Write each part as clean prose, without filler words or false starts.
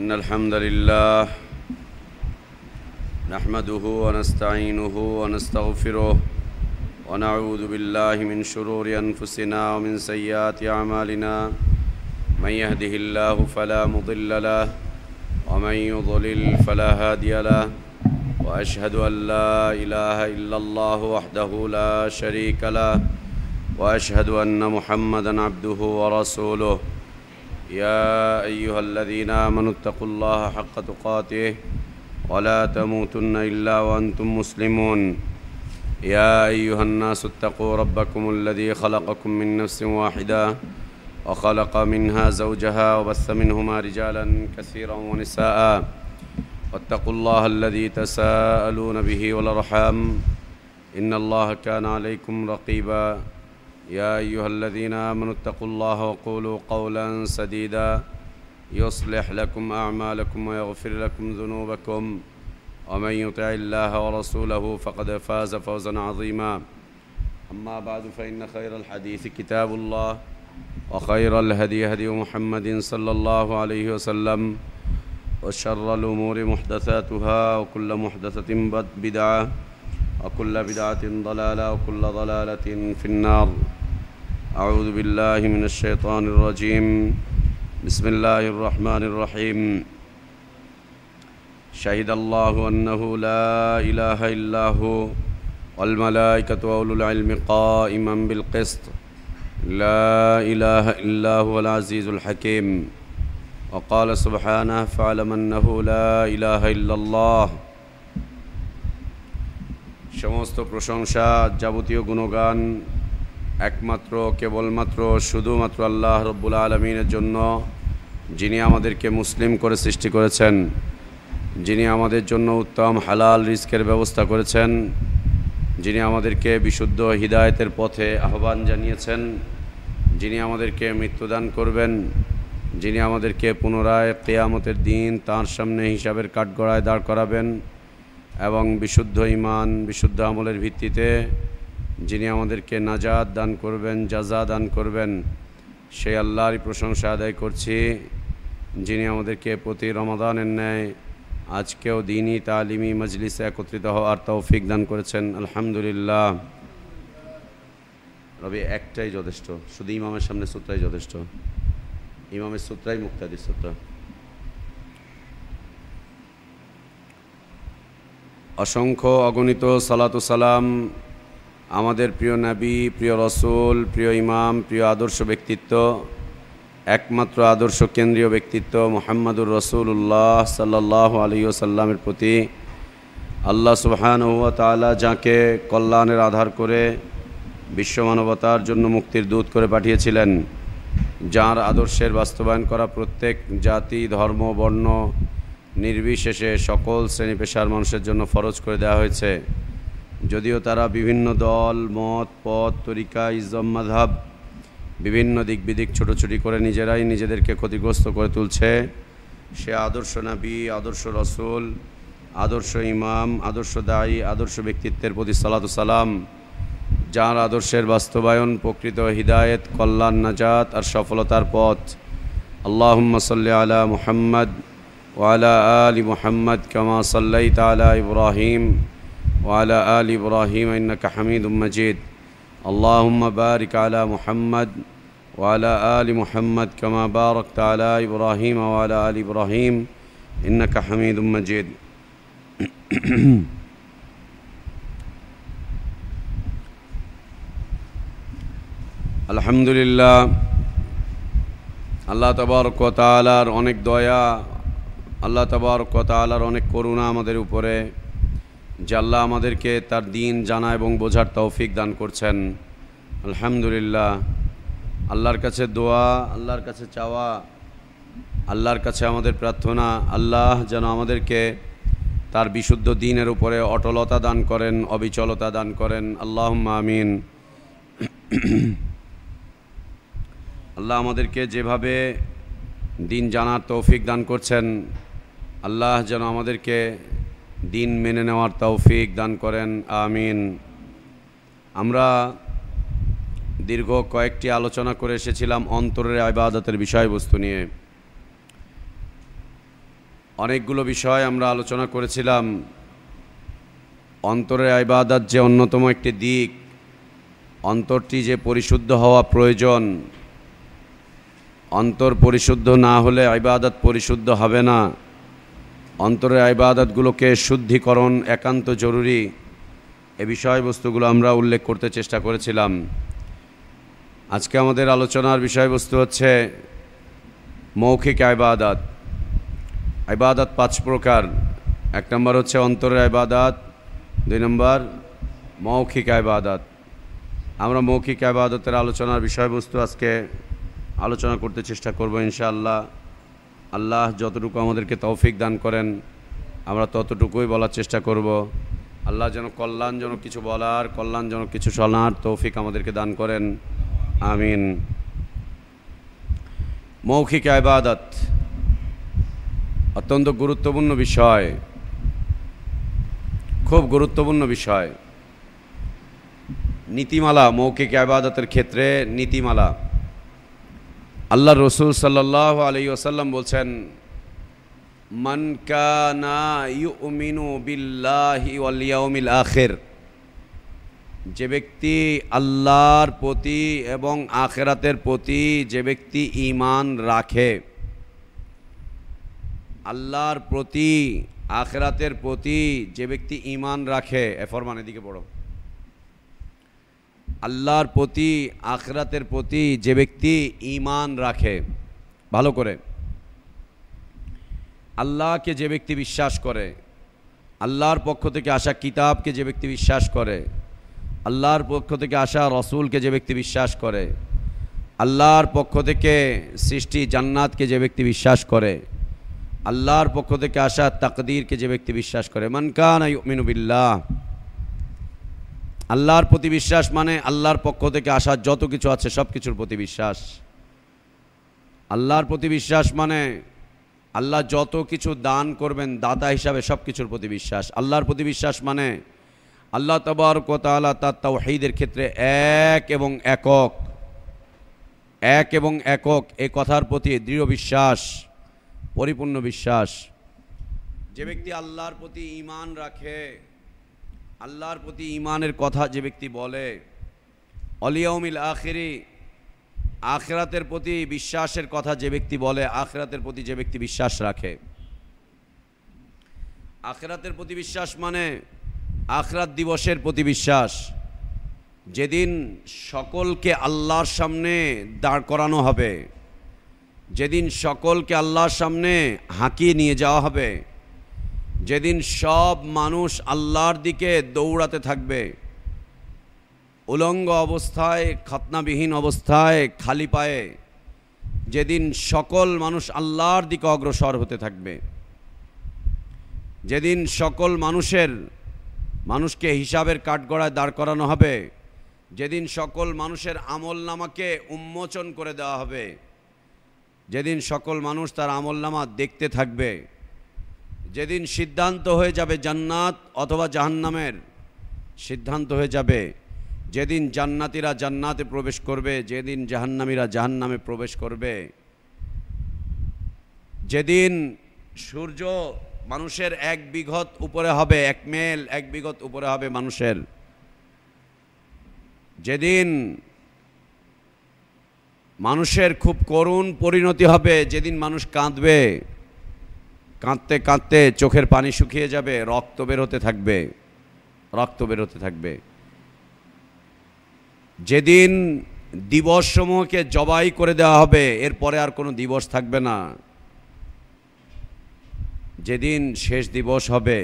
إن الحمد لله نحمده ونستعينه ونستغفره ونعوذ بالله من شرور أنفسنا ومن سيئات أعمالنا من يهده الله فلا مضل له ومن يضلل فلا هادي له وأشهد أن لا إله إلا الله وحده لا شريك له وأشهد أن محمدًا عبده ورسوله يا أيها الذين آمنوا اتقوا الله حق تقاته ولا تموتن إلا وأنتم مسلمون يا أيها الناس اتقوا ربكم الذي خلقكم من نفس واحدة وخلق منها زوجها وبث منهما رجالا كثيرا ونساء واتقوا الله الذي تساءلون به والأرحام إن الله كان عليكم رقيبا يا أيها الذين آمنوا اتقوا الله وقولوا قولا سديدا يصلح لكم أعمالكم ويغفر لكم ذنوبكم ومن يطع الله ورسوله فقد فاز فوزا عظيما أما بعد فإن خير الحديث كتاب الله وخير الهدي هدي محمد صلى الله عليه وسلم وشر الأمور محدثاتها وكل محدثة بدعة وكل بدعة ضلالة وكل ضلالة في النار أعوذ بالله من الشيطان الرجيم بسم الله الرحمن الرحيم شهد الله أنه لا إله إلا هو والملائكة وأولو العلم قائما بالقسط لا إله إلا هو العزيز الحكيم وقال سبحانه فاعلم أنه لا إله إلا الله সমস্ত প্রশংসা যাবতীয় গুণগান একমাত্র কেবলমাত্র শুধুমাত্র আল্লাহ রব্বুল আলামিনের জন্য, যিনি আমাদেরকে মুসলিম করে সৃষ্টি করেছেন, যিনি আমাদের জন্য উত্তম হালাল রিজকের ব্যবস্থা করেছেন, যিনি আমাদেরকে বিশুদ্ধ হিদায়াতের পথে আহ্বান জানিয়েছেন, যিনি আমাদেরকে মৃত্যুদান করবেন, যিনি আমাদেরকে পুনরায় কিয়ামতের দিন তাঁর সামনে হিসাবের কাঠগড়ায় দাঁড় করাবেন এবং বিশুদ্ধ ঈমান বিশুদ্ধ আমলের ভিত্তিতে যিনি আমাদেরকে নাজাত দান করবেন, জাযা দান করবেন, সেই আল্লাহরই প্রশংসা আদায় করছি, যিনি আমাদেরকে প্রতি রমাদানের ন্যায় আজকেও দ্বীনি তালিমি মজলিসে একত্রিত হওয়ার তৌফিক দান করেছেন। আলহামদুলিল্লাহ। রবি একটাই যথেষ্ট, শুধু ইমামের সামনে সূত্রাই যথেষ্ট, ইমামের সূত্রাই মুক্তাদির সূত্র। অসংখ্য অগণিত সালাতু সালাম আমাদের প্রিয় নবী, প্রিয় রসুল, প্রিয় ইমাম, প্রিয় আদর্শ ব্যক্তিত্ব, একমাত্র আদর্শ কেন্দ্রীয় ব্যক্তিত্ব মুহাম্মাদুর রাসূলুল্লাহ সাল্লাল্লাহু আলাইহি ওয়াসাল্লামের প্রতি আল্লাহ সুবহানাহু ওয়া তাআলা যাকে কল্যাণের আধার করে বিশ্বমানবতার জন্য মুক্তির দূত করে পাঠিয়েছিলেন, যার আদর্শের বাস্তবায়ন করা প্রত্যেক জাতি, ধর্ম, বর্ণ নির্বিশেষে সকল শ্রেণী পেশার মানুষের জন্য ফরজ করে দেওয়া হয়েছে। যদিও তারা বিভিন্ন দল, মত, পথ, তরিকা, ইজম, মাযহাব, বিভিন্ন দিক বিদিক ছোটোছুটি করে নিজেরাই নিজেদেরকে ক্ষতিগ্রস্ত করে তুলছে, সে আদর্শ নবী, আদর্শ রসুল, আদর্শ ইমাম, আদর্শ দায়ী, আদর্শ ব্যক্তিত্বের প্রতি সালাতু সালাম, যার আদর্শের বাস্তবায়ন প্রকৃত হিদায়েত, কল্যাণ, নাজাত আর সফলতার পথ। আল্লাহুম্মা সাল্লি আলা মুহাম্মদ ওয়ালা আলি মুহাম্মদ কামা সাল্লাইতা আলা ইব্রাহিম ওয়ালা আলি ইব্রাহিম ইন্নাকা হামিদুম মাজিদ। আল্লাহুম্মা বারিক আলা মুহাম্মদ ওয়ালা আলি মুহাম্মদ কামা বারাকতা আলা ইব্রাহিম ওয়ালা আলি ইব্রাহিম ইন্নাকা হামিদুম মাজিদ। আলহামদুলিল্লাহ, আল্লাহ তাবারক ওয়া তাআলার অনেক দয়া, আল্লাহ তাবারক ওয়া তাআলার অনেক করুণা আমাদের উপরে, যে আল্লাহ আমাদেরকে তার দ্বীন জানা এবং বোঝার তৌফিক দান করছেন। আলহামদুলিল্লাহ। আল্লাহর কাছে দোয়া, আল্লাহর কাছে চাওয়া, আল্লাহর কাছে আমাদের প্রার্থনা, আল্লাহ যেন আমাদেরকে তার বিশুদ্ধ দ্বীনের উপরে অটলতা দান করেন, অবিচলতা দান করেন। আল্লাহুম্মা আমিন। আল্লাহ আমাদেরকে যেভাবে দ্বীন জানার তৌফিক দান করছেন, আল্লাহ যেন আমাদেরকে দ্বীন মেনে নেওয়ার তৌফিক দান করেন। আমিন। আমরা দীর্ঘ কয়েকটি আলোচনা করে এসেছিলাম অন্তরের ইবাদতের বিষয়বস্তু নিয়ে। অনেকগুলো বিষয় আমরা আলোচনা করেছিলাম। অন্তরের ইবাদত যে অন্যতম একটি দিক, অন্তরটি যে পরিশুদ্ধ হওয়া প্রয়োজন, অন্তর পরিশুদ্ধ না হলে ইবাদত পরিশুদ্ধ হবে না। অন্তরের ইবাদতগুলোকে শুদ্ধিকরণ একান্ত জরুরি। এ বিষয়বস্তুগুলো আমরা উল্লেখ করতে চেষ্টা করেছিলাম। আজকে আমাদের আলোচনার বিষয়বস্তু হচ্ছে মৌখিক ইবাদত। ইবাদত 5 প্রকার। 1 নম্বর হচ্ছে অন্তরের ইবাদত, 2 নম্বর মৌখিক ইবাদত। আমরা মৌখিক ইবাদতের আলোচনার বিষয়বস্তু আজকে আলোচনা করতে চেষ্টা করব ইনশাআল্লাহ। আল্লাহ যতটুকু আমাদেরকে তৌফিক দান করেন আমরা ততটুকুই বলার চেষ্টা করব। আল্লাহ যেন কল্যাণজনক কিছু বলার, কল্যাণজনক কিছু শোনার তৌফিক আমাদেরকে দান করেন, আমিন। মৌখিক ইবাদত অত্যন্ত গুরুত্বপূর্ণ বিষয়, খুব গুরুত্বপূর্ণ বিষয়। নীতিমালা, মৌখিক ইবাদতের ক্ষেত্রে নীতিমালা। আল্লাহ রসুল সাল্লাল্লাহু আলাইহি ওয়াসাল্লাম বলছেন, মান কানা ইউমিনু বিল্লাহি ওয়াল ইয়াউমিল আখির, যে ব্যক্তি আল্লাহর প্রতি এবং আখিরাতের প্রতি যে ব্যক্তি ঈমান রাখে, আল্লাহর প্রতি আখিরাতের প্রতি যে ব্যক্তি ঈমান রাখে, ফরমান এদিকে পড়ো, আল্লাহর প্রতি আখিরাতের প্রতি যে ব্যক্তি ঈমান রাখে, ভালো করে আল্লাহকে যে ব্যক্তি বিশ্বাস করে, আল্লাহর পক্ষ থেকে আসা কিতাবকে যে ব্যক্তি বিশ্বাস করে, আল্লাহর পক্ষ থেকে আসা রসুলকে যে ব্যক্তি বিশ্বাস করে, আল্লাহর পক্ষ থেকে সৃষ্টি জান্নাতকে যে ব্যক্তি বিশ্বাস করে, আল্লাহর পক্ষ থেকে আসা তাকদীরকে যে ব্যক্তি বিশ্বাস করে। মান কানা ইউমিনু বিল্লাহ, আল্লাহর প্রতি বিশ্বাস মানে আল্লাহর পক্ষ থেকে আসা যত কিছু আছে সব কিছুর প্রতি বিশ্বাস। আল্লাহর প্রতি বিশ্বাস মানে আল্লাহ যত কিছু দান করবেন দাতা হিসাবে সব কিছুর প্রতি বিশ্বাস। আল্লাহর প্রতি বিশ্বাস মানে আল্লাহ তাবারক ওয়া তাআলা তার তাওহীদের ক্ষেত্রে এক এবং একক এই কথার প্রতি দৃঢ় বিশ্বাস, পরিপূর্ণ বিশ্বাস। যে ব্যক্তি আল্লাহর প্রতি ঈমান রাখে, আল্লাহর প্রতি ঈমানের কথা যে ব্যক্তি বলে, ওয়াল ইয়াউমিল আখিরি, আখিরাতের প্রতি বিশ্বাসের কথা যে ব্যক্তি বলে, আখিরাতের প্রতি যে ব্যক্তি বিশ্বাস রাখে। আখিরাতের প্রতি বিশ্বাস মানে আখিরাত দিবসের প্রতি বিশ্বাস, যেদিন সকলকে আল্লাহর সামনে দাঁড় করানো হবে, যেদিন সকলকে আল্লাহর সামনে হাঁকিয়ে নিয়ে যাওয়া হবে, যেদিন সব মানুষ আল্লাহর দিকে দৌড়াতে থাকবে, উলঙ্গ অবস্থায়, খতনাবিহীন অবস্থায়, খালি পায়ে, যেদিন সকল মানুষ আল্লাহর দিকে অগ্রসর হতে থাকবে, যেদিন সকল মানুষকে হিসাবের কাঠগড়ায় দাঁড় করানো হবে, যেদিন সকল মানুষের আমলনামাকে উন্মোচন করে দেওয়া হবে, যেদিন সকল মানুষ তার আমলনামা দেখতে থাকবে, যেদিন সিদ্ধান্ত হয়ে যাবে জান্নাত অথবা জাহান্নামের সিদ্ধান্ত হয়ে যাবে, যেদিন জান্নাতীরা জান্নাতে প্রবেশ করবে, যেদিন জাহান্নামীরা জাহান্নামে প্রবেশ করবে, যেদিন সূর্য মানুষের 1 বিঘত উপরে হবে, 1 মেল 1 বিঘত উপরে হবে মানুষের, যেদিন মানুষের খুব করুণ পরিণতি হবে, যেদিন মানুষ কাঁদবে, কাঁদতে কাঁদতে চোখের পানি শুকিয়ে যাবে, রক্ত বের হতে থাকবে, যেদিন দিবসসমূহকে জবাই করে দেওয়া হবে, এরপরে আর কোনো দিবস থাকবে না, যেদিন শেষ দিবস হবে,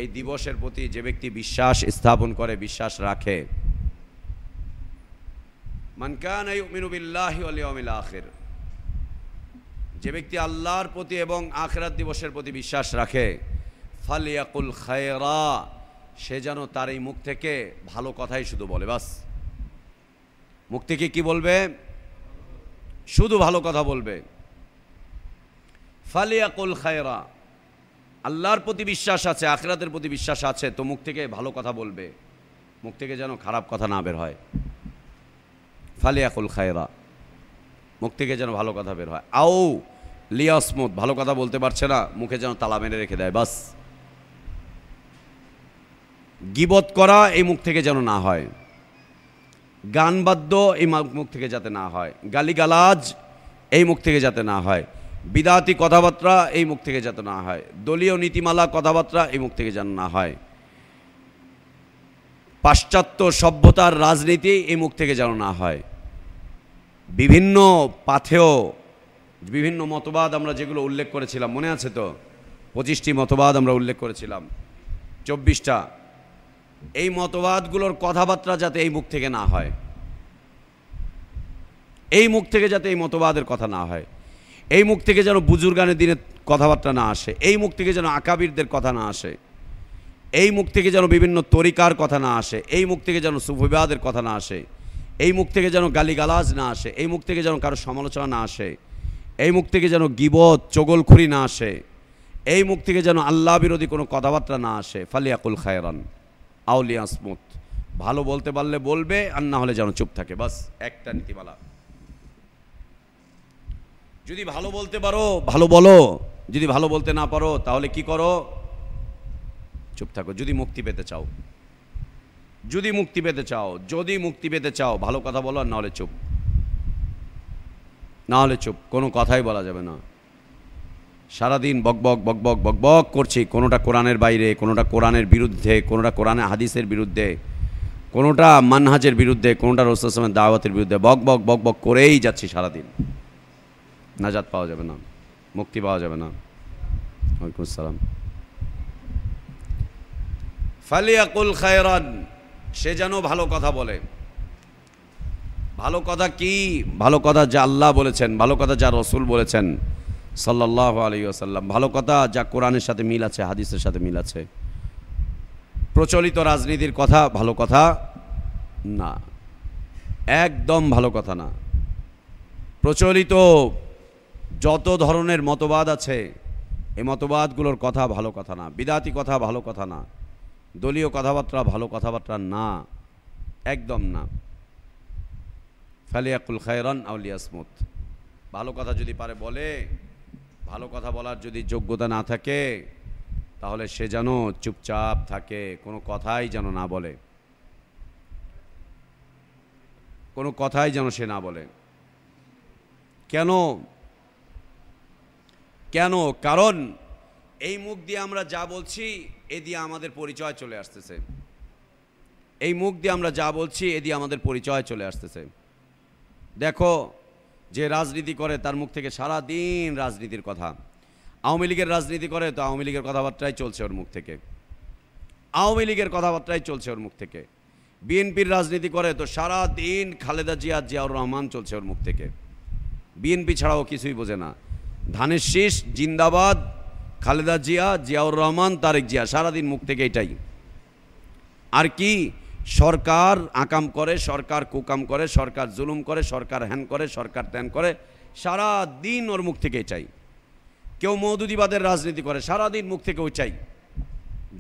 এই দিবসের প্রতি যে ব্যক্তি বিশ্বাস স্থাপন করে, বিশ্বাস রাখে, মান কানা ইউমিনু বিল্লাহি ওয়াল ইয়াউমিল আখির, যে ব্যক্তি আল্লাহর প্রতি এবং আখিরাত দিবসের প্রতি বিশ্বাস রাখে, ফালিয়াকুল খায়রা, সে যেন তার এই মুখ থেকে ভালো কথাই শুধু বলে, বাস মুখ থেকে কি বলবে? শুধু ভালো কথা বলবে। ফালিয়াকুল খায়রা, আল্লাহর প্রতি বিশ্বাস আছে, আখিরাতের প্রতি বিশ্বাস আছে, তো মুখ থেকে ভালো কথা বলবে, মুখ থেকে যেন খারাপ কথা না বের হয়। ফালিয়াকুল খায়রা, মুখ থেকে যেন ভালো কথা বের হয়। আও লিয়াসমত, ভালো কথা বলতে পারছে না, মুখে যেন তালা মেরে রেখে দেয়, বাস। গীবত করা এই মুখ থেকে যেন না হয়, গান বাদ্য এই মুখ থেকে যাতে না হয়, গালিগালাজ এই মুখ থেকে যাতে না হয়, বিদাতি কথাবার্তা এই মুখ থেকে যাতে না হয়, দলীয় নীতিমালা কথাবার্তা এই মুখ থেকে যেন না হয়, পাশ্চাত্য সভ্যতার রাজনীতি এই মুখ থেকে যেন না হয়। বিভিন্ন পাথেয় বিভিন্ন মতবাদ আমরা যেগুলো উল্লেখ করেছিলাম, মনে আছে তো? 25টি মতবাদ আমরা উল্লেখ করেছিলাম, 24টা। এই মতবাদগুলোর কথাবার্তা যাতে এই মুখ থেকে না হয়, এই মুখ থেকে যাতে এই মতবাদের কথা না হয়, এই মুখ থেকে যেন বুজুর্গানের দিনের কথাবার্তা না আসে, এই মুখ থেকে যেন আকাবিরদের কথা না আসে, এই মুখ থেকে যেন বিভিন্ন তরিকার কথা না আসে, এই মুখ থেকে যেন সুফিবাদের কথা না আসে, এই মুখ থেকে যেন গালিগালাজ না আসে, এই মুখ থেকে যেন কারো সমালোচনা না আসে, এই মুখ থেকে যেন গীবত চগলখুরি না আসে, এই মুখ থেকে যেন আল্লাহ বিরোধী কোনো কথাবার্তা না আসে। ফালিয়াকুল খায়রান আও লিয়াসমুত, ভালো বলতে পারলে বলবে, আর না হলে যেন চুপ থাকে, বাস। একটা নীতিমালা। যদি ভালো বলতে পারো ভালো বলো, যদি ভালো বলতে না পারো তাহলে কি করো? চুপ থাকো। যদি মুক্তি পেতে চাও, যদি মুক্তি পেতে চাও, যদি মুক্তি পেতে চাও, ভালো কথা বলো, আর না হলে চুপ, না হলে চুপ, কোনো কথাই বলা যাবে না। সারাদিন বকবক বকবক বকবক করছি, কোনোটা কোরআনের বাইরে, কোনোটা কোরআনের বিরুদ্ধে, কোনোটা কোরআনের হাদিসের বিরুদ্ধে, কোনোটা মানহাজের বিরুদ্ধে, কোনোটা রাসূল সাল্লাল্লাহু আলাইহি ওয়াসাল্লামের দাওয়াতের বিরুদ্ধে, বকবক বকবক করেই যাচ্ছি সারাদিন। নাজাত পাওয়া যাবে না, মুক্তি পাওয়া যাবে না। ওয়ালাইকুম আসসালাম। ফালিয়াকুল খায়রান, সে যেন ভালো কথা বলে। ভালো কথা কি? ভালো কথা যা আল্লাহ বলেছেন, ভালো কথা যা রসুল বলেছেন সাল্লাল্লাহু আলাইহি ওয়াসাল্লাম, ভালো কথা যা কোরআনের সাথে মিল আছে, হাদিসের সাথে মিল আছে। প্রচলিত রাজনীতির কথা ভালো কথা না, একদম ভালো কথা না। প্রচলিত যত ধরনের মতবাদ আছে, এই মতবাদগুলোর কথা ভালো কথা না, বিদাতি কথা ভালো কথা না, দলীয় কথাবার্তা ভালো কথাবার্তা না, একদম না। ফালিয়াকুল খায়রান আও লিয়াসমুত, ভালো কথা যদি পারে বলে, ভালো কথা বলার যদি যোগ্যতা না থাকে তাহলে সে যেন চুপচাপ থাকে, কোনো কথাই যেন না বলে, কোনো কথাই যেন সে না বলে। কেন? কেন? কারণ এই মুখ দিয়ে আমরা যা বলছি এ দিয়ে আমাদের পরিচয় চলে আসতেছে, এই মুখ দিয়ে আমরা যা বলছি এ দিয়ে আমাদের পরিচয় চলে আসতেছে। দেখো, যে রাজনীতি করে তার মুখ থেকে সারা দিন রাজনীতির কথা। আওয়ামী লীগের রাজনীতি করে তো আওয়ামী লীগের কথাবার্তাই চলছে ওর মুখ থেকে, আওয়ামী লীগের কথাবার্তাই চলছে ওর মুখ থেকে। বিএনপির রাজনীতি করে তো সারা দিন খালেদা জিয়া, জিয়াউর রহমান চলছে ওর মুখ থেকে। বিএনপি ছাড়াও কিছুই বোঝে না, ধানের শীষ জিন্দাবাদ, খালেদা জিয়া, জিয়াউর রহমান, তারেক জিয়া, সারাদিন মুখ থেকে এটাই। আর কি? সরকার আকাম করে, সরকার কুকাম করে, সরকার জুলুম করে, সরকার হ্যান করে, সরকার ত্যান করে, সারা দিন ওর মুখ থেকে চাই। কেউ মওদুদিবাদের রাজনীতি করে, সারাদিন মুখ থেকে ওই চাই।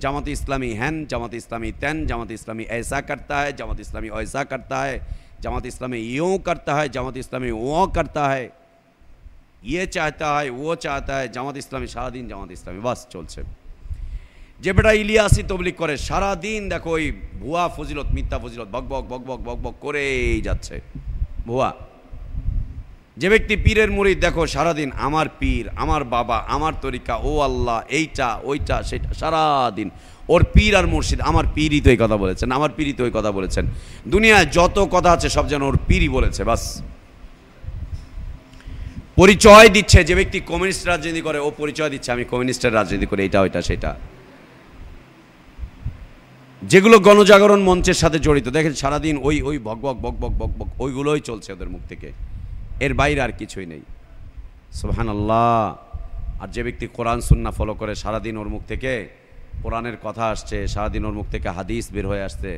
জামাত ইসলামী হ্যান, জামাত ইসলামী ত্যান, জামাত ইসলামী ऐसा करता है, জামাত ইসলামী ऐसा करता है, জামাত ইসলামী यूं करता है, জামাত ইসলামী वो करता है, ये चाहता है, वो चाहता है, জামাত ইসলামী, সারাদিন জামাত ইসলামী বাস চলছে। যে বেটা ইলিয়াসি তবলিগ করে সারাদিন দেখো ওই ভুয়া ফজিলত, মিথ্যা ফজিলত বকবক বকবক বকবক করেই যাচ্ছে, ভুয়া। যে ব্যক্তি পীরের মুরিদ দেখো সারাদিন আমার পীর, আমার বাবা, আমার তরিকা, ও আল্লাহ, এইটা ওইটা সেটা, সারাদিন ওর পীর আর মুর্শিদ, আমার পীরই তো এই কথা বলেছেন, আমার পীরই তো এই কথা বলেছেন। দুনিয়ায় যত কথা আছে সব যেন ওর পীরই বলেছে, বাস। পরিচয় দিচ্ছে, যে ব্যক্তি কমিউনিস্ট রাজনীতি করে ও পরিচয় দিচ্ছে আমি কমিউনিস্টের রাজনীতি করি, এটা ওইটা সেটা। যেগুলো গণজাগরণ মঞ্চের সাথে জড়িত, দেখেন সারাদিন ওই ওই বকবক বকবক বকবক ওইগুলোই চলছে ওদের মুখ থেকে, এর বাইরে আর কিছুই নেই। সুবহানাল্লাহ। আর যে ব্যক্তি কোরআন সুন্নাহ ফলো করে সারাদিন ওর মুখ থেকে কোরআনের কথা আসছে, সারাদিন ওর মুখ থেকে হাদিস বের হয়ে আসছে,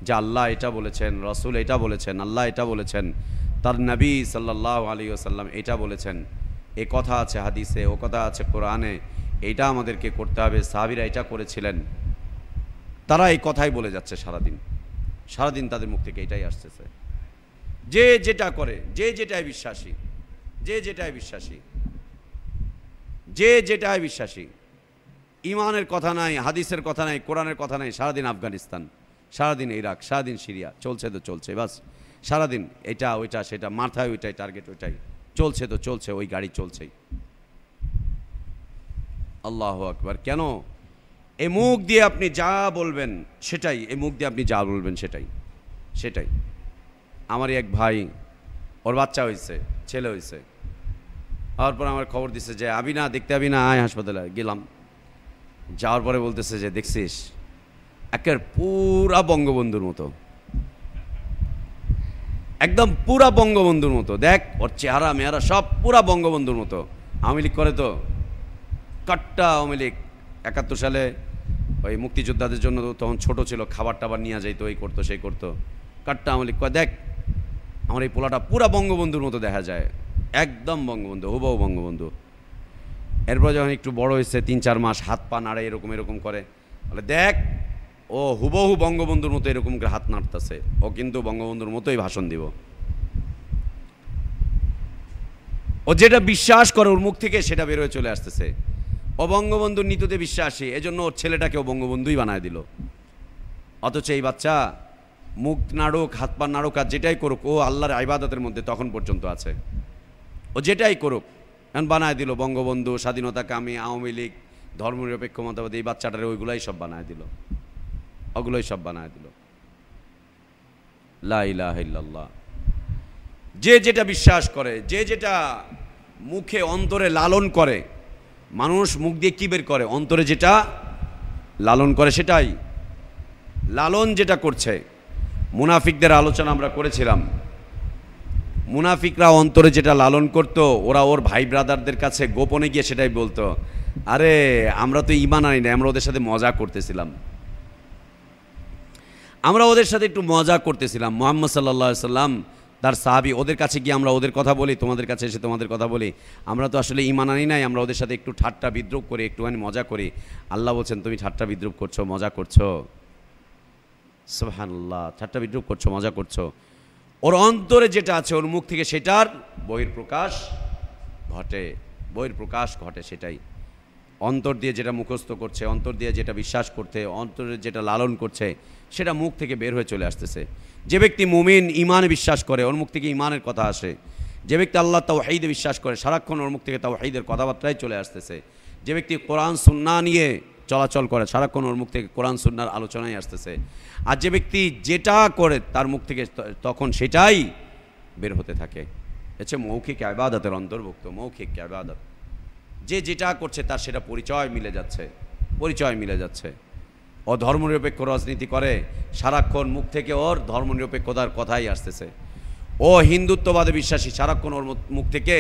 যে আল্লাহ এটা বলেছেন, রসুল এটা বলেছেন, আল্লাহ এটা বলেছেন, তার নবী সাল্লাল্লাহু আলাইহি ওয়াসাল্লাম এটা বলেছেন, এ কথা আছে হাদিসে, ও কথা আছে কোরআনে, এইটা আমাদেরকে করতে হবে, সাহাবীরা এটা করেছিলেন, তারা এই কথাই বলে যাচ্ছে সারাদিন, সারাদিন তাদের মুখ থেকে এটাই আসতেছে। যে যেটা করে, যে যেটাই বিশ্বাসী, যে যেটাই বিশ্বাসী, যে যেটায় বিশ্বাসী, ইমানের কথা নাই, হাদিসের কথা নাই, কোরআনের কথা নাই, সারাদিন আফগানিস্তান, সারাদিন ইরাক, সারাদিন সিরিয়া, চলছে তো চলছে, বাস সারাদিন এটা ওইটা সেটা, মাথায় ওইটাই টার্গেট, ওইটাই চলছে তো চলছে, ওই গাড়ি চলছেই। আল্লাহু আকবার। কেন? এই মুখ দিয়ে আপনি যা বলবেন সেটাই, এই মুখ দিয়ে আপনি যা বলবেন সেটাই সেটাই। আমারই এক ভাই, ওর বাচ্চা হয়েছে, ছেলে হয়েছে, হওয়ার পর আমার খবর দিচ্ছে যে আবি না, দেখতে আবি না, আয় হাসপাতালে। গেলাম, যাওয়ার পরে বলতেছে যে দেখছিস একের পুরা বঙ্গবন্ধুর মতো, একদম পুরা বঙ্গবন্ধুর মতো, দেখ ওর চেহারা মেহারা সব পুরা বঙ্গবন্ধুর মতো। আওয়ামী লীগ করে তো, কাট্টা আওয়ামী লীগ। 71 সালে ওই মুক্তিযোদ্ধাদের জন্য তখন ছোট ছিল, খাবার টাবার নিয়ে যাইতো, এই করতো সেই করতো, কাট্টা আওয়ামী লীগ। দেখ আমার এই পোলাটা পুরা বঙ্গবন্ধুর মতো দেখা যায়, একদম বঙ্গবন্ধু, হুবহু বঙ্গবন্ধু। এরপর যখন একটু বড় হয়েছে, 3-4 মাস, হাত পা নাড়ে, এরকম এরকম করে, বলে দেখ ও হুবহু বঙ্গবন্ধুর মতো এরকম করে হাত নাড়তেছে, ও কিন্তু বঙ্গবন্ধুর মতোই ভাষণ দিব। ও যেটা বিশ্বাস করে ওর মুখ থেকে সেটা বের হয়ে চলে আসতেছে। ও বঙ্গবন্ধুর নীতিতে বিশ্বাসী, এজন্য ওর ছেলেটাকেও বঙ্গবন্ধুই বানায় দিল। অথচ এই বাচ্চা মুখ নাড়ুক, হাত পা নাড়ুক, আর যেটাই করুক, ও আল্লাহর ইবাদতের মধ্যে তখন পর্যন্ত আছে। ও যেটাই করুক এখন বানায় দিল বঙ্গবন্ধু, স্বাধীনতাকামী, আওয়ামী লীগ, ধর্মনিরপেক্ষ মতবাদী। এই বাচ্চাটারে ওইগুলাই সব বানায় দিল, ওগুলোই সব বানায় দিল। লা ইলাহা ইল্লাল্লাহ। যে যেটা বিশ্বাস করে, যে যেটা মুখে অন্তরে লালন করে, মানুষ মুখ দিয়ে কি বের করে, অন্তরে যেটা লালন করে সেটাই। লালন যেটা করছে, মুনাফিকদের আলোচনা আমরা করেছিলাম। মুনাফিকরা অন্তরে যেটা লালন করত, ওরা ওর ভাই ব্রাদারদের কাছে গোপনে গিয়ে সেটাই বলতো, আরে আমরা তো ঈমান আনি না, আমরা ওদের সাথে মজা করতেছিলাম, আমরা ওদের সাথে একটু মজা করতেছিলাম। মুহাম্মদ সাল্লাল্লাহু আলাইহি সাল্লাম তার সাহাবী, ওদের কাছে গিয়ে আমরা ওদের কথা বলি, তোমাদের কাছে এসে তোমাদের কথা বলি, আমরা তো আসলে ঈমান আনি নাই, আমরা ওদের সাথে একটু ঠাট্টা বিদ্রূপ করি, একটুখানি মজা করি। আল্লাহ বলছেন তুমি ঠাট্টা বিদ্রূপ করছো, মজা করছো। সুবহানাল্লাহ, ঠাট্টা বিদ্রূপ করছো, মজা করছো। ওর অন্তরে যেটা আছে, ওর মুখ থেকে সেটার বহির্প্রকাশ ঘটে, বহির্প্রকাশ ঘটে সেটাই। অন্তর দিয়ে যেটা মুখস্থ করছে, অন্তর দিয়ে যেটা বিশ্বাস করতে, অন্তরে যেটা লালন করছে, সেটা মুখ থেকে বের হয়ে চলে আসতেছে। যে ব্যক্তি মুমিন, ঈমানে বিশ্বাস করে, ওর মুখ থেকে ঈমানের কথা আসে। যে ব্যক্তি আল্লাহ তাওহীদে বিশ্বাস করে, সারাক্ষণ ওর মুখ থেকে তাওহীদের কথাবার্তাই চলে আসতেছে। যে ব্যক্তি কোরআন সুন্নাহ নিয়ে চলাচল করে, সারাক্ষণ ওর মুখ থেকে কোরআন সুন্নাহর আলোচনাই আসতেছে। আর যে ব্যক্তি যেটা করে তার মুখ থেকে তখন সেটাই বের হতে থাকে। হচ্ছে মৌখিক ইবাদতের অন্তর্ভুক্ত, মৌখিক ইবাদত। যে যেটা করছে তার সেটা পরিচয় মিলে যাচ্ছে, পরিচয় মিলে যাচ্ছে। ও ধর্মনিরপেক্ষ রাজনীতি করে, সারাক্ষণ মুখ থেকে ওর ধর্মনিরপেক্ষতার কথাই আসতেছে। ও হিন্দুত্ববাদে বিশ্বাসী, সারাক্ষণ ওর মুখ থেকে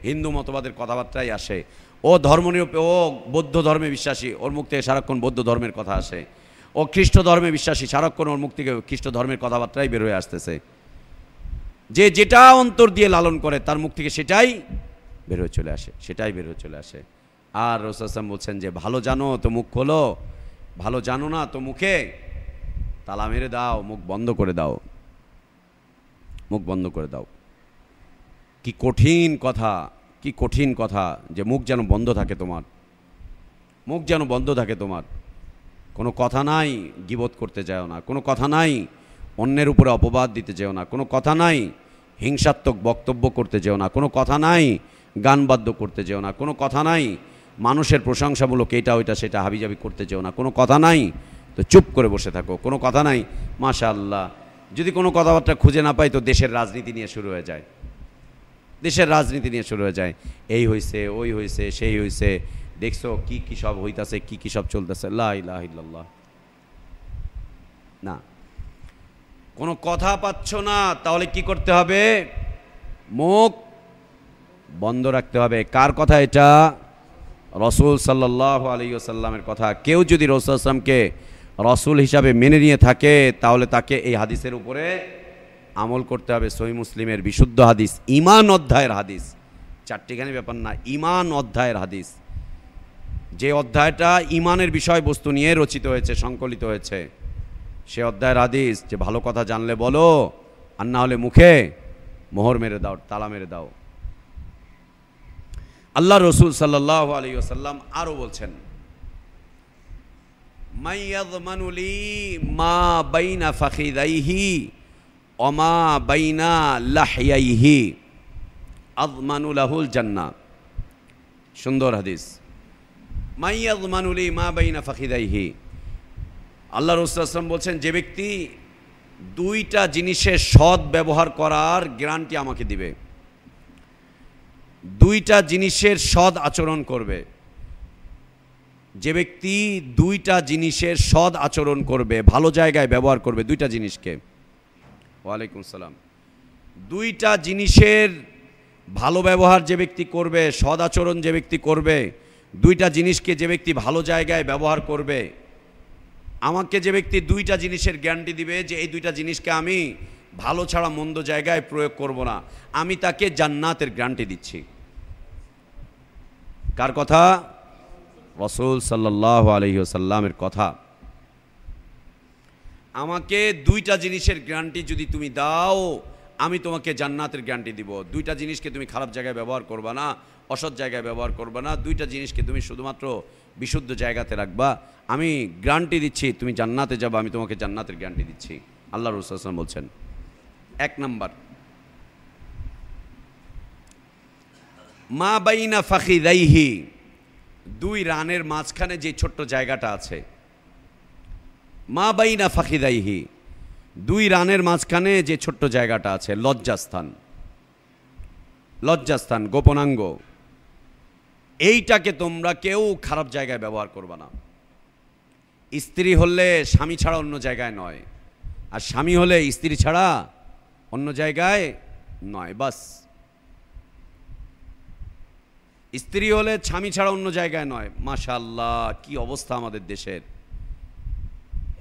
হিন্দু মতবাদের কথাবার্তাই আসে। ও ও বৌদ্ধ ধর্মে বিশ্বাসী, ওর মুখ থেকে সারাক্ষণ বৌদ্ধ ধর্মের কথা আসে। ও খ্রিস্ট ধর্মে বিশ্বাসী, সারাক্ষণ ওর মুখ থেকে খ্রিস্ট ধর্মের কথাবার্তাই বের হয়ে আসতেছে। যে যেটা অন্তর দিয়ে লালন করে তার মুখ থেকে সেটাই বের হয়ে চলে আসে, সেটাই বের হয়ে চলে আসে। আর রাসূল সাল্লাল্লাহু আলাইহি ওয়াসাল্লাম বলছেন যে ভালো জানো তো মুখ খোলো, ভালো জানো না তো মুখে তালা মেরে দাও, মুখ বন্ধ করে দাও, মুখ বন্ধ করে দাও। কি কঠিন কথা, কি কঠিন কথা, যে মুখ যেন বন্ধ থাকে তোমার, মুখ যেন বন্ধ থাকে তোমার। কোনো কথা নাই গীবত করতে যাও না, কোনো কথা নাই অন্যের উপরে অপবাদ দিতে যেও না, কোনো কথা নাই হিংসাত্মক বক্তব্য করতে যেও না, কোনো কথা নাই গানবাদ্য করতে যেও না, কোনো কথা নাই মানুষের প্রশংসামূলক এটা ওইটা সেটা হাবিজাবি করতে যেও না, কোনো কথা নাই তো চুপ করে বসে থাকো, কোনো কথা নাই। মাশাআল্লাহ, যদি কোনো কথাবার্তা খুঁজে না পাই তো দেশের রাজনীতি নিয়ে শুরু হয়ে যায়, দেশের রাজনীতি নিয়ে শুরু হয়ে যায়। এই হয়েছে, ওই হয়েছে, সেই হয়েছে, দেখছো কি কি সব হইতাছে, কি কি সব চলতেছে। লা ইলাহা ইল্লাল্লাহ। না, কোনো কথা পাচ্ছ না, তাহলে কি করতে হবে? মুখ বন্ধ রাখতে হবে। কার কথা এটা? রাসূল সাল্লাল্লাহু আলাইহি ওয়াসাল্লামের কথা। কেউ যদি রাসূল সাল্লাল্লাহু আলাইহি ওয়াসাল্লামকে রাসূল হিসাবে মেনে নিয়ে থাকে তাহলে তাকে এই হাদিসের উপরে আমল করতে হবে। সহিহ মুসলিমের বিশুদ্ধ হাদিস, ঈমান অধ্যায়ের হাদিস, চারটিখানি ব্যাপার না, ঈমান অধ্যায়ের হাদিস। যে অধ্যায়টা ঈমানের বিষয়বস্তু নিয়ে রচিত হয়েছে, সংকলিত হয়েছে, সে অধ্যায়ের হাদিস যে ভালো কথা জানলে বলো, আর না হলে মুখে মোহর মেরে দাও, তালা মেরে দাও। আল্লাহ রসুল সাল্লাল্লাহু আলাইহি ওয়াসাল্লাম আরও বলছেন, মান ইয়াযমানু লি মা বাইনা ফাখিদাইহি ওয়া মা বাইনা লাহইয়াইহি আযমানু লাহুল জান্নাহ। সুন্দর হাদিস। মান ইয়াযমানু লি মা বাইনা ফাখিদাইহি, আল্লাহ রাসূল সাল্লাল্লাহু আলাইহি ওয়াসাল্লাম বলছেন, যে ব্যক্তি দুইটা জিনিসের সৎ ব্যবহার করার গ্যারান্টি আমাকে দিবে, দুইটা জিনিসের সৎ আচরণ করবে, যে ব্যক্তি দুইটা জিনিসের সৎ আচরণ করবে, ভালো জায়গায় ব্যবহার করবে দুইটা জিনিসকে। ওয়ালাইকুম সালাম। দুইটা জিনিসের ভালো ব্যবহার যে ব্যক্তি করবে, সৎ আচরণ যে ব্যক্তি করবে, দুইটা জিনিসকে যে ব্যক্তি ভালো জায়গায় ব্যবহার করবে, আমাকে যে ব্যক্তি দুইটা জিনিসের গ্যারান্টি দিবে যে এই দুইটা জিনিসকে আমি ভালো ছাড়া মন্দ জায়গায় প্রয়োগ করব না, আমি তাকে জান্নাতের গ্যারান্টি দিচ্ছি। কার কথা? রাসূল সাল্লাল্লাহু আলাইহি ওয়াসাল্লামের কথা। আমাকে দুইটা জিনিসের গ্যারান্টি যদি তুমি দাও, আমি তোমাকে জান্নাতের গ্যারান্টি দিব। দুইটা জিনিসকে তুমি খারাপ জায়গায় ব্যবহার করবা না, অসৎ জায়গায় ব্যবহার করবা না, দুইটা জিনিসকে তুমি শুধুমাত্র বিশুদ্ধ জায়গাতে রাখবা, আমি গ্যারান্টি দিচ্ছি তুমি জান্নাতে যাবা, আমি তোমাকে জান্নাতের গ্যারান্টি দিচ্ছি। আল্লাহ রাসূল সাল্লাল্লাহু আলাইহি ওয়াসাল্লাম বলছেন। এক নাম্বার, মা বাইনা ফাখিদাইহি, দুই রানের মাঝখানে যে ছোট্ট জায়গাটা আছে, মা বাইনা ফাখিদাইহি, দুই রানের মাঝখানে যে ছোট্ট জায়গাটা আছে, লজ্জাস্থান, লজ্জাস্থান, গোপনাঙ্গ, এইটাকে তোমরা কেউ খারাপ জায়গায় ব্যবহার করবে না। স্ত্রী হলে স্বামী ছাড়া অন্য জায়গায় নয়, আর স্বামী হলে স্ত্রী ছাড়া অন্য জায়গায় নয়। বাস, স্ত্রী হলে স্বামী ছাড়া অন্য জায়গায় নয়। মাশাআল্লাহ, কি অবস্থা আমাদের দেশের,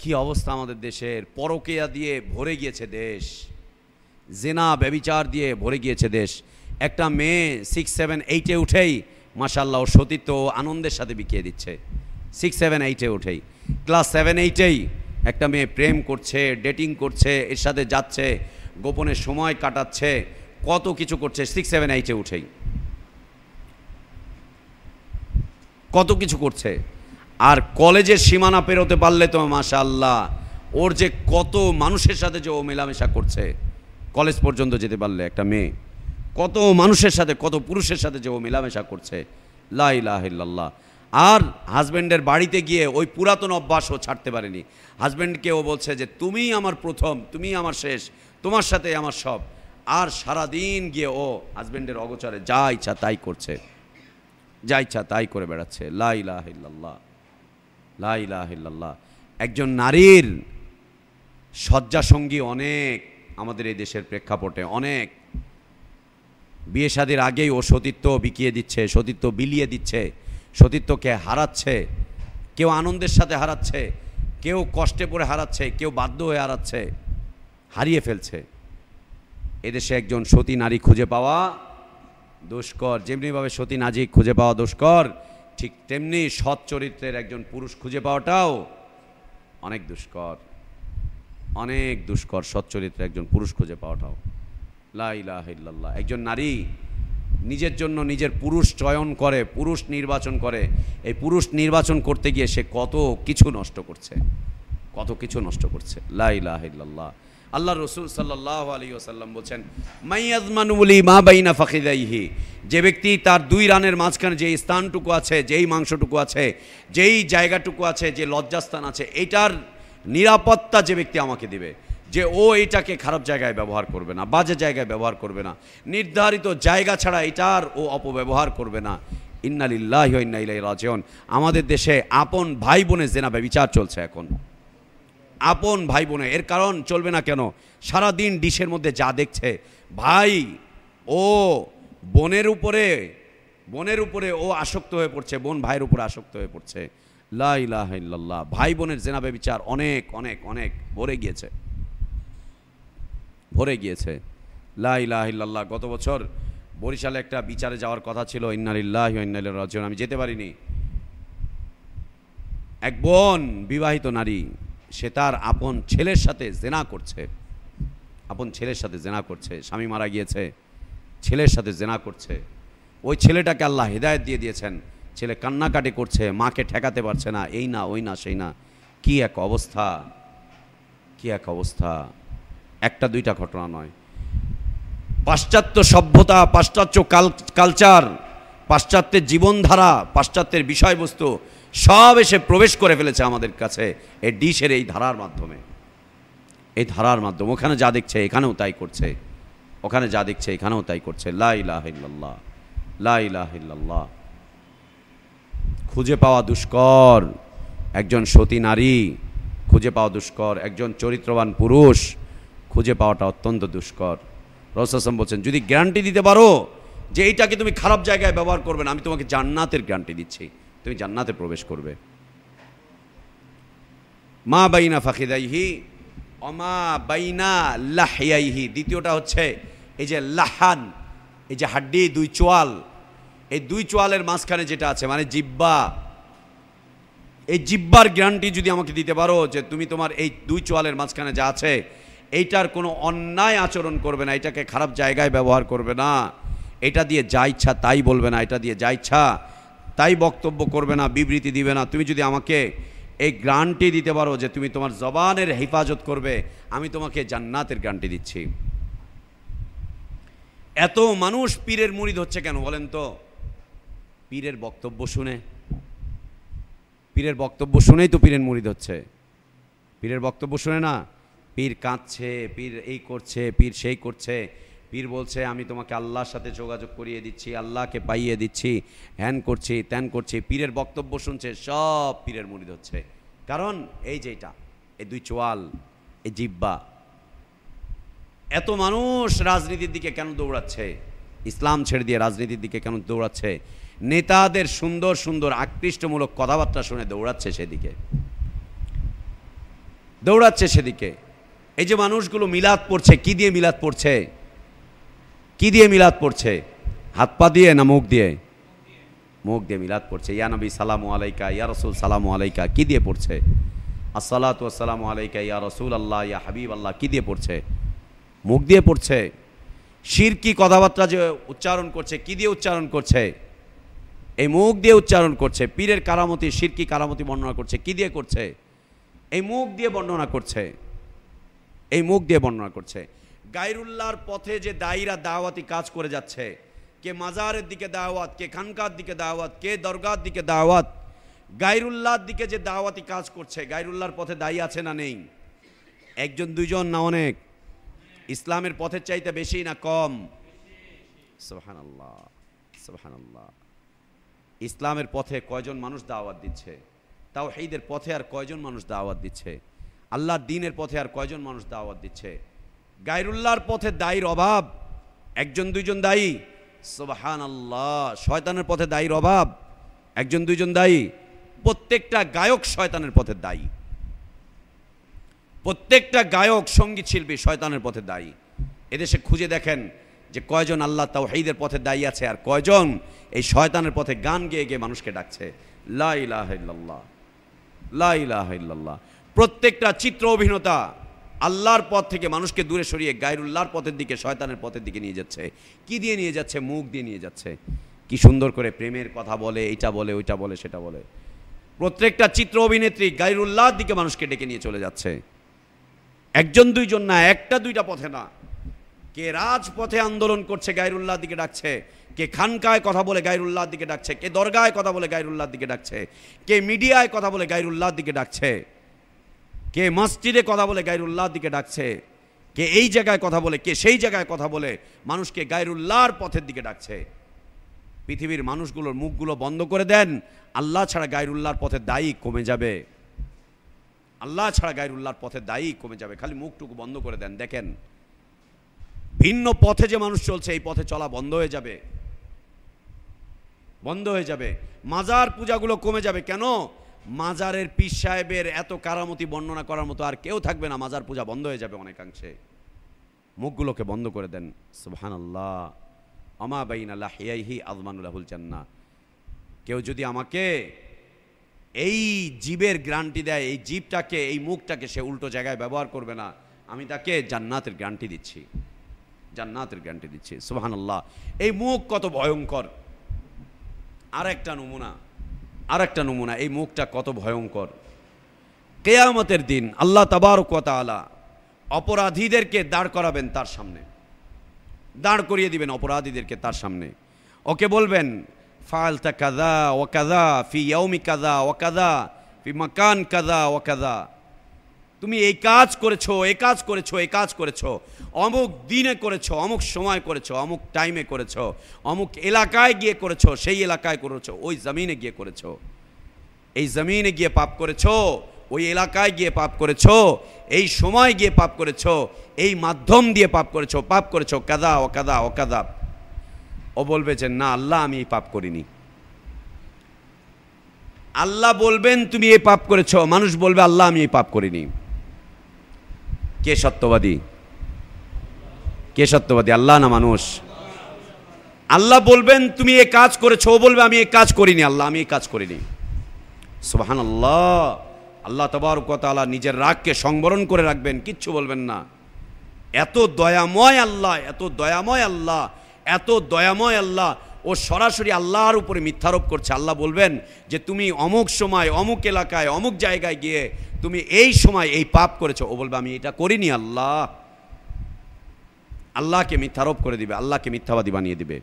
কি অবস্থা আমাদের দেশের। পরকীয়া দিয়ে ভরে গিয়েছে দেশ, জেনা ব্যভিচার দিয়ে ভরে গিয়েছে দেশ। একটা মেয়ে 6, 7, 8-এ উঠেই মাশাআল্লাহ ওর সতীত্ব আনন্দের সাথে বিকিয়ে দিচ্ছে। 6, 7, 8-এ উঠেই, ক্লাস 7, 8-এই একটা মেয়ে প্রেম করছে, ডেটিং করছে, এর সাথে যাচ্ছে, গোপনে সময় কাটাচ্ছে, কত কিছু করছে 6, 7, 8-এ উঠেই, কত কিছু করছে। আর কলেজের সীমানা পেরোতে পারলে তো মাশাআল্লাহ ওর যে কত মানুষের সাথে যে ও মেলামেশা করছে, কলেজ পর্যন্ত যেতে পারলে একটা মেয়ে কত মানুষের সাথে, কত পুরুষের সাথে যে ও মেলামেশা করছে, লা ইলাহা ইল্লাল্লাহ। আর হাজব্যান্ডের বাড়িতে গিয়ে ওই পুরাতন অভ্যাস ও ছাড়তে পারেনি। হাজব্যান্ডকে ও বলছে যে তুমি আমার প্রথম, তুমি আমার শেষ, তোমার সাথে আমার সব। আর সারাদিন গিয়ে ও হাজব্যান্ডের অগোচরে যা ইচ্ছা তাই করছে, যা ইচ্ছা তাই করে বেড়াচ্ছে। লা ইলাহা ইল্লাল্লাহ, লা ইলাহা ইল্লাল্লাহ। একজন নারীর শয্যাসঙ্গী অনেক আমাদের এই দেশের প্রেক্ষাপটে, অনেক। বিয়ে শাদীর আগেই ও সতীত্ব বিকিয়ে দিচ্ছে, সতীত্ব বিলিয়ে দিচ্ছে, সতীত্বকে হারাচ্ছে। কেউ আনন্দের সাথে হারাচ্ছে, কেউ কষ্টে পড়ে হারাচ্ছে, কেউ বাধ্য হয়ে হারাচ্ছে, হারিয়ে ফেলছে। এদেশে একজন সতী নারী খুঁজে পাওয়া দুষ্কর। যেমনিভাবে সতী নারী খুঁজে পাওয়া দুষ্কর, ঠিক তেমনি সৎ চরিত্রের একজন পুরুষ খুঁজে পাওয়াটাও অনেক দুষ্কর, অনেক দুষ্কর। সৎ চরিত্রের একজন পুরুষ খুঁজে পাওয়াটাও। লা ইলাহা ইল্লাল্লাহ। একজন নারী নিজের জন্য নিজের পুরুষ চয়ন করে, পুরুষ নির্বাচন করে। এই পুরুষ নির্বাচন করতে গিয়ে সে কত কিছু নষ্ট করছে, কত কিছু নষ্ট করছে। লা ইলাহা ইল্লাল্লাহ। আল্লাহ রসুল সাল্লাল্লাহু আলাইহি ওয়াসাল্লাম বলছেন, মাইয়াযমানু লি মা বাইনা ফাখিদাইহি, যে ব্যক্তি তার দুই রানের মাঝখানে যেই স্থানটুকু আছে, যেই মাংসটুকু আছে, যেই জায়গাটুকু আছে, যে লজ্জাস্থান আছে, এইটার নিরাপত্তা যে ব্যক্তি আমাকে দিবে, যে ও এইটাকে খারাপ জায়গায় ব্যবহার করবে না, বাজে জায়গায় ব্যবহার করবে না, নির্ধারিত জায়গা ছাড়া এটার ও অপব্যবহার করবে না। ইন্না লিল্লাহি ওয়া ইন্না ইলাইহি রাজিউন। আমাদের দেশে আপন ভাই বোনের জেনা ব্যভিচার চলছে এখন, আপন ভাই বোনে। এর কারণ চলবে না কেন? সারাদিন ডিশের মধ্যে যা দেখছে, ভাই ও বোনের উপরে ও আসক্ত হয়ে পড়ছে, বোন ভাইয়ের উপরে আসক্ত হয়ে পড়ছে। লা ইলাহা ইল্লাল্লাহ। ভাই বোনের জেনা ব্যভিচার অনেক অনেক অনেক ভরে গিয়েছে, ভরে গিয়েছে। লা ইলাহা ইল্লাল্লাহ। গত বছর বরিশালে একটা বিচারে যাওয়ার কথা ছিল, ইন্না লিল্লাহি ওয়া ইন্না ইলাইহি রাজিউন, আমি যেতে পারিনি। এক বোন, বিবাহিত নারী, সে তার আপন ছেলের সাথে জেনা করছে, আপন ছেলের সাথে জেনা করছে। স্বামী মারা গিয়েছে, ছেলের সাথে জেনা করছে। ওই ছেলেটাকে আল্লাহ হেদায়েত দিয়ে দিয়েছেন, ছেলে কান্নাকাটি করছে, মাকে ঠেকাতে পারছে না, এই না ওই না সেই না, কি এক অবস্থা, কি এক অবস্থা। একটা দুইটা ঘটনা নয়, পাশ্চাত্য সভ্যতা, পাশ্চাত্য কালচার, পাশ্চাত্যের জীবনধারা, পাশ্চাত্যের বিষয়বস্তু সব এসে প্রবেশ করে ফেলেছে আমাদের কাছে এই ডিশের এই ধারার মাধ্যমে, এই ধারার মাধ্যমে। ওখানে যা দেখছে এখানেও তাই করছে, ওখানে যা দেখছে এখানেও তাই করছে। লা ইলাহা ইল্লাল্লাহ, লা ইলাহা ইল্লাল্লাহ। খুঁজে পাওয়া দুষ্কর একজন সতী নারী, খুঁজে পাওয়া দুষ্কর একজন চরিত্রবান পুরুষ, খুঁজে পাওয়াটা অত্যন্ত দুষ্কর। রাসূল সাল্লাল্লাহু আলাইহি ওয়াসাল্লাম বলছেন, যদি গ্যারান্টি দিতে পারো যে এইটাকে তুমি খারাপ জায়গায় ব্যবহার করবে না, আমি তোমাকে জান্নাতের গ্যারান্টি দিচ্ছি, তুমি জান্নাতে প্রবেশ করবে। মা বাইনা ফাখিদাইহি অমা বাইনা লাহিয়াইহি। দ্বিতীয়টা হচ্ছে এই যে লাহান, এই যে হাড্ডি, দুই চোয়াল, এই দুই চোয়ালের মাঝখানে যেটা আছে মানে জিব্বা, এই জিব্বার গ্যারান্টি যদি আমাকে দিতে পারো যে তুমি তোমার এই দুই চোয়ালের মাঝখানে যা আছে এইটার কোনো অন্যায় আচরণ করবে না, এটাকে খারাপ জায়গায় ব্যবহার করবে না, এটা দিয়ে যা ইচ্ছা তাই বলবে না, এটা দিয়ে যা ইচ্ছা তাই বক্তব্য করবে না, বিবৃতি দিবে না, তুমি যদি আমাকে এই গ্যারান্টি দিতে পারো যে তুমি তোমার জবানের হেফাজত করবে, আমি তোমাকে জান্নাতের গ্যারান্টি দিচ্ছি। এত মানুষ পীরের মুরিদ হচ্ছে কেন বলেন তো? পীরের বক্তব্য শুনে, পীরের বক্তব্য শুনেই তো পীরের মুরিদ হচ্ছে। পীরের বক্তব্য শুনে না, পীর কাঁদছে, পীর এই করছে, পীর সেই করছে, পীর বলছে আমি তোমাকে আল্লাহর সাথে যোগাযোগ করিয়ে দিচ্ছি, আল্লাহকে পাইয়ে দিচ্ছি, হ্যান করছি ত্যান করছি, পীরের বক্তব্য শুনছে, সব পীরের মুরিদ হচ্ছে। কারণ এই যেটা, এই দুই চোয়াল, এই জিব্বা। এত মানুষ রাজনীতির দিকে কেন দৌড়াচ্ছে? ইসলাম ছেড়ে দিয়ে রাজনীতির দিকে কেন দৌড়াচ্ছে? নেতাদের সুন্দর সুন্দর আকৃষ্টমূলক কথাবার্তা শুনে দৌড়াচ্ছে সেদিকে, দৌড়াচ্ছে সেদিকে। এই যে মানুষগুলো মিলাদ পড়ছে, কি দিয়ে মিলাদ পড়ছে? কি দিয়ে মিলাদ পড়ছে? হাত পা দিয়ে না মুখ দিয়ে? মুখ দিয়ে মিলাদ পড়ছে। ইয়া নবী সালামু আলাইকা, ইয়া রাসূল সালামু আলাইকা কি দিয়ে পড়ছে? আসসালাতু ওয়াসসালামু আলাইকা ইয়া রাসূল আল্লাহ, ইয়া হাবিব আল্লাহ কি দিয়ে পড়ছে? মুখ দিয়ে পড়ছে। শিরকি কথাবার্তা যে উচ্চারণ করছে, কি দিয়ে উচ্চারণ করছে? এই মুখ দিয়ে উচ্চারণ করছে। পীরের কারামতি, শিরকি কারামতি বর্ণনা করছে, কি দিয়ে করছে? এই মুখ দিয়ে বর্ণনা করছে, এই মুখ দিয়ে বর্ণনা করছে। গায়রুল্লাহর পথে যে দায়ীরা দাওয়াতি কাজ করে যাচ্ছে, কে মাজারের দিকে দাওয়াত, কে খানকার দিকে দাওয়াত, কে দরগার দিকে দাওয়াত, গায়রুল্লাহর দিকে যে দাওয়াতি কাজ করছে, গায়রুল্লাহর পথে দায়ী আছে না নেই? একজন দুইজন না অনেক? ইসলামের পথের চাইতে বেশি না কম? সুবহানাল্লাহ, সুবহানাল্লাহ। ইসলামের পথে কয়জন মানুষ দাওয়াত দিচ্ছে? তাওহীদের পথে আর কয়জন মানুষ দাওয়াত দিচ্ছে? আল্লাহর দ্বীনের পথে আর কয়জন মানুষ দাওয়াত দিচ্ছে? গায়রুল্লাহর পথে দায়ীর অভাব, একজন দুইজন দায়ী। সুবহানাল্লাহ। শয়তানের পথে দায়ীর অভাব, একজন দুইজন দায়ী। প্রত্যেকটা গায়ক শয়তানের পথে দায়ী, প্রত্যেকটা গায়ক সঙ্গীত শিল্পী শয়তানের পথে দায়ী। এদেশে খুঁজে দেখেন যে কয়জন আল্লাহ তাওহীদের পথে দায়ী আছে আর কয়জন এই শয়তানের পথে গান গেয়ে গিয়ে মানুষকে ডাকছে লা ইলাহা ইল্লাল্লাহ, লা ইলাহা ইল্লাল্লাহ। প্রত্যেকটা চিত্র অভিনেতা আল্লাহর পথ থেকে মানুষকে দূরে সরিয়ে গায়রুল্লাহর পথের দিকে, শয়তানের পথের দিকে নিয়ে যাচ্ছে। কি দিয়ে নিয়ে যাচ্ছে? মুখ দিয়ে নিয়ে যাচ্ছে। কি সুন্দর করে প্রেমের কথা বলে, এইটা বলে, ওইটা বলে, সেটা বলে। প্রত্যেকটা চিত্র অভিনেত্রী গায়রুল্লাহর দিকে মানুষকে ডেকে নিয়ে চলে যাচ্ছে। একজন দুইজন না, একটা দুইটা পথে না। কে রাজপথে আন্দোলন করছে গায়রুল্লাহর দিকে ডাকছে, কে খানকায় কথা বলে গায়রুল্লাহর দিকে ডাকছে, কে দরগায় কথা বলে গায়রুল্লাহর দিকে ডাকছে, কে মিডিয়ায় কথা বলে গায়রুল্লাহর দিকে ডাকছে, কে মসজিদে কথা বলে গায়রুল্লাহর দিকে ডাকছে, কে এই জায়গায় কথা বলে, কে সেই জায়গায় কথা বলে মানুষকে গায়রুল্লাহর পথের দিকে ডাকছে। পৃথিবীর মানুষগুলোর মুখগুলো বন্ধ করে দেন, আল্লাহ ছাড়া গায়রুল্লাহর পথে দায়ী কমে যাবে। আল্লাহ ছাড়া গায়রুল্লাহর পথে দায়ী কমে যাবে। খালি মুখটুকু বন্ধ করে দেন, দেখেন ভিন্ন পথে যে মানুষ চলছে এই পথে চলা বন্ধ হয়ে যাবে, বন্ধ হয়ে যাবে। মাজার পূজাগুলো কমে যাবে। কেন? মাজারের পীর সাহেবের এত কারামতি বর্ণনা করার মতো আর কেউ থাকবে না। মাজার পূজা বন্ধ হয়ে যাবে অনেকাংশে। মুখগুলোকে বন্ধ করে দেন। সুবহানাল্লাহ। আমা বাইনা লাহিয়াইহি আযমানু লাহুল জান্নাহ। কেউ যদি আমাকে এই জীবের গ্যারান্টি দেয়, এই জীবটাকে, এই মুখটাকে সে উল্টো জায়গায় ব্যবহার করবে না, আমি তাকে জান্নাতের গ্যারান্টি দিচ্ছি, জান্নাতের গ্যারান্টি দিচ্ছি। সুবহানাল্লাহ। এই মুখ কত ভয়ঙ্কর, আরেকটা নমুনা এই মুখটা কত ভয়ঙ্কর। কিয়ামতের দিন আল্লাহ তাবারক ওয়া তাআলা অপরাধীদেরকে দাঁড় করাবেন তার সামনে, দাঁড় করিয়ে দিবেন অপরাধীদেরকে তার সামনে। ওকে বলবেন ফাআলতা কাযা ওয়া কাযা ফি ইয়াউমি কাযা ওয়া কাযা ফি মাকান কাযা ওয়া কাযা, তুমি এই কাজ করেছো, এই কাজ করেছো, এই কাজ করেছো, অমুক দিনে করেছো, অমুক সময় করেছো, অমুক টাইমে করেছো, অমুক এলাকায় গিয়ে করেছো, সেই এলাকায় করেছো, ওই জমিনে গিয়ে করেছো, এই জমিনে গিয়ে পাপ করেছো, ওই এলাকায় গিয়ে পাপ করেছো, এই সময় গিয়ে পাপ করেছো, এই মাধ্যম দিয়ে পাপ করেছো কাদা ও কাদা ও কাদা। ও বলবে যে না আল্লাহ আমি এই পাপ করিনি। আল্লাহ বলবেন তুমি এই পাপ করেছো, মানুষ বলবে আল্লাহ আমি এই পাপ করিনি। কে সত্যবাদী? কে সত্যবাদী, আল্লাহ না মানুষ? আল্লাহ বলবেন তুমি এই কাজ করেছো, ও বলবে আমি এই কাজ করিনি, আল্লাহ আমি এই কাজ করিনি। সুবহানাল্লাহ। আল্লাহ তাবারক ওয়া তাআলা নিজের রাগকে সংবরণ করে রাখবেন, কিচ্ছু বলবেন না। এত দয়াময় আল্লাহ, এত দয়াময় আল্লাহ, এত দয়াময় আল্লাহ। ও সরাসরি আল্লাহর উপরে মিথ্যারোপ করছে। আল্লাহ বলবেন যে তুমি অমুক সময় অমুক এলাকায় অমুক জায়গায় গিয়ে তুমি এই সময় এই পাপ করেছো, ও বলবে আমি এটা করিনি আল্লাহ। আল্লাহকে মিথ্যারোপ করে দিবে, আল্লাহকে মিথ্যাবাদী বানিয়ে দিবে।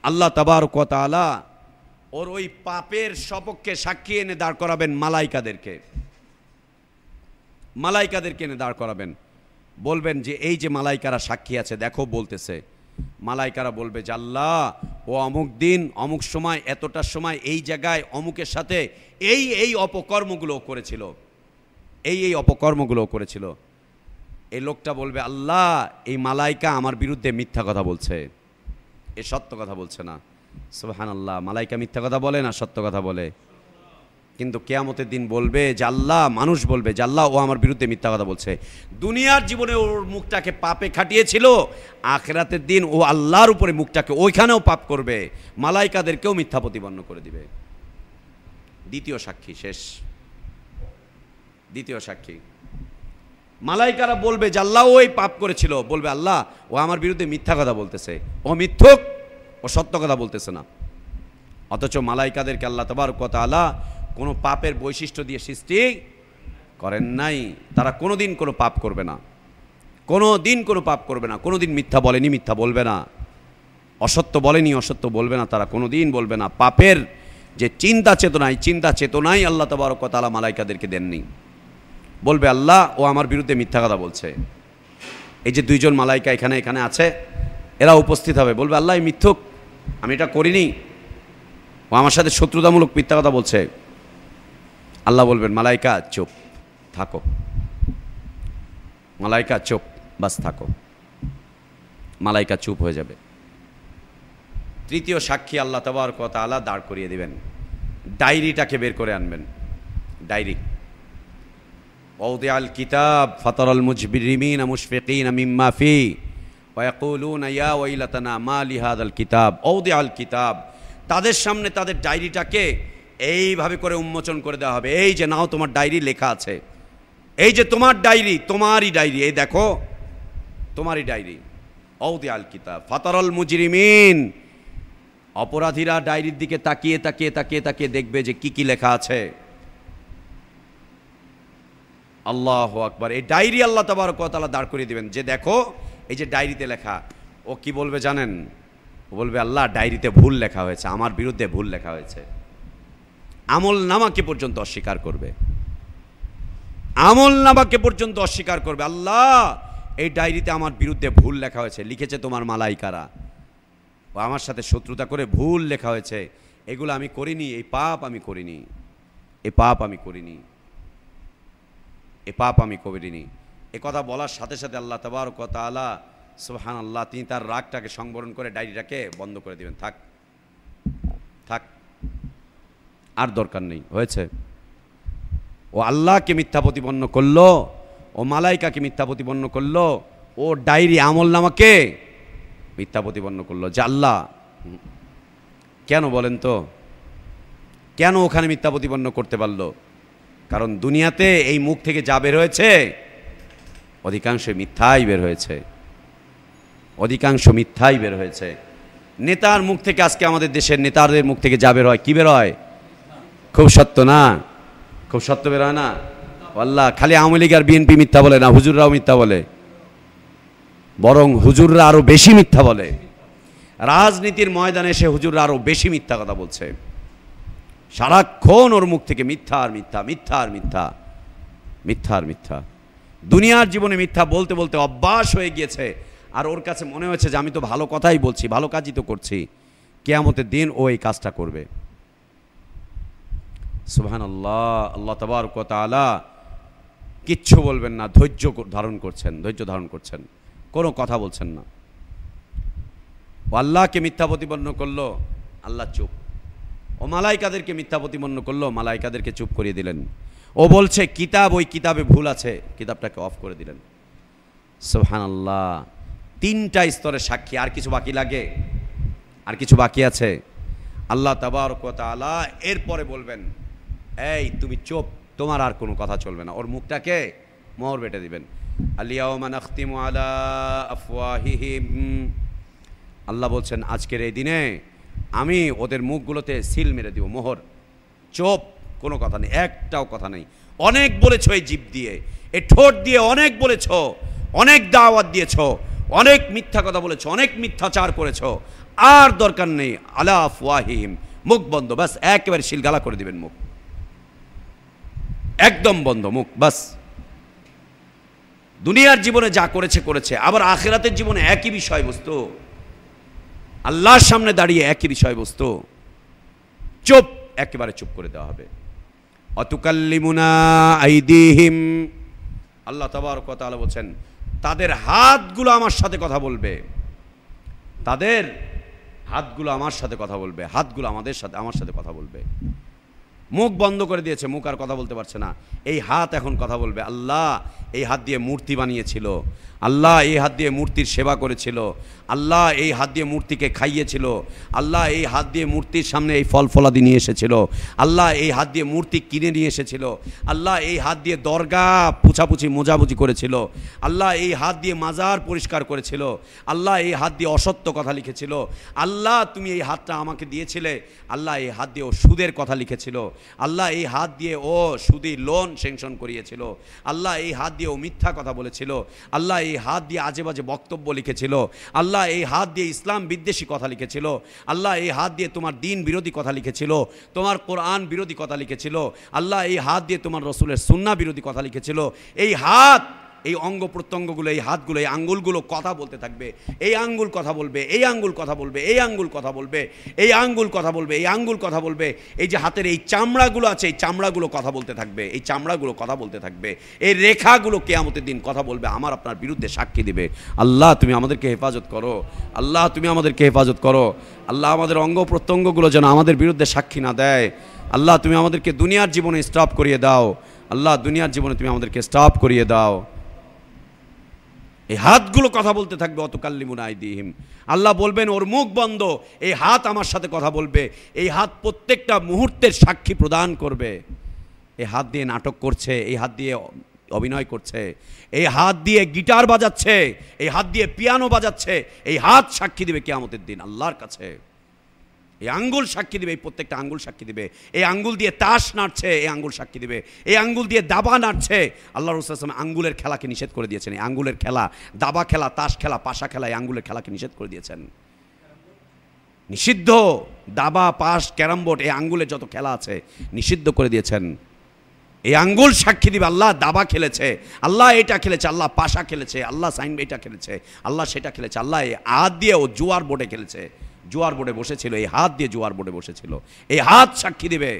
আল্লাহ তাবারক ওয়া তাআলা ওর ওই পাপের সপক্ষে সাক্ষী এনে দাঁড় করাবেন মালাইকাদেরকে, মালাইকাদেরকে এনে দাঁড় করাবেন। বলবেন যে এই যে মালাইকারা সাক্ষী আছে দেখো বলতেছে, মালাইকারা বলবে যে আল্লাহ ও অমুক দিন অমুক সময় এতটার সময় এই জায়গায় অমুকের সাথে এই এই অপকর্মগুলো করেছিল, এই এই অপকর্মগুলো করেছিল। এই লোকটা বলবে আল্লাহ এই মালাইকা আমার বিরুদ্ধে মিথ্যা কথা বলছে, এ সত্য কথা বলছে না। সুবহানাল্লাহ। মালাইকা মিথ্যা কথা বলে না, সত্য কথা বলে। কিন্তু কিয়ামতের দিন বলবে যে আল্লাহ, মানুষ বলবে যে আল্লাহ ও আমার বিরুদ্ধে মিথ্যা কথা বলছে। দুনিয়ার জীবনে ওর মুখটাকে পাপে খাটিয়েছিল, আখিরাতের দিন ও আল্লাহর উপরে মুখটাকে ওইখানেও পাপ করবে, মালাইকাদেরকেও মিথ্যা প্রতিপন্ন করে দিবে। দ্বিতীয় সাক্ষী শেষ, দ্বিতীয় সাক্ষী। মালাইকারা বলবে যে আল্লাহ ওই পাপ করেছিল, বলবে আল্লাহ ও আমার বিরুদ্ধে মিথ্যা কথা বলতেছে, ও মিথ্যুক, ও সত্য কথা বলতেছে না। অথচ মালাইকাদেরকে আল্লাহ তাবারক ওয়া তাআলা কোনো পাপের বৈশিষ্ট্য দিয়ে সৃষ্টি করেন নাই। তারা কোনোদিন কোনো পাপ করবে না, কোনোদিন কোনো পাপ করবে না, কোনোদিন মিথ্যা বলেনি, মিথ্যা বলবে না, অসত্য বলেনি, অসত্য বলবে না, তারা কোনোদিন বলবে না। পাপের যে চিন্তা চেতনা, এই চিন্তা চেতনাই আল্লাহ তাবারক ওয়া তাআলা মালাইকাদেরকে দেননি। বলবে আল্লাহ ও আমার বিরুদ্ধে মিথ্যা কথা বলছে। এই যে দুইজন মালাইকা এখানে এখানে আছে, এরা উপস্থিত হবে, বলবে আল্লাহ এই মিথ্যুক, আমি এটা করিনি, ও আমার সাথে শত্রুতামূলক মিথ্যা কথা বলছে। আল্লাহ বলবেন মালাইকা চুপ থাকো, মালাইকা চুপ, বাস থাকো। মালাইকা চুপ হয়ে যাবে। তৃতীয় সাক্ষী আল্লাহ তাবারক ওয়া তাআলা দাঁড় করিয়ে দিবেন। ডায়েরিটাকে বের করে আনবেন, ডায়েরি। ওয়াদিআল কিতাব ফাতারাল মুজরিমিনা মুশফিকিনা মিম্মা ফি ওয়া ইয়াকুলুনা ইয়া ওয়াইলাতানা মা লিহাযাল কিতাব। ওয়াদিআল কিতাব, তাদের সামনে তাদের ডায়েরিটাকে এইভাবে করে উন্মোচন করে দেওয়া হবে। এই যে নাও তোমার ডায়েরি, লেখা আছে, এই যে তোমার ডায়েরি, তোমারই ডায়েরি, এই দেখো তোমারই ডায়েরি। ওয়াদিআল কিতাব ফাতারাল মুজরিমিন, অপরাধীরা ডায়েরির দিকে তাকিয়ে তাকিয়ে তাকিয়ে তাকিয়ে দেখবে যে কি কি লেখা আছে। আল্লাহু আকবার। এই ডায়েরি আল্লাহ তাবারক ওয়া তাআলা দাঁড় করিয়ে দিবেন, যে দেখো এই যে ডায়েরিতে লেখা। ও কি বলবে জানেন? ও বলবে আল্লাহ ডায়েরিতে ভুল লেখা হয়েছে, আমার বিরুদ্ধে ভুল লেখা হয়েছে। আমল নামাকে পর্যন্ত অস্বীকার করবে, আমল নামাকে পর্যন্ত অস্বীকার করবে। আল্লাহ এই ডায়েরিতে আমার বিরুদ্ধে ভুল লেখা হয়েছে, লিখেছে তোমার মালাইকারা, ও আমার সাথে শত্রুতা করে ভুল লেখা হয়েছে, এগুলো আমি করিনি, এই পাপ আমি করিনি, এই পাপ আমি করিনি, এ পাপ আমি করিনি। এ কথা বলার সাথে সাথে আল্লাহ তাবারক ওয়া তাআলা সুবহানাল্লাহ, তিনি তার রাগটাকে সংবরণ করে ডায়েরিটাকে বন্ধ করে দিবেন। থাক থাক, আর দরকার নেই, হয়েছে। ও আল্লাহকে মিথ্যা প্রতিপন্ন করলো, ও মালাইকাকে মিথ্যা প্রতিপন্ন করলো, ও ডায়েরি আমল নামাকে মিথ্যা প্রতিপন্ন করলো। যে আল্লাহ কেন বলেন তো, কেন ওখানে মিথ্যা প্রতিপন্ন করতে পারলো? কারণ দুনিয়াতে এই মুখ থেকে যা বের হয়েছে অধিকাংশ মিথ্যাই বের হয়েছে, অধিকাংশ মিথ্যাই বের হয়েছে। নেতার মুখ থেকে আজকে আমাদের দেশের নেতাদের মুখ থেকে যা বের হয়, কি বের হয়? খুব সত্য না? খুব সত্য বের হয় না? আল্লাহ, খালি আওয়ামী লীগ আর বিএনপি মিথ্যা বলে না, হুজুররাও মিথ্যা বলে, বরং হুজুররা আরো বেশি মিথ্যা বলে। রাজনীতির ময়দানে এসে হুজুররা আরো বেশি মিথ্যা কথা বলছে। সারাক্ষণ ওর মুখ থেকে মিথ্যা আর মিথ্যা, মিথ্যা আর মিথ্যা, মিথ্যা আর মিথ্যা। দুনিয়ার জীবনে মিথ্যা বলতে বলতে অভ্যাস হয়ে গিয়েছে, আর ওর কাছে মনে হয়েছে যে আমি তো ভালো কথাই বলছি, ভালো কাজই তো করছি। কিয়ামতের দিন ও এই কাজটা করবে। সুবহানাল্লাহ। আল্লাহ তাবারক ওয়া তাআলা কিচ্ছু বলবেন না, ধৈর্য ধারণ করছেন, ধৈর্য ধারণ করছেন, কোনো কথা বলছেন না। ও আল্লাহকে মিথ্যা প্রতিপন্ন করলো, আল্লাহ চুপ। ও মালাইকাদেরকে মিথ্যা প্রতিপন্ন করলো, মালাইকাদেরকে চুপ করিয়ে দিলেন। ও বলছে কিতাব, ওই কিতাবে ভুল আছে, কিতাবটাকে অফ করে দিলেন। সুবহানাল্লাহ। তিনটা স্তরের সাক্ষী। আর কিছু বাকি লাগে? আর কিছু বাকি আছে? আল্লাহ তাবারক ওয়া তাআলা এরপরে বলবেন, এই তুমি চুপ, তোমার আর কোনো কথা চলবে না। ওর মুখটাকে মোহর বেটে দিবেন। আল-ইয়াওমা নাখতিমু আলা আফওয়াহিহিম। আল্লাহ বলছেন আজকের এই দিনে আমি ওদের মুখগুলোতে সিল মেরে দিব, মোহর। চুপ, কোনো কথা নেই, একটাও কথা নেই। অনেক বলেছ এই জিভ দিয়ে, এই ঠোঁট দিয়ে অনেক বলেছ, অনেক দাওয়াত দিয়েছ, অনেক মিথ্যা কথা বলেছ, অনেক মিথ্যাচার করেছ, আর দরকার নেই। আলা আফওয়াহিহিম, মুখ বন্ধ, বাস একেবারে শিলগালা করে দিবেন মুখ, একদম বন্ধ মুখ, বাস। দুনিয়ার জীবনে যা করেছে করেছে, আবার আখিরাতের জীবনে একই বিষয়বস্তু, আল্লাহর সামনে দাঁড়িয়ে একই বিষয়বস্তু। চুপ, একেবারে চুপ করে দেওয়া হবে। অতুকাল্লিমুনা আইদিহিম। আল্লাহ তাবারক ওয়া তাআলা বলছেন তাদের হাতগুলো আমার সাথে কথা বলবে, তাদের হাতগুলো আমার সাথে কথা বলবে, হাতগুলো আমার সাথে কথা বলবে। মুখ বন্ধ করে দিয়েছে, মুখ আর কথা বলতে পারছে না। এই হাত এখন কথা বলবে। আল্লাহ এই হাত দিয়ে মূর্তি বানিয়েছিল, আল্লাহ এই হাত দিয়ে মূর্তির সেবা করেছিল, আল্লাহ এই হাত দিয়ে মূর্তিকে খাইয়েছিল, আল্লাহ এই হাত দিয়ে মূর্তির সামনে এই ফল ফলাদি নিয়ে এসেছিল, আল্লাহ এই হাত দিয়ে মূর্তি কিনে নিয়ে এসেছিল, আল্লাহ এই হাত দিয়ে দরগা পুছাপুছি মোজাবুজি করেছিল, আল্লাহ এই হাত দিয়ে মাজার পরিষ্কার করেছিল, আল্লাহ এই হাত দিয়ে অসত্য কথা লিখেছিল, আল্লাহ তুমি এই হাতটা আমাকে দিয়েছিলে, আল্লাহ এই হাত দিয়ে ও সুদের কথা লিখেছিল, আল্লাহ এই হাত দিয়ে ও সুদি লোন স্যাংশন করিয়েছিল, আল্লাহ এই হাত দিয়ে ও মিথ্যা কথা বলেছিল, আল্লাহ এই হাত দিয়ে আজে বাজে বক্তব্য লিখেছিল, আল্লাহ এই হাত দিয়ে ইসলাম বিদ্বেষী কথা লিখেছিল, আল্লাহ এই হাত দিয়ে তোমার দিন বিরোধী কথা লিখেছিল, তোমার কোরআন বিরোধী কথা লিখেছিল, আল্লাহ এই হাত দিয়ে তোমার রসুলের সুন্নাহ বিরোধী কথা লিখেছিল। এই হাত, এই অঙ্গ প্রত্যঙ্গগুলো, এই হাতগুলো, এই আঙ্গুলগুলো কথা বলতে থাকবে। এই আঙ্গুল কথা বলবে, এই আঙ্গুল কথা বলবে, এই আঙ্গুল কথা বলবে, এই আঙ্গুল কথা বলবে, এই আঙ্গুল কথা বলবে। এই যে হাতের এই চামড়াগুলো আছে, এই চামড়াগুলো কথা বলতে থাকবে, এই চামড়াগুলো কথা বলতে থাকবে। এই রেখাগুলো কিয়ামতের দিন কথা বলবে, আমার আপনার বিরুদ্ধে সাক্ষী দিবে। আল্লাহ তুমি আমাদেরকে হেফাজত করো, আল্লাহ তুমি আমাদেরকে হেফাজত করো। আল্লাহ আমাদের অঙ্গ প্রত্যঙ্গগুলো যেন আমাদের বিরুদ্ধে সাক্ষী না দেয়। আল্লাহ তুমি আমাদেরকে দুনিয়ার জীবনে স্টপ করিয়ে দাও। আল্লাহ দুনিয়ার জীবনে তুমি আমাদেরকে স্টপ করিয়ে দাও। এই হাতগুলো কথা বলতে থাকবে। অতুকাল্লিমুনা আইদিহিম। আল্লাহ বলবেন ওর মুখ বন্ধ, এই হাত আমার সাথে কথা বলবে। এই হাত প্রত্যেকটা মুহূর্তের সাক্ষী প্রদান করবে। এই হাত দিয়ে নাটক করছে, এই হাত দিয়ে অভিনয় করছে, এই হাত দিয়ে গিটার বাজাচ্ছে, এই হাত দিয়ে পিয়ানো বাজাচ্ছে। এই হাত সাক্ষী দিবে কিয়ামতের দিন আল্লাহর কাছে। এই আঙ্গুল সাক্ষী দিবে, এই প্রত্যেকটা আঙ্গুল সাক্ষী দিবে। এই আঙ্গুল দিয়ে তাস নাড়ছে, এই আঙ্গুল সাক্ষী দিবে। এই আঙ্গুল দিয়ে দাবা নাড়ছে। আল্লাহ রাসূল সাল্লাল্লাহু আলাইহি ওয়াসাল্লাম আঙ্গুলের খেলাকে নিষেধ করে দিয়েছেন। এই আঙ্গুলের খেলা, দাবা খেলা, তাস খেলা, পাশা খেলা, এই আঙ্গুলের খেলাকে নিষেধ করে দিয়েছেন। নিষিদ্ধ। দাবা, পাস, ক্যারাম বোর্ড, এই আঙ্গুলের যত খেলা আছে নিষিদ্ধ করে দিয়েছেন। এই আঙ্গুল সাক্ষী দিবে আল্লাহ দাবা খেলেছে, আল্লাহ এটা খেলেছে, আল্লাহ পাশা খেলেছে, আল্লাহ সাইন এটা খেলেছে, আল্লাহ সেটা খেলেছে, আল্লাহ এই হাত দিয়ে ও জুয়ার বোর্ডে খেলেছে, জুয়ার বোর্ডে বসেছিল, এই হাত দিয়ে জুয়ার বোর্ডে বসেছিল। এই হাত সাক্ষী দিবে।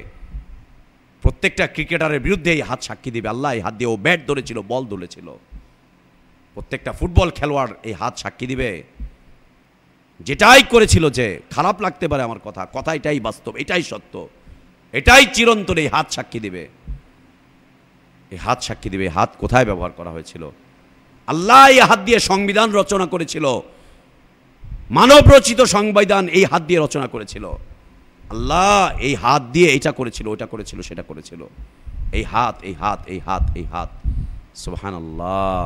প্রত্যেকটা ক্রিকেটারের বিরুদ্ধে এই হাত সাক্ষী দিবে। আল্লাহ এই হাত দিয়ে ও ব্যাট ধরেছিল, বল ধরেছিল। প্রত্যেকটা ফুটবল খেলোয়াড় এই হাত সাক্ষী দিবে। যেটাই করেছিল, যে খারাপ লাগতে পারে আমার কথা এটাই বাস্তব, এটাই সত্য, এটাই চিরন্তন। এই হাত সাক্ষী দিবে। এই হাত সাক্ষী দিবে। হাত কোথায় ব্যবহার করা হয়েছিল? আল্লাহ এই হাত দিয়ে সংবিধান রচনা করেছিল। মানব রচিত সংবিধান এই হাত দিয়ে রচনা করেছিল। আল্লাহ এই হাত দিয়ে এটা করেছিল, ওটা করেছিল, সেটা করেছিল। এই হাত, এই হাত, এই হাত, এই হাত। সুবহানাল্লাহ,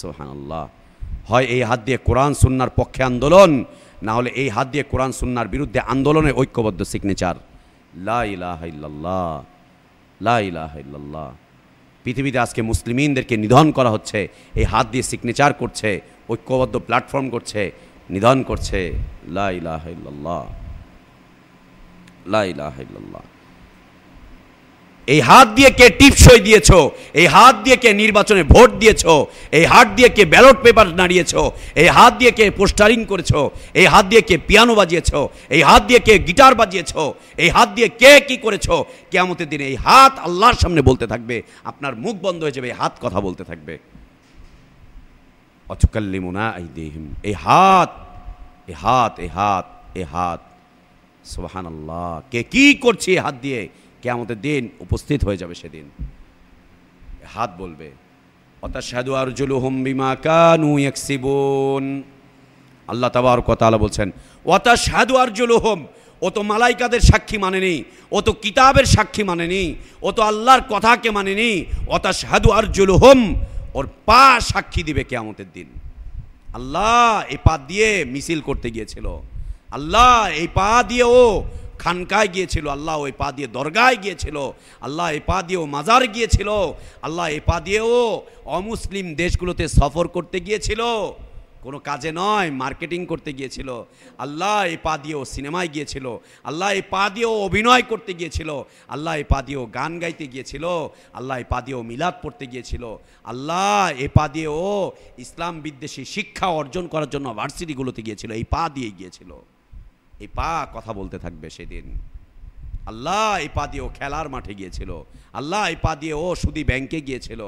সুবহানাল্লাহ। হয় এই হাত দিয়ে কোরআন সুন্নাহর পক্ষে আন্দোলন, না হলে এই হাত দিয়ে কোরআন সুন্নাহর বিরুদ্ধে আন্দোলনে ঐক্যবদ্ধ সিগনেচার। লা ইলাহা ইল্লাল্লাহ, লা ইলাহা ইল্লাল্লাহ। পৃথিবীতে আজকে মুসলিমিনদেরকে নিধন করা হচ্ছে, এই হাত দিয়ে সিগনেচার করছে, ঐক্যবদ্ধ প্ল্যাটফর্ম করছে, নিধন করছে। লা ইলাহা ইল্লাল্লাহ, লা ইলাহা ইল্লাল্লাহ। এই হাত দিয়ে কে টিপসই দিয়েছো, এই হাত দিয়ে কে নির্বাচনে ভোট দিয়েছো, এই হাত দিয়ে কে ব্যালট পেপার নাড়িয়েছো, এই হাত দিয়ে কে পোস্টারিং করেছো, এই হাত দিয়ে কে পিয়ানো বাজিয়েছো, এই হাত দিয়ে কে গিটার বাজিয়েছো, এই হাত দিয়ে কে কি করেছো, কিয়ামতের দিনে এই হাত আল্লাহর সামনে বলতে থাকবে, আপনার মুখ বন্ধ হয়ে যাবে, এই হাত কথা বলতে থাকবে। অতুকাল্লিমুনা আইদিহিম, এই হাত, এই হাত, এই হাত, এই হাত, সুবহানাল্লাহ। কে কি করছে এই হাত দিয়ে, কিয়ামতের দিন উপস্থিত হয়ে যাবে সেদিন। হাত বলবে ওয়াতাশহাদু আরজুলুহুম বিমা কানু ইয়াকসিবুন। আল্লাহ তাবারক ওয়া তাআলা বলছেন ওয়াতাশহাদু আরজুলুহুম, ও তো মালাইকাদের সাক্ষী মানেনি, ও তো কিতাবের সাক্ষী মানেনি, ও তো আল্লাহর কথাকে মানেনি। ওয়াতাশহাদু আরজুলুহুম, ওর পা সাক্ষী দিবে কিয়ামতের দিন। আল্লাহ এই পা দিয়ে মিছিল করতে গিয়েছিল, আল্লাহ এই পা দিয়ে ও খানকায় গিয়েছিল, আল্লাহ ওই পা দিয়ে দরগায় গিয়েছিল, আল্লাহ এই পা দিয়েও মাজার গিয়েছিল, আল্লাহ এই পা দিয়েও অমুসলিম দেশগুলোতে সফর করতে গিয়েছিল, কোনো কাজে নয়, মার্কেটিং করতে গিয়েছিল। আল্লাহ এই পা দিয়েও সিনেমায় গিয়েছিল, আল্লাহ এই পা দিয়েও অভিনয় করতে গিয়েছিল, আল্লাহ এই পা দিয়েও গান গাইতে গিয়েছিল, আল্লাহ এই পা দিয়েও মিলাদ পড়তে গিয়েছিল, আল্লাহ এই পা দিয়েও ইসলাম বিদ্বেষী শিক্ষা অর্জন করার জন্য ভার্সিটিগুলোতে গিয়েছিল, এই পা দিয়ে গিয়েছিল। এই পা কথা বলতে থাকবে সেদিন। আল্লাহ এই পা দিয়ে ও খেলার মাঠে গিয়েছিল, আল্লাহ এই পা দিয়ে ও সুদী ব্যাংকে গিয়েছিল,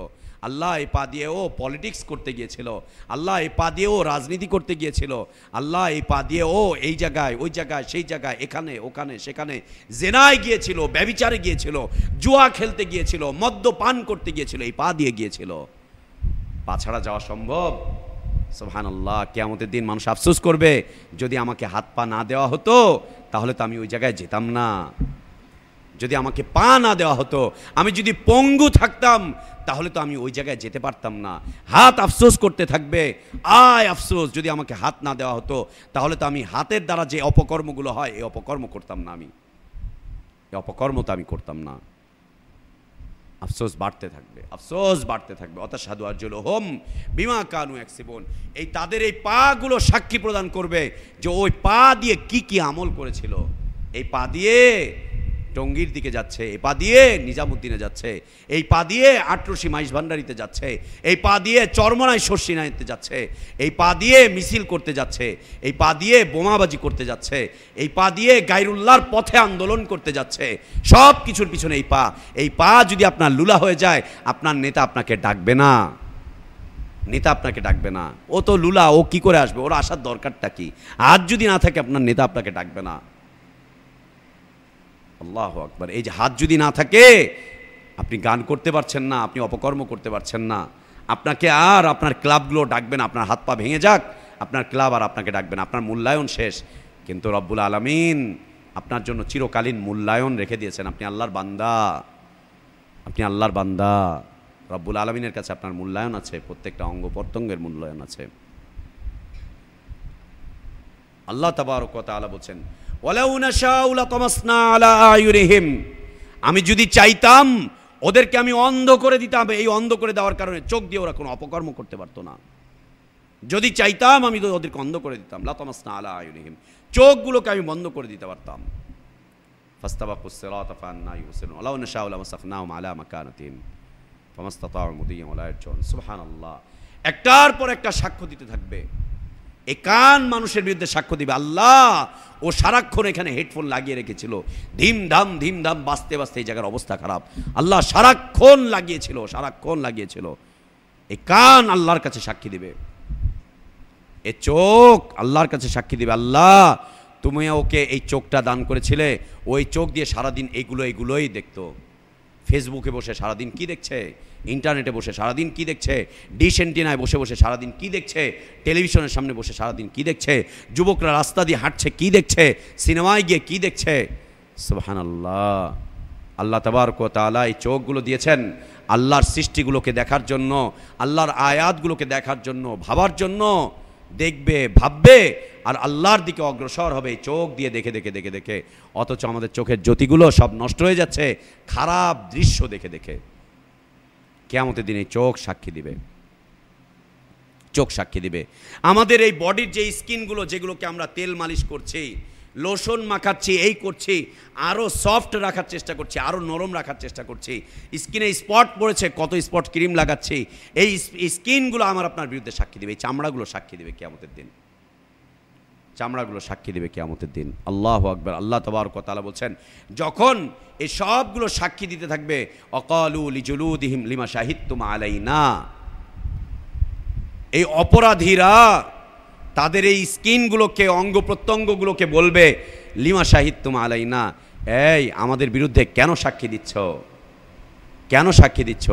আল্লাহ এই পা দিয়ে ও পলিটিক্স করতে গিয়েছিল, আল্লাহ এই পা দিয়ে ও রাজনীতি করতে গিয়েছিল, আল্লাহ এই পা দিয়ে ও এই জায়গায় ওই জায়গায় সেই জায়গায় এখানে ওখানে সেখানে জেনায় গিয়েছিল, ব্যভিচারে গিয়েছিল, জুয়া খেলতে গিয়েছিল, মদ্যপান করতে গিয়েছিল, এই পা দিয়ে গিয়েছিল। পা ছাড়া যাওয়া সম্ভব? সুবহানাল্লাহ। কিয়ামতের দিন মানুষ আফসোস করবে, যদি আমাকে হাত পা না দেওয়া হতো তাহলে তো আমি ওই জায়গায় যেতাম না, যদি আমাকে পা না দেওয়া হতো, আমি যদি পঙ্গু থাকতাম তাহলে তো আমি ওই জায়গায় যেতে পারতাম না। হাত আফসোস করতে থাকবে, আয় আফসোস, যদি আমাকে হাত না দেওয়া হতো তাহলে তো আমি হাতের দ্বারা যে অপকর্মগুলো হয় এই অপকর্ম করতাম না, আমি এই অপকর্ম তো আমি করতাম না। আফসোস বাড়তে থাকবে, আফসোস বাড়তে থাকবে। ওয়াতাশহাদু আরজুলুহুম বিমা কানু ইয়াকসিবুন, এই তাদের এই পাগুলো সাক্ষী প্রদান করবে যে ওই পা দিয়ে কি কি আমল করেছিল। এই পা দিয়ে টঙ্গীর দিকে যাচ্ছে, এই পা দিয়ে নিজামুদ্দিনে যাচ্ছে, এই পা দিয়ে আটরশি মাইজ ভান্ডারিতে যাচ্ছে, এই পা দিয়ে চরমনায় শর্ষিনাইতে যাচ্ছে, এই পা দিয়ে মিছিল করতে যাচ্ছে, এই পা দিয়ে বোমাবাজি করতে যাচ্ছে, এই পা দিয়ে গায়রুল্লাহর পথে আন্দোলন করতে যাচ্ছে। সব কিছুর পিছনে এই পা। এই পা যদি আপনার লুলা হয়ে যায়, আপনার নেতা আপনাকে ডাকবে না, নেতা আপনাকে ডাকবে না। ও তো লুলা, ও কি করে আসবে? ওর আসার দরকারটা কি? হাত যদি না থাকে আপনার নেতা আপনাকে ডাকবে না। আল্লাহু আকবার। এই যে হাত যদি না থাকে, আপনি গান করতে পারছেন না, আপনি অপকর্ম করতে পারছেন না, আপনাকে আর আপনার ক্লাবগুলো ডাকবে না। আপনার হাত পা ভেঙে যাক, আপনার ক্লাব আর আপনাকে ডাকবে না, আপনার মূল্যায়ন শেষ। কিন্তু রব্বুল আলামিন আপনার জন্য চিরকালীন মূল্যায়ন রেখে দিয়েছেন। আপনি আল্লাহর বান্দা, আপনি আল্লাহর বান্দা। রব্বুল আলামিনের কাছে আপনার মূল্যায়ন আছে, প্রত্যেকটা অঙ্গ প্রত্যঙ্গের মূল্যায়ন আছে। আল্লাহ তাবারক ওয়া তাআলা বলছেন ওয়ালাউ নাশাউ লাতামাসনা আলা আয়ুনিহিম, আমি যদি চাইতাম ওদেরকে আমি অন্ধ করে দিতাম। এই অন্ধ করে দেওয়ার কারণে চোখ দিয়ে ওরা কোনো অপকর্ম করতে পারতো না। যদি চাইতাম আমি তো ওদেরকে অন্ধ করে দিতাম। লাতামাসনা আলা আয়ুনিহিম, চোখগুলোকে আমি বন্ধ করে দিতে পারতাম। ফাস্তাবাকুস সিরাতা ফান্না ইউবসিরুন ওয়ালাউ নাশাউ লামাসাখনাহুম আলা মাকানাতিহিম ফামাসতাতাউ মুদিয়্যান ওয়ালা ইয়ারজুন। সুবহানাল্লাহ। একটার পর একটা সাক্ষ্য দিতে থাকবে। এই কান মানুষের বিরুদ্ধে সাক্ষ্য দিবে। আল্লাহ ও সারাক্ষণ এখানে হেডফোন লাগিয়ে রেখেছিল, ধিমধাম ধিমধাম বাজতে বাজতে এই জায়গার অবস্থা খারাপ। আল্লাহ সারাক্ষণ লাগিয়েছিল, সারাক্ষণ লাগিয়েছিল। এই কান আল্লাহর কাছে সাক্ষী দিবে, এ চোখ আল্লাহর কাছে সাক্ষী দিবে। আল্লাহ তুমি ওকে এই চোখটা দান করেছিলে, ওই চোখ দিয়ে সারাদিন এগুলোই দেখতো। ফেসবুকে বসে সারাদিন কি দেখছে, ইন্টারনেটে বসে সারাদিন কি দেখছে, ডিশ এন্টিনায় বসে বসে সারাদিন কি দেখছে, টেলিভিশনের সামনে বসে সারাদিন কি দেখছে, যুবকরা রাস্তা দিয়ে হাঁটছে কি দেখছে, সিনেমায় গিয়ে কি দেখছে। সুবহানাল্লাহ। আল্লাহ তাবারক ওয়া তাআলা এই চোখগুলো দিয়েছেন আল্লাহর সৃষ্টিগুলোকে দেখার জন্য, আল্লাহর আয়াতগুলোকে দেখার জন্য, ভাবার জন্য। দেখবে, ভাববে, আর আল্লাহর দিকে অগ্রসর হবে চোখ দিয়ে দেখে দেখে দেখে দেখে। অথচ আমাদের চোখের জ্যোতিগুলো সব নষ্ট হয়ে যাচ্ছে খারাপ দৃশ্য দেখে দেখে। কিয়ামতের দিনে চোখ সাক্ষী দিবে, চোখ সাক্ষী দিবে। আমাদের এই বডির যে স্কিনগুলো, যেগুলোকে আমরা তেল মালিশ করছি, লোশন মাখাচ্ছি, এই করছি, আরও সফট রাখার চেষ্টা করছি, আরও নরম রাখার চেষ্টা করছি। স্কিনে স্পট পড়েছে, কত স্পট ক্রিম লাগাচ্ছি, এই স্কিনগুলো আমার আপনার বিরুদ্ধে সাক্ষী দেবে। এই চামড়াগুলো সাক্ষী দেবে কিয়ামতের দিন, চামড়াগুলো সাক্ষী দেবে কিয়ামতের দিন। আল্লাহু আকবার। আল্লাহ তাবারক ওয়া তাআলা বলছেন, যখন এই সবগুলো সাক্ষী দিতে থাকবে, অকালু লিজুলুদিহিম লিমা শাহিদতুম আলাইনা, এই অপরাধীরা তাদের এই স্কিনগুলোকে, অঙ্গ প্রত্যঙ্গগুলোকে বলবে, লিমা শাহিদতুম আলাইনা, এই আমাদের বিরুদ্ধে কেন সাক্ষী দিচ্ছ, কেন সাক্ষী দিচ্ছ?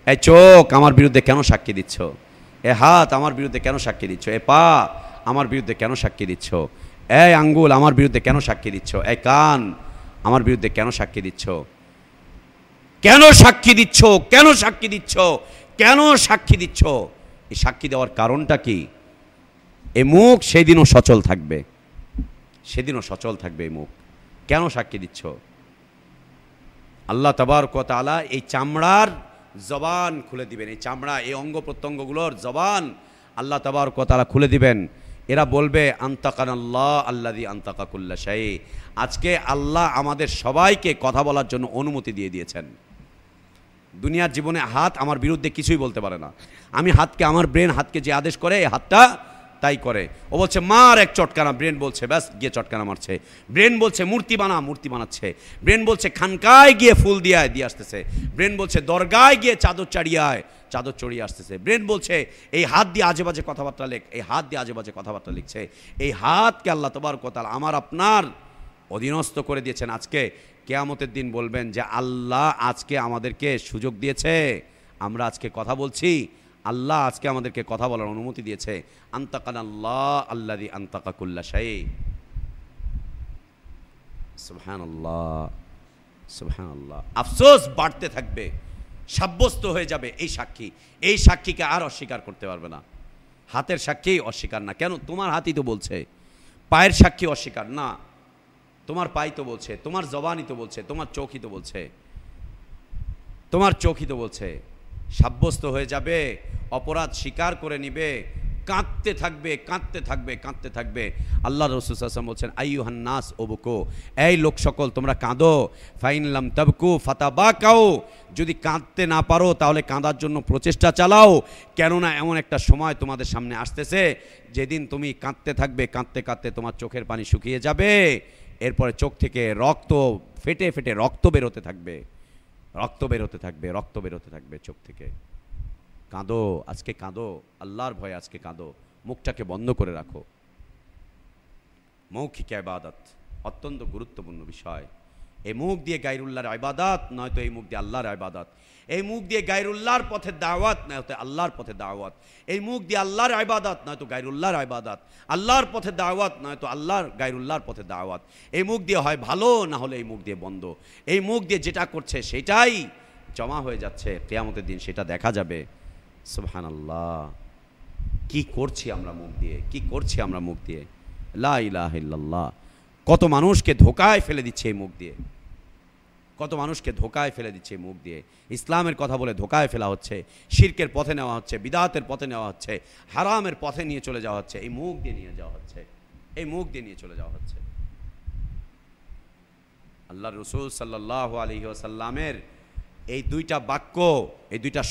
এই চোখ আমার বিরুদ্ধে কেন সাক্ষী দিচ্ছ? এ হাত আমার বিরুদ্ধে কেন সাক্ষী দিচ্ছ? এ পা আমার বিরুদ্ধে কেন সাক্ষী দিচ্ছ? এই আঙ্গুল আমার বিরুদ্ধে কেন সাক্ষী দিচ্ছ? এই কান আমার বিরুদ্ধে কেন সাক্ষী দিচ্ছ? কেন সাক্ষী দিচ্ছ? কেন সাক্ষী দিচ্ছ? কেন সাক্ষী দিচ্ছ? এই সাক্ষী দেওয়ার কারণটা কি? এই মুখ সেদিনও সচল থাকবে, সেদিনও সচল থাকবে এই মুখ। কেন সাক্ষী দিচ্ছ? আল্লাহ তাবারক ওয়া তাআলা এই চামড়ার জবান খুলে দিবেন, এই চামড়া, এই অঙ্গ প্রত্যঙ্গগুলোর জবান আল্লাহ তাবারক ওয়া তাআলা খুলে দিবেন। এরা বলবে, আনতাকানাল্লাহ আল্লাযী আনতাকা কুল্লা শাই, আজকে আল্লাহ আমাদের সবাইকে কথা বলার জন্য অনুমতি দিয়ে দিয়েছেন। দুনিয়ার জীবনে হাত আমার বিরুদ্ধে কিছুই বলতে পারে না। আমি হাতকে, আমার ব্রেন হাতকে যে আদেশ করে, এই হাতটা তাই করে। ও বলছে মার এক চটকানা, ব্রেন বলছে ব্যাস গিয়ে চটকানা মারছে। ব্রেন বলছে মূর্তি বানা, মূর্তি বানাচ্ছে। ব্রেন বলছে খানকায় গিয়ে ফুল দিয়ে আসতেছে। ব্রেন বলছে দরগায় গিয়ে চাদর চাড়িয়ে চাদর চড়িয়ে আসতেছে। ব্রেন বলছে এই হাত দিয়ে আজে বাজে কথাবার্তা লেখ, এই হাত দিয়ে আজে বাজে কথাবার্তা লিখছে। এই হাতকে আল্লাহ তাবারক ওয়া তাআলা আমার আপনার অধীনস্থ করে দিয়েছেন। আজকে কিয়ামতের দিন বলবেন যে আল্লাহ আজকে আমাদেরকে সুযোগ দিয়েছে, আমরা আজকে কথা বলছি, আল্লাহ আজকে আমাদেরকে কথা বলার অনুমতি দিয়েছে। আনতাকানাল্লাহ আল্লাযী আনতাকা কুল্লা শাই। সুবহানাল্লাহ, সুবহানাল্লাহ। আফসোস বাড়তে থাকবে, সাব্যস্ত হয়ে যাবে এই সাক্ষী। এই সাক্ষীকে আর অস্বীকার করতে পারবে না। হাতের সাক্ষী অস্বীকার না, কেন? তোমার হাতই তো বলছে। পায়ের সাক্ষী অস্বীকার না, তোমার পাই তো বলছে, তোমার জবানই তো বলছে, তোমার চোখই তো বলছে, তোমার চোখই তো বলছে। সাব্যস্ত হয়ে যাবে, অপরাধ স্বীকার করে নিবে, কাঁদতে থাকবে, কাঁদতে থাকবে, কাঁদতে থাকবে। আল্লাহ রাসূল সাল্লাল্লাহু আলাইহি ওয়াসাল্লাম বলছেন, আইয়ুহান নাস উবকু, এই লোক সকল তোমরা কাঁদো। ফাইন লাম তাবকু ফাতাবাকাও, যদি কাঁদতে না পারো তাহলে কাঁদার জন্য প্রচেষ্টা চালাও। কেননা এমন একটা সময় তোমাদের সামনে আসতেছে যেদিন তুমি কাঁদতে থাকবে, কাঁদতে কাঁদতে তোমার চোখের পানি শুকিয়ে যাবে, এরপরে চোখ থেকে রক্ত ফেটে ফেটে রক্ত বেরোতে থাকবে, রক্ত বেরোতে থাকবে, রক্ত বেরোতে থাকবে চোখ থেকে। কাঁদো, আজকে কাঁদো, আল্লাহর ভয়ে আজকে কাঁদো। মুখটাকে বন্ধ করে রাখো। মৌখিক ইবাদত অত্যন্ত গুরুত্বপূর্ণ বিষয়। এই মুখ দিয়ে গায়রুল্লাহর ইবাদত, নয়তো এই মুখ দিয়ে আল্লাহর ইবাদত। এই মুখ দিয়ে গায়রুল্লাহর পথে দাওয়াত, নয়তো আল্লাহর পথে দাওয়াত। এই মুখ দিয়ে আল্লাহর ইবাদত, নয়তো গায়রুল্লাহর ইবাদত। আল্লাহর পথে দাওয়াত, নয়তো আল্লাহর গায়রুল্লাহর পথে দাওয়াত। এই মুখ দিয়ে হয় ভালো, না হলে এই মুখ দিয়ে বন্ধ। এই মুখ দিয়ে যেটা করছে সেটাই জমা হয়ে যাচ্ছে, কিয়ামতের দিন সেটা দেখা যাবে। সুবহানাল্লাহ, কি করছি আমরা মুখ দিয়ে, কি করছি আমরা মুখ দিয়ে? লা ইলাহা ইল্লাল্লাহ। কত মানুষকে ধোকায় ফেলে দিচ্ছে এই মুখ দিয়ে, কত মানুষকে ধোকায় ফেলে দিচ্ছে মুখ দিয়ে। ইসলামের কথা বলে ধোকায় ফেলা হচ্ছে, শিরকের পথে নেওয়া হচ্ছে, বিদআতের পথে নেওয়া হচ্ছে, হারামের পথে নিয়ে চলে যাওয়া হচ্ছে। এই মুখ দিয়ে নিয়ে যাওয়া হচ্ছে, এই মুখ দিয়ে নিয়ে চলে যাওয়া হচ্ছে। আল্লাহর রাসূল সাল্লাল্লাহু আলাইহি ওয়াসাল্লামের এই দুইটা বাক্য, এই দুইটা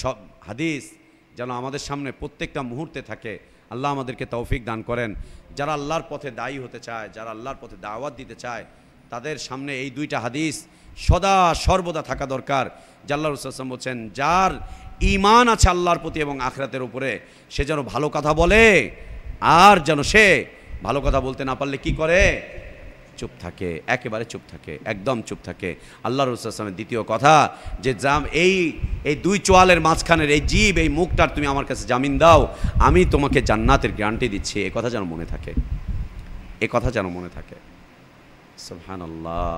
হাদিস যেন আমাদের সামনে প্রত্যেকটা মুহূর্তে থাকে। আল্লাহ আমাদেরকে তৌফিক দান করেন। যারা আল্লাহর পথে দায়ী হতে চায়, যারা আল্লাহর পথে দাওয়াত দিতে চায়, তাদের সামনে এই দুইটা হাদিস সদা সর্বদা থাকা দরকার। আল্লাহ রাসূল সাল্লাল্লাহু আলাইহি ওয়াসাল্লাম বলছেন, যার ঈমান আছে আল্লাহর প্রতি এবং আখিরাতের উপরে, সে যেন ভালো কথা বলে, আর যেন সে ভালো কথা বলতে না পারলে কি করে? চুপ থাকে, একেবারে চুপ থাকে, একদম চুপ থাকে। আল্লাহ রাসূল সাল্লাল্লাহু আলাইহি ওয়াসাল্লামের দ্বিতীয় কথা যে এই দুই চোয়ালের মাঝখানের এই জিভ, এই মুখটার তুমি আমার কাছে জামিন দাও, আমি তোমাকে জান্নাতের গ্যারান্টি দিচ্ছি। এই কথা যেন মনে থাকে, এই কথা যেন মনে থাকে। সুবহানাল্লাহ,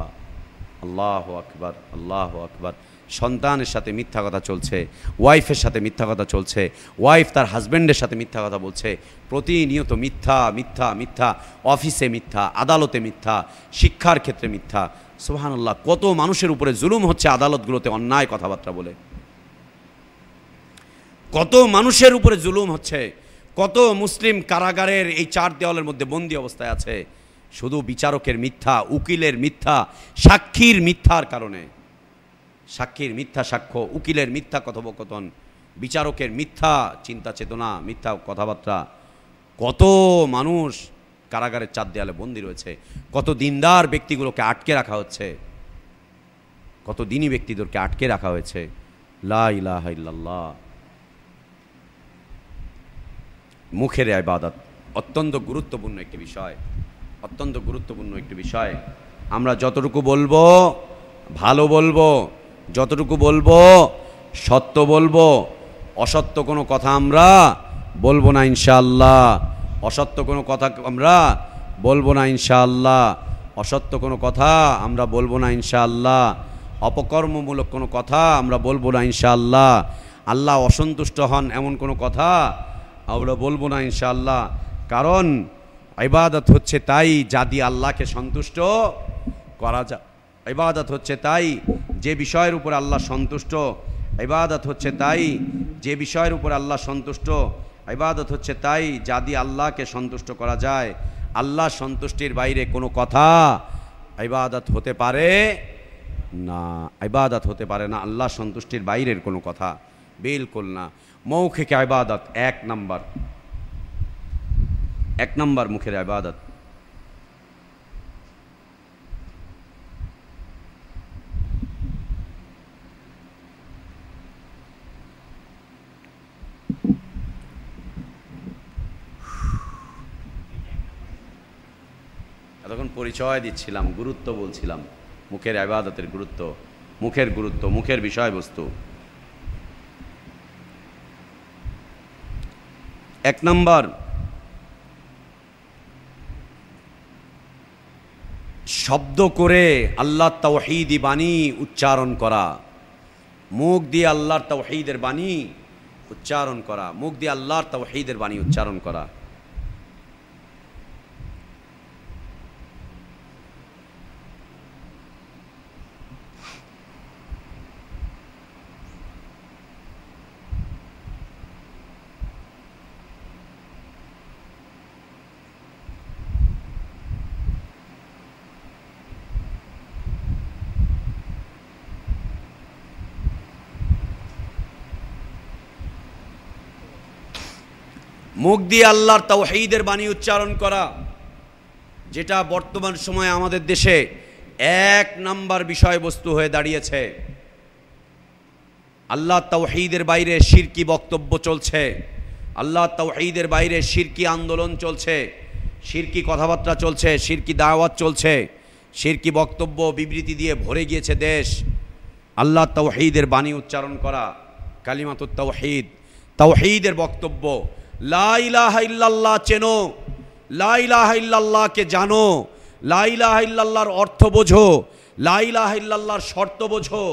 আল্লাহু আকবার, আল্লাহু আকবার। সন্তানের সাথে মিথ্যা কথা চলছে, ওয়াইফের সাথে মিথ্যা কথা চলছে, ওয়াইফ তার হাজব্যান্ডের সাথে মিথ্যা কথা বলছে, প্রতিনিয়ত মিথ্যা মিথ্যা মিথ্যা, অফিসে মিথ্যা, আদালতে মিথ্যা, শিক্ষার ক্ষেত্রে মিথ্যা। সুবহানাল্লাহ, কত মানুষের উপরে জুলুম হচ্ছে আদালতগুলোতে অন্যায় কথাবার্তা বলে, কত মানুষের উপরে জুলুম হচ্ছে, কত মুসলিম কারাগারের এই 4 দেওয়ালের মধ্যে বন্দী অবস্থায় আছে, শুধু বিচারকের মিথ্যা, উকিলের মিথ্যা, সাক্ষীর মিথ্যার কারণে। সাক্ষীর মিথ্যা সাক্ষ্য, উকিলের মিথ্যা কথোপকথন, বিচারকের মিথ্যা চিন্তা চেতনা, মিথ্যা কথাবার্তা। কত মানুষ কারাগারের 4 দেয়ালে বন্দী রয়েছে, কত দিনদার ব্যক্তিগুলোকে আটকে রাখা হচ্ছে, কত দিনী ব্যক্তিদেরকে আটকে রাখা হয়েছে। লা ইলাহা ইল্লাল্লাহ। মুখের ইবাদত অত্যন্ত গুরুত্বপূর্ণ একটি বিষয়, অত্যন্ত গুরুত্বপূর্ণ একটি বিষয়। আমরা যতটুকু বলবো ভালো বলবো, যতটুকু বলবো সত্য বলবো, অসত্য কোনো কথা আমরা বলবো না ইনশাআল্লাহ, অসত্য কোনো কথা আমরা বলবো না ইনশাআল্লাহ, অসত্য কোনো কথা আমরা বলবো না ইনশাআল্লাহ, অপকর্মমূলক কোনো কথা আমরা বলবো না ইনশাআল্লাহ, আল্লাহ অসন্তুষ্ট হন এমন কোনো কথা আমরা বলবো না ইনশাআল্লাহ। কারণ ইবাদত হচ্ছে তাই যা দিয়ে আল্লাহকে সন্তুষ্ট করা যায়, ইবাদত হচ্ছে তাই যে বিষয়ের উপর আল্লাহ সন্তুষ্ট, ইবাদত হচ্ছে তাই যে বিষয়ের উপর আল্লাহ সন্তুষ্ট, ইবাদত হচ্ছে তাই যা দিয়ে আল্লাহকে সন্তুষ্ট করা যায়। আল্লাহ সন্তুষ্টির বাইরে কোনো কথা ইবাদত হতে পারে না, ইবাদত হতে পারে না আল্লাহ সন্তুষ্টির বাইরের কোনো কথা, বিলকুল না। মৌখিক ইবাদত 1 নম্বর, 1 নম্বর মুখের ইবাদত। এতক্ষণ পরিচয় দিচ্ছিলাম, গুরুত্ব বলছিলাম, মুখের ইবাদতের গুরুত্ব, মুখের গুরুত্ব, মুখের বিষয়বস্তু। 1 নম্বর, শব্দ করে আল্লাহর তাওহীদি বাণী উচ্চারণ করা, মুখ দিয়ে আল্লাহর তাওহীদের বাণী উচ্চারণ করা, মুখ দিয়ে আল্লাহর তাওহীদের বাণী উচ্চারণ করা। মুখ দিয়ে আল্লাহর তাওহীদের বাণী উচ্চারণ করা, যেটা বর্তমান সময়ে আমাদের দেশে 1 নম্বর বিষয়বস্তু হয়ে দাঁড়িয়েছে। আল্লাহ তাওহীদের বাইরে শিরকি বক্তব্য চলছে, আল্লাহ তাওহীদের বাইরে শিরকি আন্দোলন চলছে, শিরকি কথাবার্তা চলছে, শিরকি দাওয়াত চলছে, শিরকি বক্তব্য বিবৃতি দিয়ে ভরে গিয়েছে দেশ। আল্লাহ তাওহীদের বাণী উচ্চারণ করা, কালিমাতুত তাওহীদ, তাওহীদের বক্তব্য, লা ইলাহা ইল্লাল্লাহ চেনো, লা ইলাহা ইল্লাল্লাহকে জানো, লা ইলাহা ইল্লাল্লাহর অর্থ বোঝো, লা ইলাহা ইল্লাল্লাহর শর্ত বোঝো,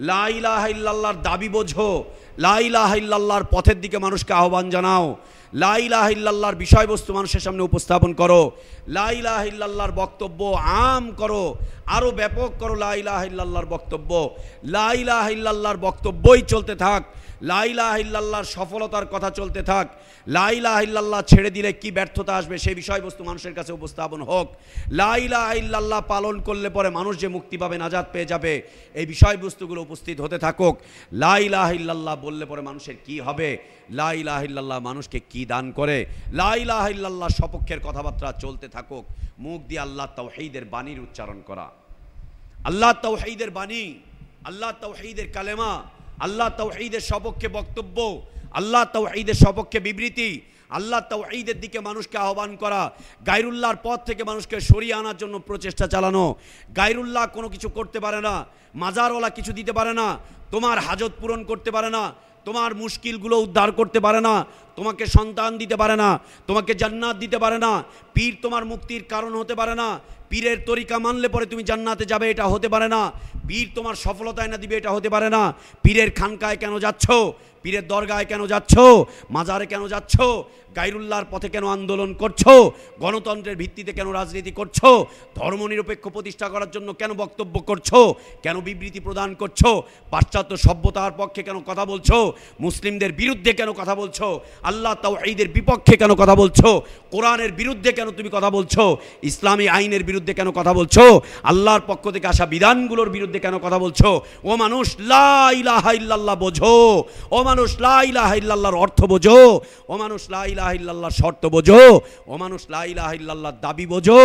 লা ইলাহা ইল্লাল্লাহর দাবি বোঝো, লা ইলাহা ইল্লাল্লাহর পথের দিকে মানুষকে আহ্বান জানাও, লা ইলাহা ইল্লাল্লাহর বিষয়বস্তু মানুষের সামনে উপস্থাপন করো, লা ইলাহা ইল্লাল্লাহর বক্তব্য আম করো, আরও ব্যাপক করো লা ইলাহা ইল্লাল্লাহর বক্তব্য, লা ইলাহা ইল্লাল্লাহর বক্তব্যই চলতে থাক, লা ইলাহা ইল্লাল্লাহর সফলতার কথা চলতে থাক, লা ইলাহা ইল্লাল্লাহ ছেড়ে দিলে কি ব্যর্থতা আসবে সেই বিষয়বস্তু মানুষের কাছে উপস্থাপন হোক, লা ইলাহা ইল্লাল্লাহ পালন করলে পরে মানুষ যে মুক্তি পাবে, নাজাত পেয়ে যাবে, এই বিষয়বস্তুগুলো উপস্থিত হতে থাকুক। লা ইলাহা ইল্লাল্লাহ বললে পরে মানুষের কি হবে, লা ইলাহা ইল্লাল্লাহ মানুষকে কি দান করে, লা ইলাহা ইল্লাল্লাহ সপক্ষের কথাবার্তা চলতে থাকুক। মুখ দিয়ে আল্লাহ তাওহীদের বাণীর উচ্চারণ করা, আল্লাহ তাওহীদের বাণী, আল্লাহ তাওহীদের কালেমা, আল্লাহ তাওহীদের সপক্ষে বক্তব্য, আল্লাহ তাওহীদের সপক্ষে বিবৃতি, আল্লাহ তাওহীদের দিকে মানুষকে আহ্বান করা, গায়রুল্লাহর পথ থেকে মানুষকে সরিয়ে আনার জন্য প্রচেষ্টা চালানো। গায়রুল্লাহ কোনো কিছু করতে পারে না, মাজারওয়ালা কিছু দিতে পারে না, তোমার হাজত পূরণ করতে পারে না, তোমার মুশকিলগুলো উদ্ধার করতে পারে না, তোমাকে সন্তান দিতে পারে না, তোমাকে জান্নাত দিতে পারে না। পীর তোমার মুক্তির কারণ হতে পারে না। পীরের তরিকা মানলে পরে তুমি জান্নাতে যাবে, এটা হতে পারে না। পীর তোমার সফলতা এনে দিবে, এটা হতে পারে না। পীরের খানকায় কেন যাচ্ছ? পীরের দরগায় কেন যাচ্ছ? মাজারে কেন যাচ্ছ? গায়রুল্লাহর পথে কেন আন্দোলন করছো? গণতন্ত্রের ভিত্তিতে কেন রাজনীতি করছো? ধর্মনিরপেক্ষ প্রতিষ্ঠা করার জন্য কেন বক্তব্য করছো? কেন বিবৃতি প্রদান করছো? পাশ্চাত্য সভ্যতার পক্ষে কেন কথা বলছো? মুসলিমদের বিরুদ্ধে কেন কথা বলছো? আল্লাহ তাওহীদের বিপক্ষে কেন কথা বলছো? কোরআনের বিরুদ্ধে কেন তুমি কথা বলছো? ইসলামী আইনের বিরুদ্ধে কেন কথা বলছো? আল্লাহর পক্ষ থেকে আসা বিধানগুলোর বিরুদ্ধে কেন কথা বলছো? ও মানুষ, লা ইলাহা ইল্লাল্লাহ বোঝো। ও মানুষ, লা ইলাহা ইল্লাল্লাহর অর্থ বোঝো। ও মানুষ, লা ইলাহা ইল্লাল্লাহর শর্ত বোঝো। ও মানুষ, লা ইলাহা ইল্লাল্লাহর দাবি বোঝো।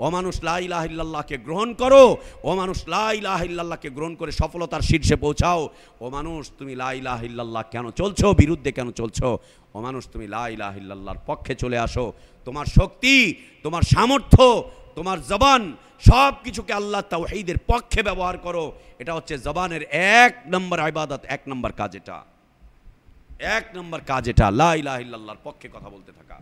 ও মানুষ, লা ইলাহা ইল্লাল্লাহকে গ্রহণ করো। ও মানুষ, লা ইলাহা ইল্লাল্লাহকে গ্রহণ করে সফলতার শীর্ষে পৌঁছাও। ও মানুষ, তুমি লা ইলাহা ইল্লাল্লাহ কেন চলছো, বিরুদ্ধে কেন চলছো? ও মানুষ, তুমি লা ইলাহা ইল্লাল্লাহর পক্ষে চলে আসো। তোমার শক্তি, তোমার সামর্থ্য, তোমার জবান, সব কিছুকে আল্লাহ তাওহীদের পক্ষে ব্যবহার করো। এটা হচ্ছে জবানের 1 নম্বর ইবাদত, 1 নম্বর কাজ। এটা 1 নম্বর কাজ, এটা লা ইলাহা ইল্লাল্লাহর পক্ষে কথা বলতে থাকা।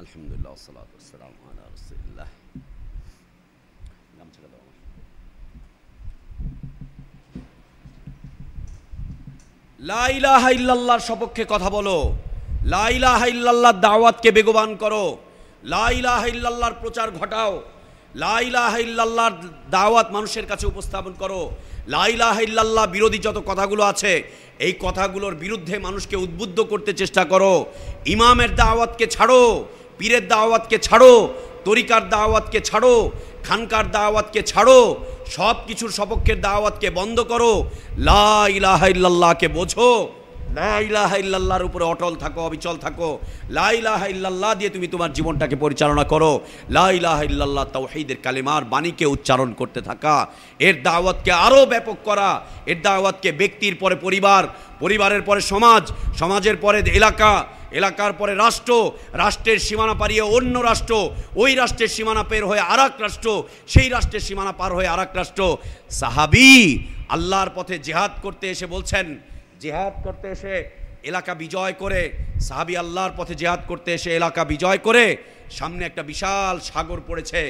আলহামদুলিল্লাহ, ওয়াসসালাতু ওয়াসসালামু আলা রাসূলিল্লাহ। লা ইলাহা ইল্লাল্লাহর সপক্ষে কথা বলো। লা ইলাহা ইল্লাল্লাহর দাওয়াতকে বেগবান করো। লা ইলাহা ইল্লাল্লাহর প্রচার ঘটাও। লা ইলাহা ইল্লাল্লাহর দাওয়াত মানুষের কাছে উপস্থাপন করো। লা ইলাহা ইল্লাল্লাহ বিরোধী যত কথাগুলো আছে, এই কথাগুলোর বিরুদ্ধে মানুষকে উদ্বুদ্ধ করতে চেষ্টা করো। ইমামের দাওয়াতকে ছাড়ো, পীরের দাওয়াতকে ছাড়ো, তরিকার দাওয়াতকে ছাড়ো, খানকার দাওয়াতকে ছাড়ো, সব কিছুর সপক্ষের দাওয়াতকে বন্ধ করো। লা ইলাহা ইল্লাল্লাহকে বোঝো। লা ইলাহা ইল্লাল্লাহর উপরে অটল থাকো, অবিচল থাকো। লা ইলাহা ইল্লাল্লাহ দিয়ে তুমি তোমার জীবনটাকে পরিচালনা করো। লা ইলাহা ইল্লাল্লাহ তাওহীদের কালেমার বাণীকে উচ্চারণ করতে থাকা। এর দাওয়াতকে আরও ব্যাপক করা। এর দাওয়াতকে ব্যক্তির পরে পরিবার, পরিবারের পরে সমাজ, সমাজের পরে এলাকা, এলাকার পরে রাষ্ট্র, রাষ্ট্রের সীমানা পারিয়ে অন্য রাষ্ট্র, ওই রাষ্ট্রের সীমানা পের হয়ে আরেক রাষ্ট্র, সেই রাষ্ট্রের সীমানা পার হয়ে আরেক রাষ্ট্র। সাহাবী আল্লাহর পথে জিহাদ করতে এসে বলছেন, জিহাদ করতে এসে এলাকা বিজয় করে, সাহাবী আল্লাহর পথে জিহাদ করতে এসে এলাকা বিজয় করে সামনে একটা বিশাল সাগর পড়েছে।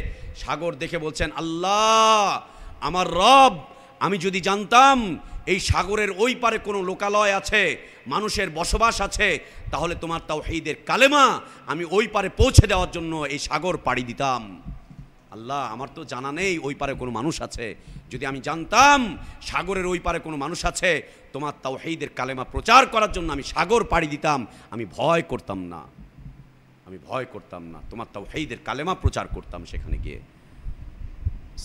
সাগর দেখে বলছেন, আল্লাহ আমার রব, আমি যদি জানতাম এই সাগরের ওই পারে কোনো লোকালয় আছে, মানুষের বসবাস আছে, তাহলে তোমার তাওহীদের কালেমা আমি ওই পারে পৌঁছে দেওয়ার জন্য এই সাগর পাড়ি দিতাম। আল্লাহ, আমার তো জানা নেই ওই পারে কোনো মানুষ আছে। যদি আমি জানতাম সাগরের ওই পারে কোনো মানুষ আছে, তোমার তাওহীদের কালেমা প্রচার করার জন্য আমি সাগর পাড়ি দিতাম। আমি ভয় করতাম না, আমি ভয় করতাম না, তোমার তাওহীদের কালেমা প্রচার করতাম সেখানে গিয়ে।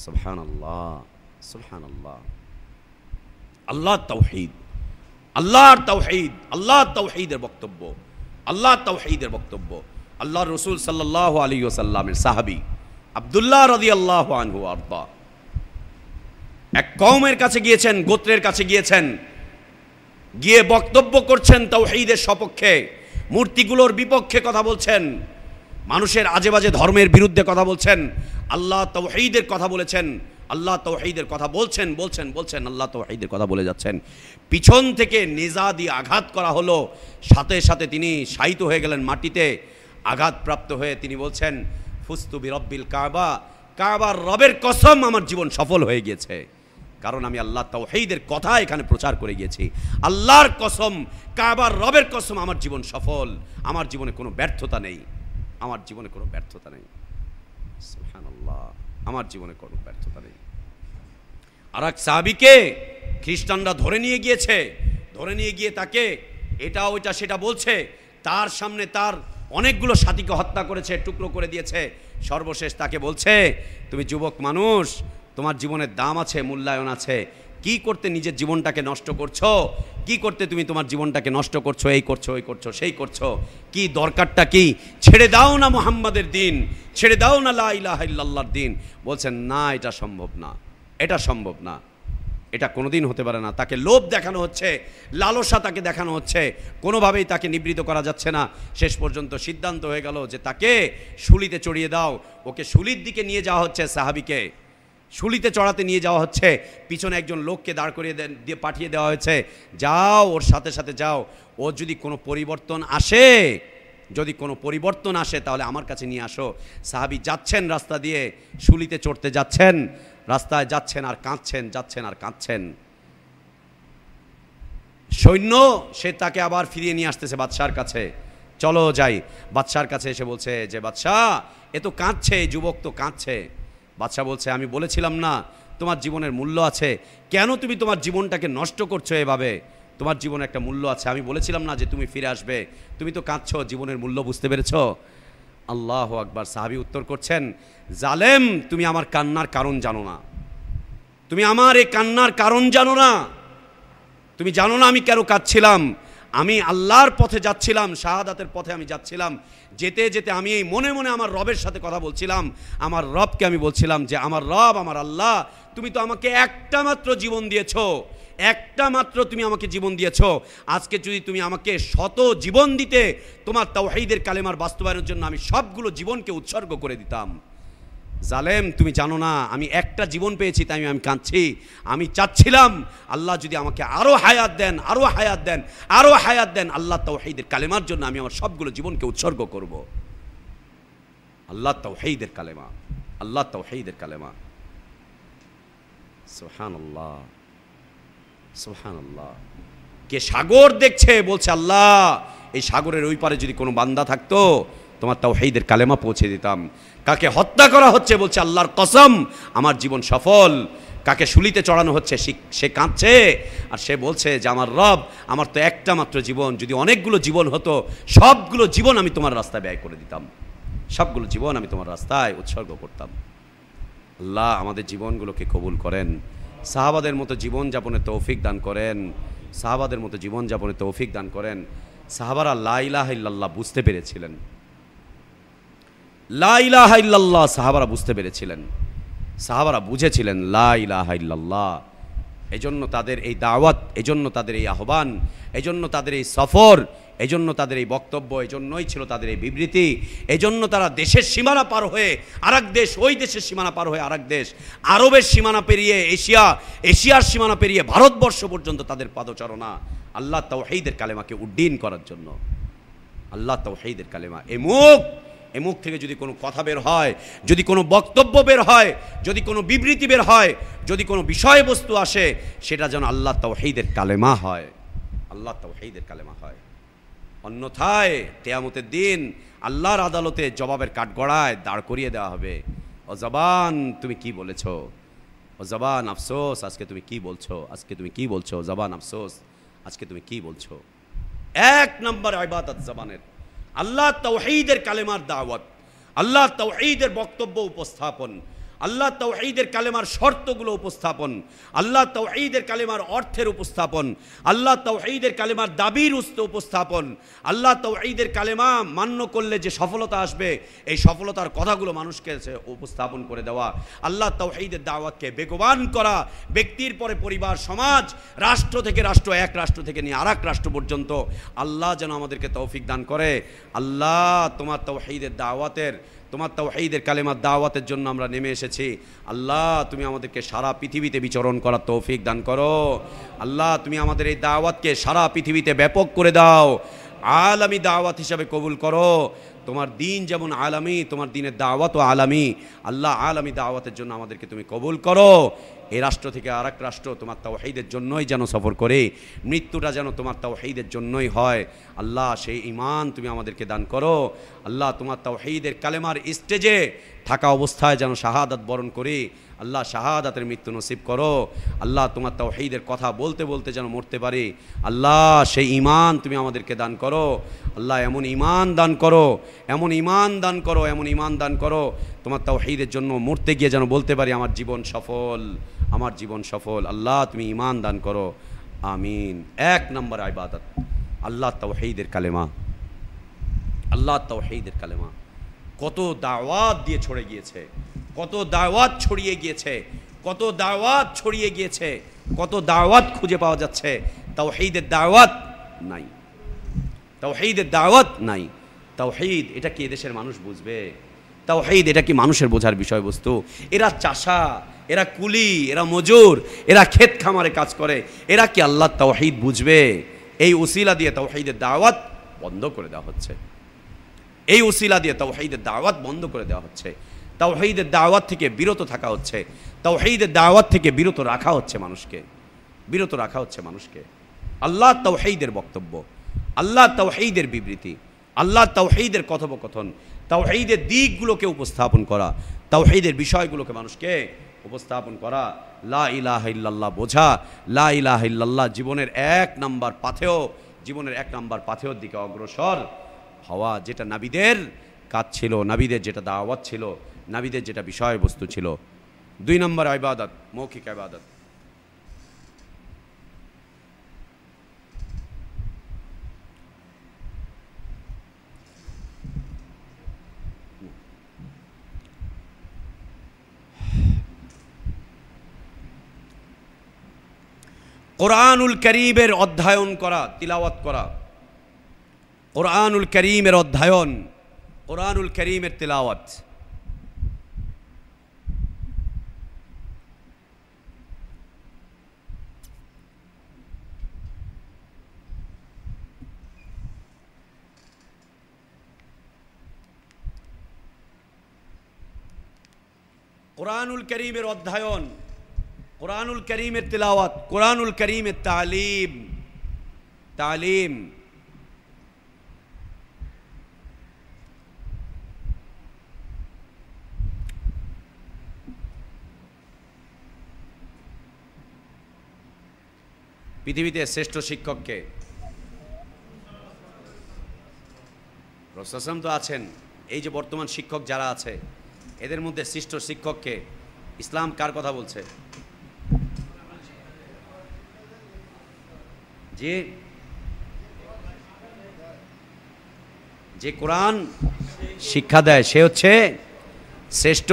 সুবহানাল্লাহ, সুবহানাল্লাহ। আল্লাহর তাওহীদ, আল্লাহর তাওহীদ, আল্লাহর তাওহীদের বক্তব্য, আল্লাহর তাওহীদের বক্তব্য। আল্লাহর রাসূল সাল্লাল্লাহু আলাইহি ওয়াসাল্লামের সাহাবী আব্দুল্লাহ রাদিয়াল্লাহু আনহু আরদা এক কওমের কাছে গিয়েছেন, গোত্রের কাছে গিয়েছেন, গিয়ে বক্তব্য করছেন তাওহীদের সপক্ষে, মূর্তিগুলোর বিপক্ষে কথা বলছেন, মানুষের আজে বাজে ধর্মের বিরুদ্ধে কথা বলছেন, আল্লাহ তাওহীদের কথা বলেছেন, আল্লাহ তাওহীদের কথা বলছেন বলছেন বলছেন, আল্লাহ তাওহীদের কথা বলে যাচ্ছেন। পিছন থেকে নেজা দিয়ে আঘাত করা হলো, সাথে সাথে তিনি শায়িত হয়ে গেলেন মাটিতে। আঘাতপ্রাপ্ত হয়ে তিনি বলছেন, ফুস্তু বিরব্বিল কাবা, কাবার রবের কসম আমার জীবন সফল হয়ে গিয়েছে, কারণ আমি আল্লাহ তাওহীদের কথা এখানে প্রচার করে গিয়েছি। আল্লাহর কসম, কাবার রবের কসম, আমার জীবন সফল, আমার জীবনে কোনো ব্যর্থতা নেই, আমার জীবনে কোনো ব্যর্থতা নেই। সুবহানাল্লাহ, আমার জীবনে কোনো ব্যর্থতা নেই। আর এক সাহাবীকে খ্রিস্টানরা ধরে নিয়ে গিয়েছে, ধরে নিয়ে গিয়ে তাকে এটা ওইটা সেটা বলছে, তার সামনে তার অনেকগুলো সাথীকে হত্যা করেছে, টুকরো করে দিয়েছে। সর্বশেষ তাকে বলছে, তুমি যুবক মানুষ, তোমার জীবনের দাম আছে, মূল্যায়ন আছে। কি করতে নিজের জীবনটাকে নষ্ট করছো? কি করতে তুমি তোমার জীবনটাকে নষ্ট করছো? এই করছো, ওই করছো, সেই করছো। কি দরকারটা কি? ছেড়ে দাও না মুহাম্মাদের দিন, ছেড়ে দাও না লা ইলাহা ইল্লাল্লাহর দিন। বলছেন না, এটা সম্ভব না, এটা সম্ভব না, এটা কোনোদিন হতে পারে না। তাকে লোভ দেখানো হচ্ছে, লালসা তাকে দেখানো হচ্ছে, কোনোভাবেই তাকে নিবৃত করা যাচ্ছে না। শেষ পর্যন্ত সিদ্ধান্ত হয়ে গেল যে তাকে শুলিতে চড়িয়ে দাও। ওকে শুলির দিকে নিয়ে যাওয়া হচ্ছে, সাহাবীকে শুলিতে চড়াতে নিয়ে যাওয়া হচ্ছে। পিছনে একজন লোককে দাঁড় করিয়ে দিয়ে পাঠিয়ে দেওয়া হয়েছে, যাও ওর সাথে সাথে যাও, ওর যদি কোনো পরিবর্তন আসে, যদি কোনো পরিবর্তন আসে তাহলে আমার কাছে নিয়ে আসো। সাহাবী যাচ্ছেন রাস্তা দিয়ে, শুলিতে চড়তে যাচ্ছেন, রাস্তায় যাচ্ছেন আর কাঁদছেন, যাচ্ছেন আর কাঁদছেন। সৈন্য সে তাকে আবার ফিরিয়ে নিয়ে আসতেছে বাদশার কাছে। চলো যাই। বাদশার কাছে এসে বলছে যে বাদশাহ, এ তো কাঁদছে, যুবক তো কাঁদছে। বাদশাহ বলছে আমি বলেছিলাম না তোমার জীবনের মূল্য আছে? কেন তুমি তোমার জীবনটাকে নষ্ট করছো এভাবে? তোমার জীবনে একটা মূল্য আছে, আমি বলেছিলাম না যে তুমি ফিরে আসবে? তুমি তো কাঁদছো, জীবনের মূল্য বুঝতে পেরেছো? আল্লাহু আকবার। সাহাবী উত্তর করছেন, জালেম, তুমি আমার কান্নার কারণ জানো না, তুমি আমার এই কান্নার কারণ জানো না। তুমি জানো না আমি কেন কাঁদছিলাম? আমি আল্লাহর পথে যাচ্ছিলাম, শাহাদাতের পথে আমি যাচ্ছিলাম। যেতে যেতে আমি এই মনে মনে আমার রবের সাথে কথা বলছিলাম। আমার রবকে আমি বলছিলাম যে আমার রব, আমার আল্লাহ, তুমি তো আমাকে একটা মাত্র জীবন দিয়েছো, একটা মাত্র তুমি আমাকে জীবন দিয়েছো। আজকে যদি তুমি আমাকে শত জীবন দিতে, তোমার তাওহীদের কালেমার বাস্তবায়নের জন্য আমি সবগুলো জীবনকে উৎসর্গ করে দিতাম। জালেম, তুমি জানো না আমি একটা জীবন পেয়েছি, তাই আমি কাঁদছি। আমি চাচ্ছিলাম আল্লাহ যদি আমাকে আরো হায়াত দেন, আরো হায়াত দেন, আরো হায়াত দেন, আল্লাহ তাওহীদের কালেমার জন্য আমি আমার সবগুলো জীবনকে উৎসর্গ করব। আল্লাহ তাওহীদের কালেমা, আল্লাহ তাওহীদের কালেমা। সুবহানাল্লাহ, সুবহানাল্লাহ। কে সাগর দেখছে, বলছে আল্লাহ, এই সাগরের ওই পারে যদি কোনো বান্দা থাকতো তোমার তাওহীদের কালেমা পৌঁছে দিতাম। কাকে হত্যা করা হচ্ছে, বলছে আল্লাহর কসম আমার জীবন সফল। কাকে শুলিতে চড়ানো হচ্ছে, সে কাঁদছে আর সে বলছে যে আমার রব, আমার তো একটা মাত্র জীবন, যদি অনেকগুলো জীবন হতো সবগুলো জীবন আমি তোমার রাস্তায় ব্যয় করে দিতাম, সবগুলো জীবন আমি তোমার রাস্তায় উৎসর্গ করতাম। আল্লাহ আমাদের জীবনগুলোকে কবুল করেন, সাহাবাদের মতো জীবন যাপনের তৌফিক দান করেন, সাহাবাদের মতো জীবন যাপনের তৌফিক দান করেন। সাহাবারা লা ইলাহা ইল্লাল্লাহ বুঝতে পেরেছিলেন, লা ইলাহা ইল্লাল্লাহ সাহাবারা বুঝতে পেরেছিলেন, সাহাবারা বুঝেছিলেন লা ইলাহা ইল্লাল্লাহ। এজন্য তাদের এই দাওয়াত, এজন্য তাদের এই আহ্বান, এজন্য তাদের এই সফর, এজন্য তাদের এই বক্তব্য, এজন্যই ছিল তাদের এই বিবৃতি। এজন্য তারা দেশের সীমানা পার হয়ে আরেক দেশ, ওই দেশের সীমানা পার হয়ে আরেক দেশ, আরবের সীমানা পেরিয়ে এশিয়া, এশিয়ার সীমানা পেরিয়ে ভারতবর্ষ পর্যন্ত তাদের পাদচারণা আল্লাহ তাওহীদের কালেমাকে উড্ডীন করার জন্য। আল্লাহ তাওহীদের কালেমা। এ মুখ থেকে যদি কোনো কথা বের হয়, যদি কোনো বক্তব্য বের হয়, যদি কোনো বিবৃতি বের হয়, যদি কোনো বিষয়বস্তু আসে, সেটা যেন আল্লাহ তাওহীদের কালেমা হয়, আল্লাহ তাওহীদের কালেমা হয়। অন্যথায় কিয়ামতের দিন আল্লাহর আদালতে জবাবের কাঠগড়ায় দাঁড় করিয়ে দেওয়া হবে। ও জবান তুমি কি বলেছো, ও জবান আফসোস আজকে তুমি কি বলছো, আজকে তুমি কি বলছো, জবান আফসোস আজকে তুমি কি বলছো। এক নম্বর ইবাদত জবানের আল্লাহ তাওহীদের কালেমার দাওয়াত, আল্লাহ তাওহীদের বক্তব্য উপস্থাপন, আল্লাহ তাওহীদের কালেমার শর্তগুলো উপস্থাপন, আল্লাহ তাওহীদের কালেমার অর্থের উপস্থাপন, আল্লাহ তাওহীদের কালেমার দাবির উপস্থাপন, আল্লাহ তাওহীদের কালেমা মান্য করলে যে সফলতা আসবে এই সফলতার কথাগুলো মানুষকে উপস্থাপন করে দেওয়া, আল্লাহ তাওহীদের দাওয়াতকে বেগবান করা, ব্যক্তির পরে পরিবার, সমাজ, রাষ্ট্র থেকে রাষ্ট্র, এক রাষ্ট্র থেকে নিয়ে আরেক রাষ্ট্র পর্যন্ত আল্লাহ যেন আমাদেরকে তৌফিক দান করে। আল্লাহ তোমার তাওহীদের দাওয়াতের, তোমার তাওহীদের কালেমার দাওয়াতের জন্য আমরা নেমে এসেছি। আল্লাহ তুমি আমাদেরকে সারা পৃথিবীতে বিচরণ করার তৌফিক দান করো। আল্লাহ তুমি আমাদের এই দাওয়াতকে সারা পৃথিবীতে ব্যাপক করে দাও, আলামী দাওয়াত হিসাবে কবুল করো। তোমার দিন যেমন আলামী, তোমার দিনের দাওয়াতও আলামী। আল্লাহ আলামী দাওয়াতের জন্য আমাদেরকে তুমি কবুল করো। এই রাষ্ট্র থেকে আরেক রাষ্ট্র তোমার তাওহীদের জন্যই যেন সফর করে, মৃত্যুটা যেন তোমার তাওহীদের জন্যই হয়। আল্লাহ সেই ঈমান তুমি আমাদেরকে দান করো। আল্লাহ তোমার তাওহীদের কালেমার স্টেজে থাকা অবস্থায় যেন শাহাদাত বরণ করি। আল্লাহ শাহাদাতের মৃত্যু নসিব করো। আল্লাহ তোমার তাওহীদের কথা বলতে বলতে যেন মরতে পারি। আল্লাহ সেই ঈমান তুমি আমাদেরকে দান করো। আল্লাহ এমন ঈমান দান করো, এমন ঈমান দান করো, এমন ঈমান দান করো তোমার তাওহীদের জন্য মরতে গিয়ে যেন বলতে পারি আমার জীবন সফল, আমার জীবন সফল। আল্লাহ তুমি ঈমান দান করো, আমিন। 1 নম্বর ইবাদত আল্লাহ তাওহীদের কালেমা, আল্লাহ তাওহীদের কালেমা। কত দাওয়াত দিয়ে ছড়ে গিয়েছে, কত দাওয়াত ছড়িয়ে গিয়েছে, কত দাওয়াত ছড়িয়ে গিয়েছে, কত দাওয়াত খুঁজে পাওয়া যাচ্ছে, তাওহীদের দাওয়াত নাই, তাওহীদের দাওয়াত নাই। তাওহীদ এটা কি এদেশের মানুষ বুঝবে? তাওহীদ এটা কি মানুষের বোঝার বিষয়বস্তু? এরা চাষা, এরা কুলি, এরা মজুর, এরা ক্ষেত খামারে কাজ করে, এরা কি আল্লাহ তাওহীদ বুঝবে? এই উসিলা দিয়ে তাওহীদের দাওয়াত বন্ধ করে দেওয়া হচ্ছে, এই উসিলা দিয়ে তাওহীদের দাওয়াত বন্ধ করে দেওয়া হচ্ছে, তাওহীদের দাওয়াত থেকে বিরত থাকা হচ্ছে, তাওহীদের দাওয়াত থেকে বিরত রাখা হচ্ছে মানুষকে, বিরত রাখা হচ্ছে মানুষকে। আল্লাহ তাওহীদের বক্তব্য, আল্লাহ তাওহীদের বিবৃতি, আল্লাহ তাওহীদের কথোপকথন, তাওহীদের দিকগুলোকে উপস্থাপন করা, তাওহীদের বিষয়গুলোকে মানুষকে উপস্থাপন করা, লা ইলাহা ইল্লাল্লাহ বোঝা, লা ইলাহা ইল্লাল্লাহ জীবনের 1 নম্বর পাথেয়, জীবনের 1 নম্বর পাথেয়র দিকে অগ্রসর হওয়া, যেটা নাবিদের কাজ ছিল, নাবিদের যেটা দাওয়াত ছিল, নাবিদের যেটা বিষয়বস্তু ছিল। 2 নম্বর ইবাদত মৌখিক ইবাদত। কোরআনুল কারীমের অধ্যয়ন করা, তিলাওয়াত করা, কোরআনুল কারীমের অধ্যয়ন, কোরআনুল কারীমের তিলাওয়াত। কোরআনুল কারীমের অধ্যয়ন, কোরআনুল কারীমের তিলাওয়াত, কোরআনুল কারীমের তালিম, তালিম। পৃথিবীতে শ্রেষ্ঠ শিক্ষককে রাসূল তো আছেন। এই যে বর্তমান শিক্ষক যারা আছে এদের মধ্যে শ্রেষ্ঠ শিক্ষককে, ইসলাম কার কথা বলছে? যে কোরআন শিক্ষা দেয় সে হচ্ছে শ্রেষ্ঠ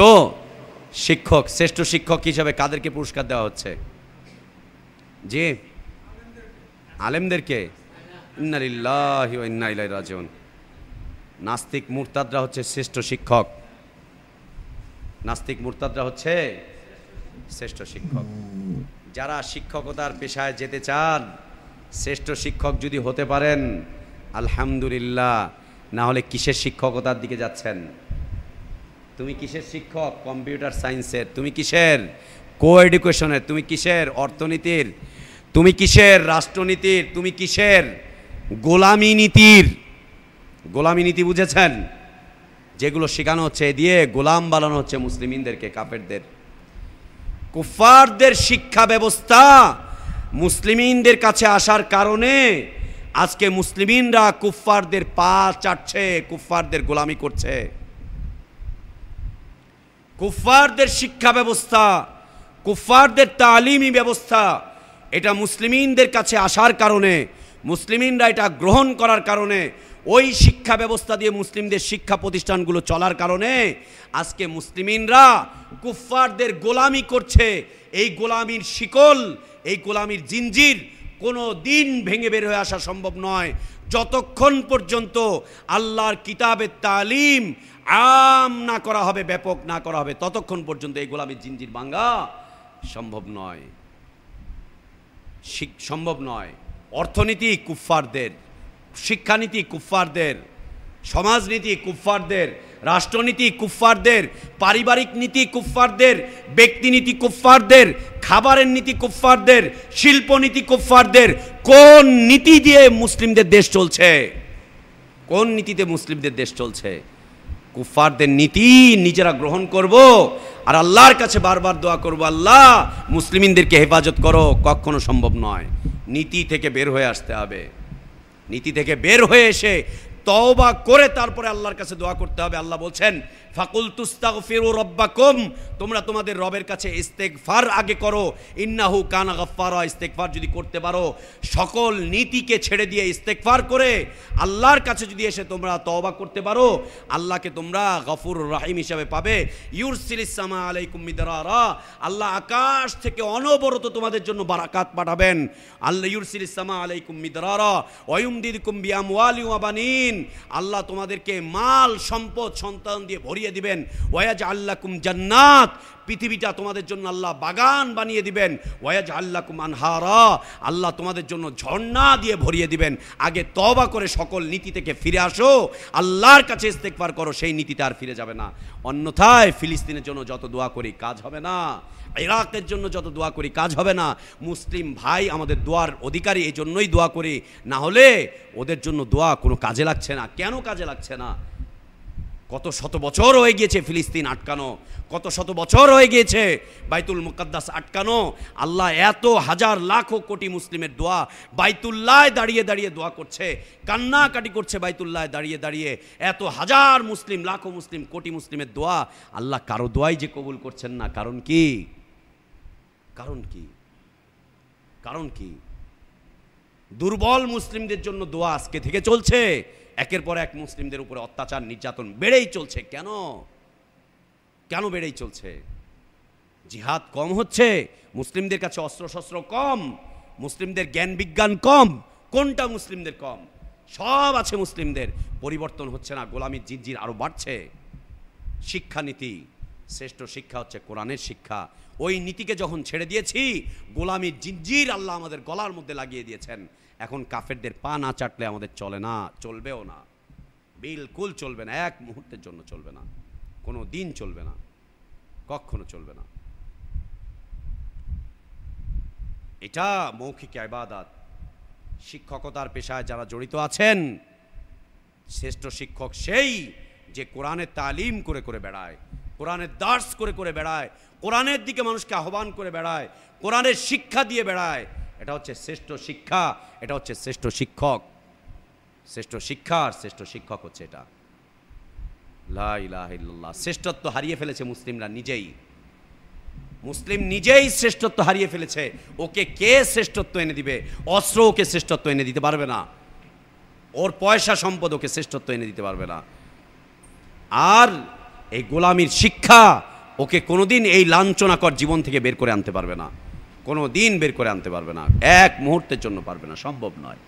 শিক্ষক। শ্রেষ্ঠ শিক্ষক হিসাবে কাদেরকে পুরস্কার দেওয়া হচ্ছে? যে আলেমদেরকে। ইন্না লিল্লাহি ওয়া ইন্না ইলাইহি রাজিউন। নাস্তিক মুরতাদরা হচ্ছে শ্রেষ্ঠ শিক্ষক, নাস্তিক মুরতাদরা হচ্ছে শ্রেষ্ঠ শিক্ষক। যারা শিক্ষকতার পেশায় যেতে চান, শ্রেষ্ঠ শিক্ষক যদি হতে পারেন আলহামদুলিল্লাহ, না হলে কিসের শিক্ষকতার দিকে যাচ্ছেন? তুমি কিসের শিক্ষক? কম্পিউটার সায়েন্সের। তুমি কিসের? কো এডুকেশনের। তুমি কিসের? অর্থনীতির। তুমি কিসের? রাষ্ট্রনীতির। তুমি কিসের? গোলামি নীতির। গোলামি নীতি বুঝেছেন? যেগুলো শেখানো হচ্ছে, এ দিয়ে গোলাম বানানো হচ্ছে মুসলিমিনদেরকে, কাফেরদের। কুফফারদের শিক্ষা ব্যবস্থা মুসলিমিনদের কাছে আসার কারণে আজকে মুসলিমিনরা কুফফারদের পা চাটছে, কুফফারদের গোলামি করছে। কুফফারদের শিক্ষা ব্যবস্থা, কুফফারদের তালিমি ব্যবস্থা, এটা মুসলিমিনদের কাছে আসার কারণে, মুসলিমিনরা এটা গ্রহণ করার কারণে, ওই শিক্ষা ব্যবস্থা দিয়ে মুসলিমদের শিক্ষা প্রতিষ্ঠানগুলো চলার কারণে আজকে মুসলিমিনরা কুফফারদের গোলামি করছে। এই গোলামির শিকল, এই গোলামির জিঞ্জির কোনো দিন ভেঙে বের হয়ে আসা সম্ভব নয় যতক্ষণ পর্যন্ত আল্লাহর কিতাবের তালিম আম না করা হবে, ব্যাপক না করা হবে, ততক্ষণ পর্যন্ত এই গোলামির জিঞ্জির ভাঙা সম্ভব নয়, সম্ভব নয়। অর্থনীতি কুফফারদের, শিক্ষানীতি কুফফারদের, সমাজনীতি কুফফারদের, রাষ্ট্রনীতি কুফফারদের, পারিবারিক নীতি কুফফারদের, ব্যক্তিনীতি কুফফারদের, খাবারের নীতি কুফফারদের, শিল্পনীতি কুফফারদের। কোন নীতি দিয়ে মুসলিমদের দেশ চলছে? কোন নীতিতে মুসলিমদের দেশ চলছে? কুফফারদের নীতি নিজেরা গ্রহণ করব আর আল্লাহর কাছে বারবার দোয়া করব, আল্লাহ মুসলিমিনদেরকে হেফাজত করো, কখনো সম্ভব নয়। নীতি থেকে বের হয়ে আসতে হবে। নীতি থেকে বের হয়ে এসে তওবা করে তারপরে আল্লাহর কাছে দোয়া করতে হবে। আল্লাহ বলছেন, ফাকুল তুস্তাগফিরু রাব্বাকুম, তোমরা তোমাদের রবের কাছে ইস্তেগফার আগে করো, ইন্নাহু কানা গাফফারা। ইস্তেগফার যদি করতে পারো, সকল নীতিকে ছেড়ে দিয়ে ইস্তেগফার করে আল্লাহর কাছে যদি এসে তোমরা তওবা করতে পারো, আল্লাহকে তোমরা গফুর রাহিম হিসাবে পাবে। ইউরসিলিস সামা আলাইকুম মিদরারা, আল্লাহ আকাশ থেকে অনবরত তোমাদের জন্য বারাকাত পাঠাবেন। আল্লাহ ইউরসিলিস সামা আলাইকুম মিদরারা ওয়া ইউমদিদকুম বিআমওয়ালি ওয়া বানিন, আল্লাহ তোমাদেরকে মাল সম্পদ সন্তান দিয়ে ভরিয়ে দিবেন। ওয়ায়াজআল লাকুম জান্নাত, পৃথিবীটা তোমাদের জন্য আল্লাহ বাগান বানিয়ে দিবেন। ওয়ায়াজআল লাকুম আনহারা, আল্লাহ তোমাদের জন্য ঝর্ণা দিয়ে ভরিয়ে দিবেন। আগে তওবা করে সকল নীতি থেকে ফিরে আসো, আল্লাহর কাছে ইস্তেগফার করো, সেই নীতিতে আর ফিরে যাবে না। অন্যথায় ফিলিস্তিনের জন্য যত দোয়া করি কাজ হবে না, ইরাকের জন্য যত দোয়া করি কাজ হবে না। মুসলিম ভাই আমাদের দোয়ার অধিকারী, এই জন্যই দোয়া করি, না হলে ওদের জন্য দোয়া কোনো কাজে লাগছে না। কেন কাজে লাগছে না? কত শত বছর হয়ে গিয়েছে ফিলিস্তিন আটকানো, কত শত বছর হয়ে গিয়েছে বাইতুল মুকাদ্দাস আটকানো। আল্লাহ এত হাজার লাখ কোটি মুসলিমের দোয়া বাইতুল্লাহ দাঁড়িয়ে দাঁড়িয়ে দোয়া করছে, কান্নাকাটি করছে বাইতুল্লাহ দাঁড়িয়ে দাঁড়িয়ে। এত হাজার মুসলিম, লাখো মুসলিম, কোটি মুসলিমের দোয়া, আল্লাহ কারো দোয়াই যে কবুল করছেন না। কারণ কি? কারণ কি? কারণ কি? দুর্বল মুসলিমদের জন্য দোয়া আজকে থেকে চলছে। একের পর এক মুসলিমদের উপরে অত্যাচার নির্যাতন বেড়েই চলছে। কেন? কেন বেড়েই চলছে? জিহাদ কম হচ্ছে, মুসলিমদের কাছে অস্ত্রশস্ত্র কম, মুসলিমদের জ্ঞান বিজ্ঞান কম। কোনটা মুসলিমদের কম? সব আছে মুসলিমদের, পরিবর্তন হচ্ছে না, গোলামির জিনজির আরো বাড়ছে। শিক্ষানীতি, শ্রেষ্ঠ শিক্ষা হচ্ছে কোরআনের শিক্ষা। ওই নীতিকে যখন ছেড়ে দিয়েছি, গোলামির জিনজির আল্লাহ আমাদের গলার মধ্যে লাগিয়ে দিয়েছেন। এখন কাফেরদের পা না চাটলে আমাদের চলে না, চলবেও না, বিলকুল চলবে না, এক মুহূর্তের জন্য চলবে না, কোনো দিন চলবে না, কখনো চলবে না। এটা মৌখিক ইবাদত। শিক্ষকতার পেশায় যারা জড়িত আছেন, শ্রেষ্ঠ শিক্ষক সেই যে কোরআনের তালিম করে করে বেড়ায়, কোরআনের দার্স করে করে বেড়ায়, কোরআনের দিকে মানুষকে আহ্বান করে বেড়ায়, কোরআনের শিক্ষা দিয়ে বেড়ায়। এটা হচ্ছে শ্রেষ্ঠ শিক্ষা, এটা হচ্ছে শ্রেষ্ঠ শিক্ষক। শ্রেষ্ঠ শিক্ষা আর শ্রেষ্ঠ শিক্ষক হচ্ছে এটা। লা ইলাহা ইল্লাল্লাহ। শ্রেষ্ঠত্ব হারিয়ে ফেলেছে মুসলিমরা নিজেই। মুসলিম নিজেই শ্রেষ্ঠত্ব হারিয়ে ফেলেছে। ওকে কে শ্রেষ্ঠত্ব এনে দিবে? অস্ত্র ওকে শ্রেষ্ঠত্ব এনে দিতে পারবে না, ওর পয়সা সম্পদ ওকে শ্রেষ্ঠত্ব এনে দিতে পারবে না। আর এই গোলামির শিক্ষা ওকে কোনোদিন এই লাঞ্ছনাকর জীবন থেকে বের করে আনতে পারবে না, কোনো দিন বের করে আনতে পারবে না, এক মুহূর্তের জন্য পারবে না, সম্ভব নয়,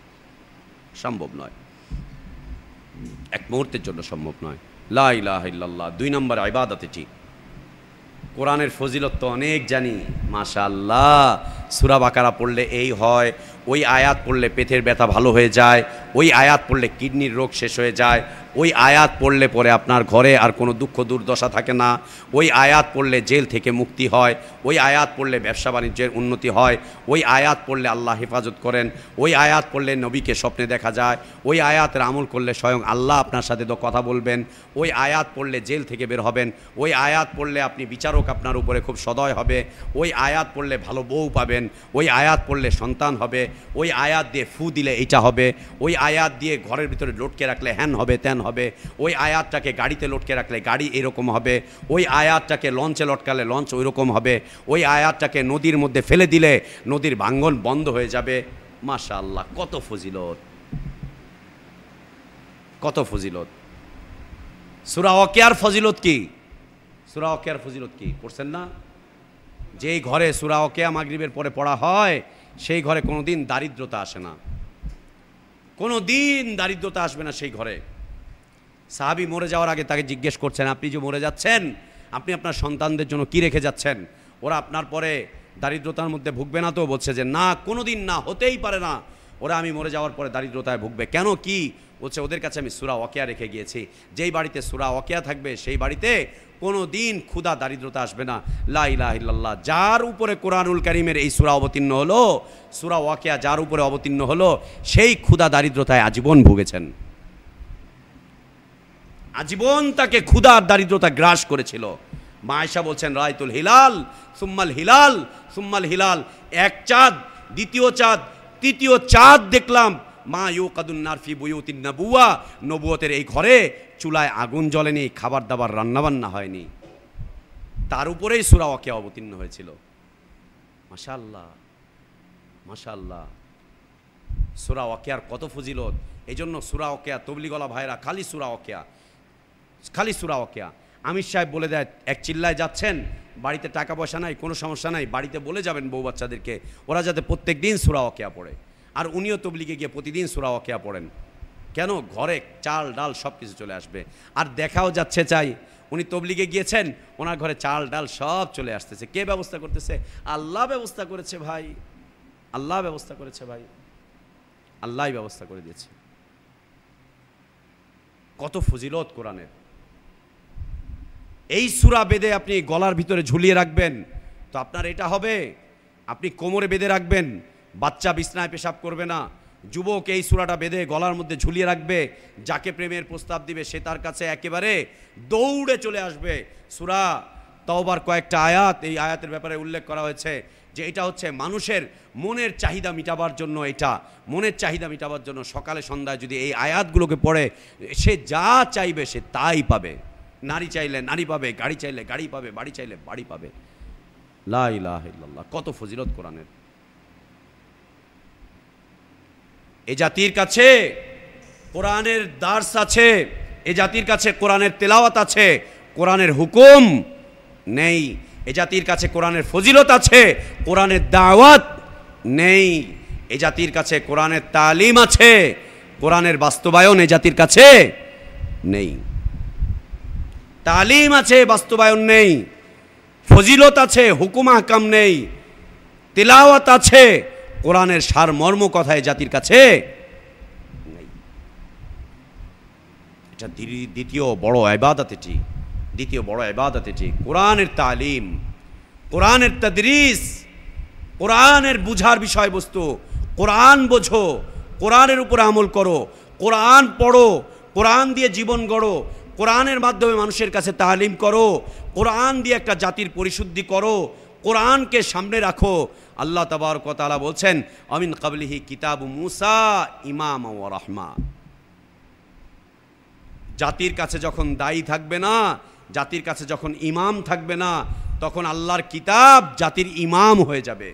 সম্ভব নয়, এক মুহূর্তের জন্য সম্ভব নয়। লা ইলাহা ইল্লাল্লাহ। 2 নম্বর ইবাদত এটি। কোরআনের ফজিলত তো অনেক জানি, মাশাআল্লাহ। সূরা বাকারা পড়লে এই হয়, ওই আয়াত পড়লে পেটের ব্যথা ভালো হয়ে যায়, ওই আয়াত পড়লে কিডনির রোগ শেষ হয়ে যায়, ওই আয়াত পড়লে পরে আপনার ঘরে আর কোনো দুঃখ দুর্দশা থাকে না, ওই আয়াত পড়লে জেল থেকে মুক্তি হয়, ওই আয়াত পড়লে ব্যবসা বাণিজ্যের উন্নতি হয়, ওই আয়াত পড়লে আল্লাহ হেফাজত করেন, ওই আয়াত পড়লে নবীকে স্বপ্নে দেখা যায়, ওই আয়াতের আমল করলে স্বয়ং আল্লাহ আপনার সাথে তো কথা বলবেন, ওই আয়াত পড়লে জেল থেকে বের হবেন, ওই আয়াত পড়লে আপনি বিচারক আপনার উপরে খুব সদয় হবে, ওই আয়াত পড়লে ভালো বউ পাবেন, ওই আয়াত পড়লে সন্তান হবে, ওই আয়াত দিয়ে ফু দিলে এইটা হবে, ওই আয়াত দিয়ে ঘরের ভিতরে লটকে রাখলে হ্যান হবে ত্যান হবে, ওই আয়াতটাকে গাড়িতে লটকে রাখলে গাড়ি এরকম হবে, ওই আয়াতটাকে লঞ্চে লটকালে লঞ্চ ওই রকম হবে, ওই আয়াতটাকে নদীর মধ্যে ফেলে দিলে নদীর ভাঙ্গন বন্ধ হয়ে যাবে। মাশাআল্লাহ, কত ফজিলত, কত ফজিলত। সূরা ওয়াকিয়ার ফজিলত কি? সূরা ওয়াকিয়ার ফজিলত কি পড়ছেন না? যেই ঘরে সূরা ওয়াকিয়া মাগরিবের পরে পড়া হয়, সেই ঘরে কোনোদিন দারিদ্রতা আসে না, কোনোদিন দারিদ্রতা আসবে না সেই ঘরে। সাহাবী মরে যাওয়ার আগে তাকে জিজ্ঞেস করছেন, আপনি যে মরে যাচ্ছেন, আপনি আপনার সন্তানদের জন্য কি রেখে যাচ্ছেন? ওরা আপনার পরে দারিদ্রতার মধ্যে ভুগবে না তো? বলছে যে না, কোনোদিন না, হতেই পারে না, ওরা আমি মরে যাওয়ার পরে দারিদ্রতায় ভুগবে। কেন, কি? বলছে ওদের কাছে আমি সূরা ওয়াকিয়া রেখে গিয়েছি, যেই বাড়িতে সূরা ওয়াকিয়া থাকবে সেই বাড়িতে কোনো দিন ক্ষুধা দারিদ্রতা আসবে না। লা ইলাহা ইল্লাল্লাহ। যার উপরে কোরআনুল কারীমের এই সূরা অবতীর্ণ হলো, সূরা ওয়াকিয়া যার উপরে অবতীর্ণ হলো, সেই ক্ষুধা দারিদ্রতায় আজীবন ভুগেছেন, আজীবন তাকে ক্ষুধা আর দারিদ্রতা গ্রাস করেছিল। মা আয়েশা বলছেন রায়তুল হিলাল সুম্মাল হিলাল সুম্মাল হিলাল, এক চাঁদ, দ্বিতীয় চাঁদ, তৃতীয় চাঁদ দেখলাম। মা ইউকাদুন নার ফি বুয়ুতিন নবুওয়া, নবুয়তের এই ঘরে চুলায় আগুন জ্বলেনি, খাবার দাবার রান্নাবান্না হয়নি। তার উপরেই সূরা ওয়াকিয়া অবতীর্ণ হয়েছিল। মাশাআল্লাহ মাশাআল্লাহ, সূরা ওয়াকিয়ার কত ফজিলত। এই জন্য সূরা ওয়াকিয়া তবলিগওয়ালা ভাইরা খালি সূরা ওয়াকিয়া, খালি সূরা ওয়াকিয়া। আমির সাহেব বলে দেয়, এক চিল্লায় যাচ্ছেন, বাড়িতে টাকা পয়সা নাই, কোনো সমস্যা নাই, বাড়িতে বলে যাবেন বউ বাচ্চাদেরকে ওরা যাতে প্রত্যেক দিন সূরা ওয়াকিয়া পড়ে। আর উনিও তবলিগে গিয়ে প্রতিদিন সূরা ওয়াকিয়া পড়েন। কেন? ঘরে চাল ডাল সব কিছু চলে আসবে। আর দেখাও যাচ্ছে চাই, উনি তবলিগে গিয়েছেন, ওনার ঘরে চাল ডাল সব চলে আসতেছে। কে ব্যবস্থা করতেছে? আল্লাহ ব্যবস্থা করেছে ভাই, আল্লাহ ব্যবস্থা করেছে ভাই, আল্লাহ ব্যবস্থা করে দিয়েছে। কত ফজিলত কোরআনের। এই সূরা বেঁধে আপনি গলার ভিতরে ঝুলিয়ে রাখবেন তো আপনার এটা হবে। আপনি কোমরে বেঁধে রাখবেন, বাচ্চা বিছনায় পেশাব করবে না। যুবক এই সূরাটা বেঁধে গলার মধ্যে ঝুলিয়ে রাখবে, যাকে প্রেমের প্রস্তাব দিবে সে তার কাছে একেবারে দৌড়ে চলে আসবে। সূরা তাওবার কয়েকটা আয়াত, এই আয়াতের ব্যাপারে উল্লেখ করা হয়েছে যে এটা হচ্ছে মানুষের মনের চাহিদা মিটাবার জন্য। এটা মনের চাহিদা মিটাবার জন্য সকালে সন্ধ্যায় যদি এই আয়াতগুলোকে পড়ে, সে যা চাইবে সে তাই পাবে। নারী চাইলে নারী পাবে, গাড়ি চাইলে গাড়ি পাবে, বাড়ি চাইলে বাড়ি পাবে। লা ইলাহা ইল্লাল্লাহ, কত ফজিলত কোরআনের। এই জাতির কাছে কোরআনের দার্স আছে, এই জাতির কাছে কোরআনের তেলাওয়াত আছে, কোরআনের হুকুম নেই। এই জাতির কাছে কোরআনের ফজিলত আছে, কোরআনের দাওয়াত নেই। এই জাতির কাছে কোরআনের তালিম আছে, কোরআনের বাস্তবায়ন এই জাতির কাছে নেই। তালিম আছে, বাস্তবায়ন নেই। ফজিলত আছে, হুকুম আহকাম নেই। তেলাওয়াত আছে, কোরআনের সারমর্ম কথা এই জাতির কাছে নেই। এটা দ্বিতীয় বড় ইবাদত, এটি দ্বিতীয় বড় ইবাদত। এটি কোরআনের তালিম, কোরআনের তাদরিস, কোরআনের বুঝার বিষয়বস্তু। কোরআন বোঝো, কোরআনের উপরে আমল করো, কোরআন পড়ো, কোরআন দিয়ে জীবন গড়ো, কোরআনের মাধ্যমে মানুষের কাছে তালিম করো, কোরআন দিয়ে একটা জাতির পরিশুদ্ধি করো, কোরআনকে সামনে রাখো। আল্লাহ তাবারক ওয়া তাআলা বলছেন আমিন ক্বাবলিহি কিতাবু মূসা ইমামা ওয়া রাহমা। জাতির কাছে যখন দায়ী থাকবে না, জাতির কাছে যখন ইমাম থাকবে না, তখন আল্লাহর কিতাব জাতির ইমাম হয়ে যাবে।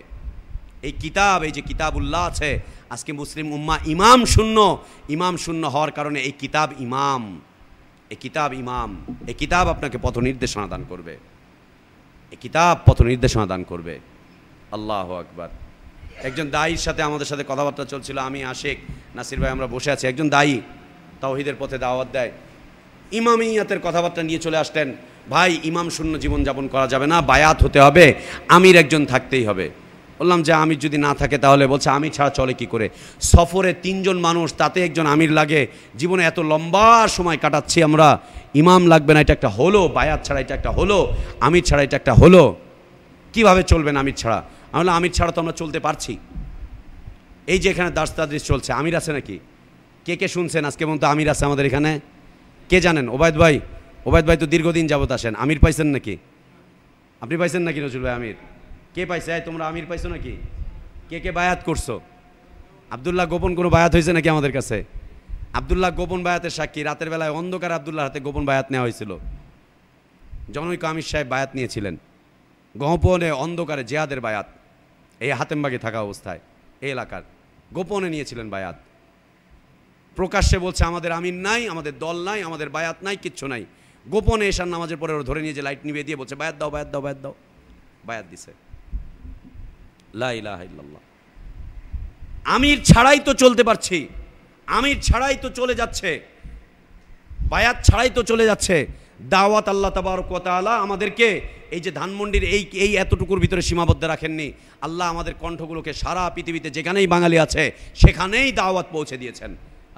এই কিতাব, এই যে কিতাবুল্লাহ আছে, আজকে মুসলিম উম্মাহ ইমাম শূন্য। ইমাম শূন্য হওয়ার কারণে এই কিতাব ইমাম, এই কিতাব ইমাম। এই কিতাব আপনাকে পথ নির্দেশনা দান করবে, এই কিতাব পথ নির্দেশনা দান করবে। আল্লাহু আকবার। একজন দায়ীর সাথে আমাদের সাথে কথাবার্তা চলছিল, আমি আশিক নাসির ভাই আমরা বসে আছি। একজন দায়ী তাওহীদের পথে দাওয়াত দেয়, ইমামিয়াতের কথাবার্তা নিয়ে চলে আসলেন। ভাই, ইমাম শূন্য জীবনযাপন করা যাবে না, বায়াত হতে হবে, আমির একজন থাকতেই হবে। বললাম যে আমির যদি না থাকে তাহলে? বলছে আমির ছাড়া চলে কি করে? সফরে 3 জন মানুষ, তাতে একজন আমির লাগে। জীবনে এত লম্বা সময় কাটাচ্ছি আমরা, ইমাম লাগবে না, এটা একটা হলো। বায়াত ছাড়া এটা একটা হলো, আমির ছাড়া এটা একটা হলো। কিভাবে চলবেন আমির ছাড়া? আমি বললাম আমির ছাড়া তো আমরা চলতে পারছি। এই যে এখানে দার্স তাদরিস চলছে, আমির আছে নাকি? কে কে শুনছেন আজকে পর্যন্ত আমির আছে আমাদের এখানে? কে জানেন? ওবায়দ ভাই, ওবায়দ ভাই তো দীর্ঘদিন যাবত আসেন। আমির পাইছেন নাকি? আপনি পাইছেন নাকি নজরুল ভাই আমির? কে পাইছে? তোমরা আমির পাইছো নাকি? কে কে বায়াত করছো? আব্দুল্লাহ গোপন কোনো বায়াত হয়েছে নাকি আমাদের কাছে? আব্দুল্লাহ গোপন বায়াতের সাক্ষী। রাতের বেলায় অন্ধকারে আব্দুল্লাহর হাতে গোপন বায়াত নেওয়া হয়েছিল। জনৈক আমির সাহেব বায়াত নিয়েছিলেন, গোপনে অন্ধকারে জিহাদের বায়াত। এই হাতেমবাগে থাকা অবস্থায় এই এলাকার গোপনে নিয়েছিলেন বায়াত। প্রকাশ্যে বলছে আমাদের আমির নাই, আমাদের দল নাই, আমাদের বায়াত নাই, কিচ্ছু নাই। গোপনে এশার নামাজের পরে ওরা ধরে নিয়ে যে লাইট নিভিয়ে দিয়ে বলছে বায়াত দাও, বায়াত দাও, বায়াত দাও। বায়াত দিছে। লা ইলাহা ইল্লাল্লাহ। আমির ছাড়াই তো চলতে পারছি, আমির ছাড়াই তো চলে যাচ্ছে, বায়াত ছাড়াই তো চলে যাচ্ছে। দাওয়াত আল্লাহ তাবারক ওয়া তাআলা আমাদেরকে এই যে ধানমন্ডির এই এতটুকুর ভিতরে সীমাবদ্ধ রাখেননি। আল্লাহ আমাদের কণ্ঠগুলোকে সারা পৃথিবীতে যেখানেই বাঙালি আছে সেখানেই দাওয়াত পৌঁছে দিয়েছেন।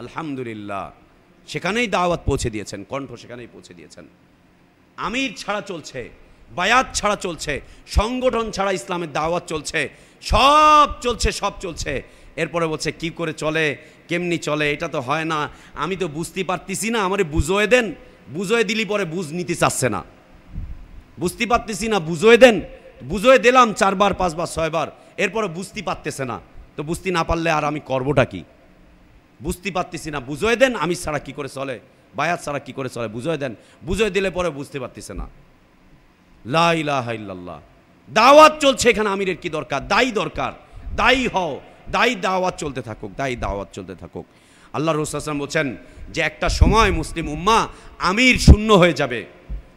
আলহামদুলিল্লাহ, সেখানেই দাওয়াত পৌঁছে দিয়েছেন, কণ্ঠ সেখানেই পৌঁছে দিয়েছেন। আমির ছাড়া চলছে, বায়াত ছাড়া চলছে, সংগঠন ছাড়া ইসলামের দাওয়াত চলছে, সব চলছে, সব চলছে। এরপরে বলছে কি করে চলে, কেমনি চলে, এটা তো হয় না, আমি তো বুঝতে পারতেছি না, আমারে বুঝোয় দেন। বুঝোয় দিলি পরে বুঝ নিতে চাচ্ছে না। বুঝতে পারতেছি না, বুঝোয় দেন। বুঝোয় দিলাম 4 বার 5 বার 6 বার, এরপরে বুঝতে পারতেছে না। তো বুঝতে না পারলে আর আমি করবোটা কি? বুঝতে পারতেছি না, বুঝোয় দেন। আমি ছাড়া কি করে চলে? বায়াত ছাড়া কি করে চলে? বুঝোয় দেন। বুঝোয় দিলে পরে বুঝতে পারতেছে না। লা ইলাহা ইল্লাল্লাহ। দাওয়াত চলছে এখানে, আমিরের কি দরকার? দায়ী দরকার। দায়ী হও, দায়ী দাওয়াত চলতে থাকুক, দায়ী দাওয়াত চলতে থাকুক। আল্লাহ রাসূল সাল্লাল্লাহু আলাইহি ওয়াসাল্লাম বলছেন যে একটা সময় মুসলিম উম্মাহ আমির শূন্য হয়ে যাবে।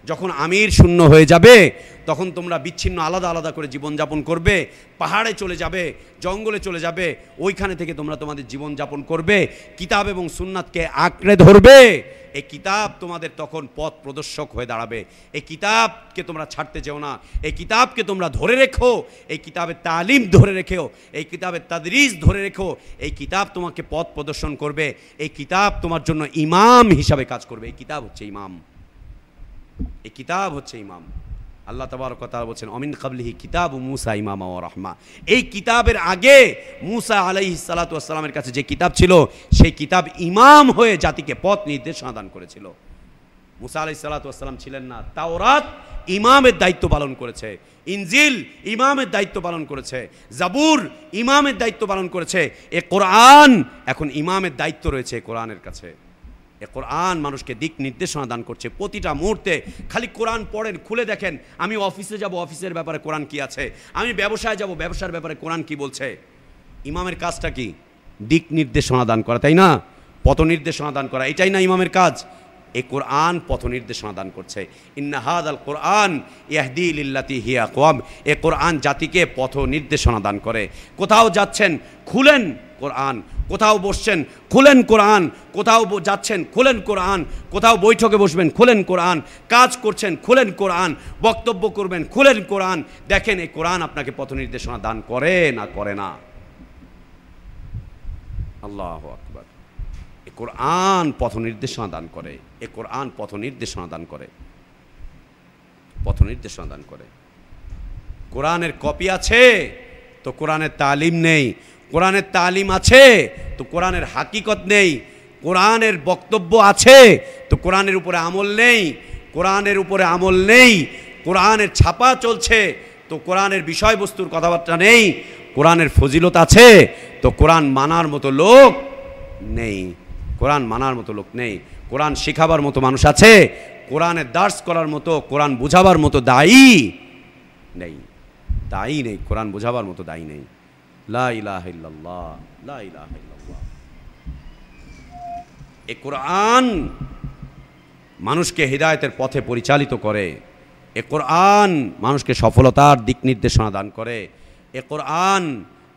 যখন আমির শূন্য হয়ে যাবে তখন তোমরা বিচ্ছিন্ন আলাদা আলাদা করে জীবনযাপন করবে, পাহাড়ে চলে যাবে, জঙ্গলে চলে যাবে, ওইখানে থেকে তোমরা তোমাদের জীবনযাপন করবে, কিতাব এবং সুন্নাতকে আঁকড়ে ধরবে। এই কিতাব তোমাদের তখন পথ প্রদর্শক হয়ে দাঁড়াবে। এই কিতাবকে তোমরা ছাড়তে যেও না, এই কিতাবকে তোমরা ধরে রেখো, এই কিতাবের তালিম ধরে রেখো, এই কিতাবের তাদরিস ধরে রেখো। এই কিতাব তোমাকে পথ প্রদর্শন করবে, এই কিতাব তোমার জন্য ইমাম হিসাবে কাজ করবে। এই কিতাব হচ্ছে ইমাম, এই কিতাব হচ্ছে ইমাম। আল্লাহ তাবারক ওয়া তাআলা বলেন অমিন ক্বাবলিহি কিতাবু মূসা ইমামা ওয়া রাহমা। এই কিতাবের আগে মূসা আলাইহিস সালাতু ওয়াস সালামের কাছে যে কিতাব ছিল, সেই কিতাব ইমাম হয়ে জাতিকে পথ নির্দেশনা দান করেছিল। মূসা আলাইহিস সালাতু ওয়াস সালাম ছিলেন না, তাওরাত ইমামের দায়িত্ব পালন করেছে, ইনজিল ইমামের দায়িত্ব পালন করেছে, জাবুর ইমামের দায়িত্ব পালন করেছে। এই কোরআন এখন ইমামের দায়িত্ব রয়েছে কোরআনের কাছে। এ কোরআন মানুষকে দিক নির্দেশনা দান করছে প্রতিটা মুহূর্তে। খালি কোরআন পড়েন, খুলে দেখেন। আমি অফিসে যাব, অফিসের ব্যাপারে কোরআন কি আছে। আমি ব্যবসায় যাব, ব্যবসার ব্যাপারে কোরআন কি বলছে। ইমামের কাজটা কি? দিক নির্দেশনা দান করা, তাই না? পথ নির্দেশনা দান করা, এটাই না ইমামের কাজ? এই কোরআন পথ নির্দেশনা দান করছে। ইন্না হাযাল কোরআন ইয়াহদি লিল্লাতি হিয়া আকওয়াম। এই কোরআন জাতিকে পথ নির্দেশনা দান করে। কোথাও যাচ্ছেন, খুলেন কোরআন। কোথাও বসছেন, খুলেন কোরআন। কোথাও যাচ্ছেন, খুলেন কোরআন। কোথাও বৈঠকে বসবেন, খুলেন কোরআন। কাজ করছেন, খুলেন কোরআন। বক্তব্য করবেন, খুলেন কোরআন। দেখেন এই কোরআন আপনাকে পথ নির্দেশনা দান করে না করে না। আল্লাহু আকবার। এই কোরআন পথ নির্দেশনা দান করে, এই কোরআন পথ নির্দেশনা দান করে, পথ নির্দেশনা দান করে। কোরআনের কপি আছে তো কোরআনের তালিম নেই, কোরআনের তালিম আছে তো কোরআনের হাকিকত নেই, কোরআনের বক্তব্য আছে তো কোরআনের উপরে আমল নেই, কোরআনের উপরে আমল নেই, কোরআনের ছাপা চলছে তো কোরআনের বিষয়বস্তুর কথাবার্তা নেই, কোরআনের ফজিলত আছে তো কোরআন মানার মতো লোক নেই, কোরআন মানার মতো লোক নেই, কোরআন শেখাবার মতো মানুষ আছে, কোরআনের দার্স করার মতো, কোরআন বোঝাবার মতো দায়ী নেই, দায়ী নেই, কোরআন বোঝাবার মতো দায়ী নেই। লা ইলাহা ইল্লাল্লাহ, লা ইলাহা ইল্লাল্লাহ। এই কোরআন মানুষকে হিদায়াতের পথে পরিচালিত করে, এ কোরআন মানুষকে সফলতার দিক নির্দেশনা দান করে, এ কোরআন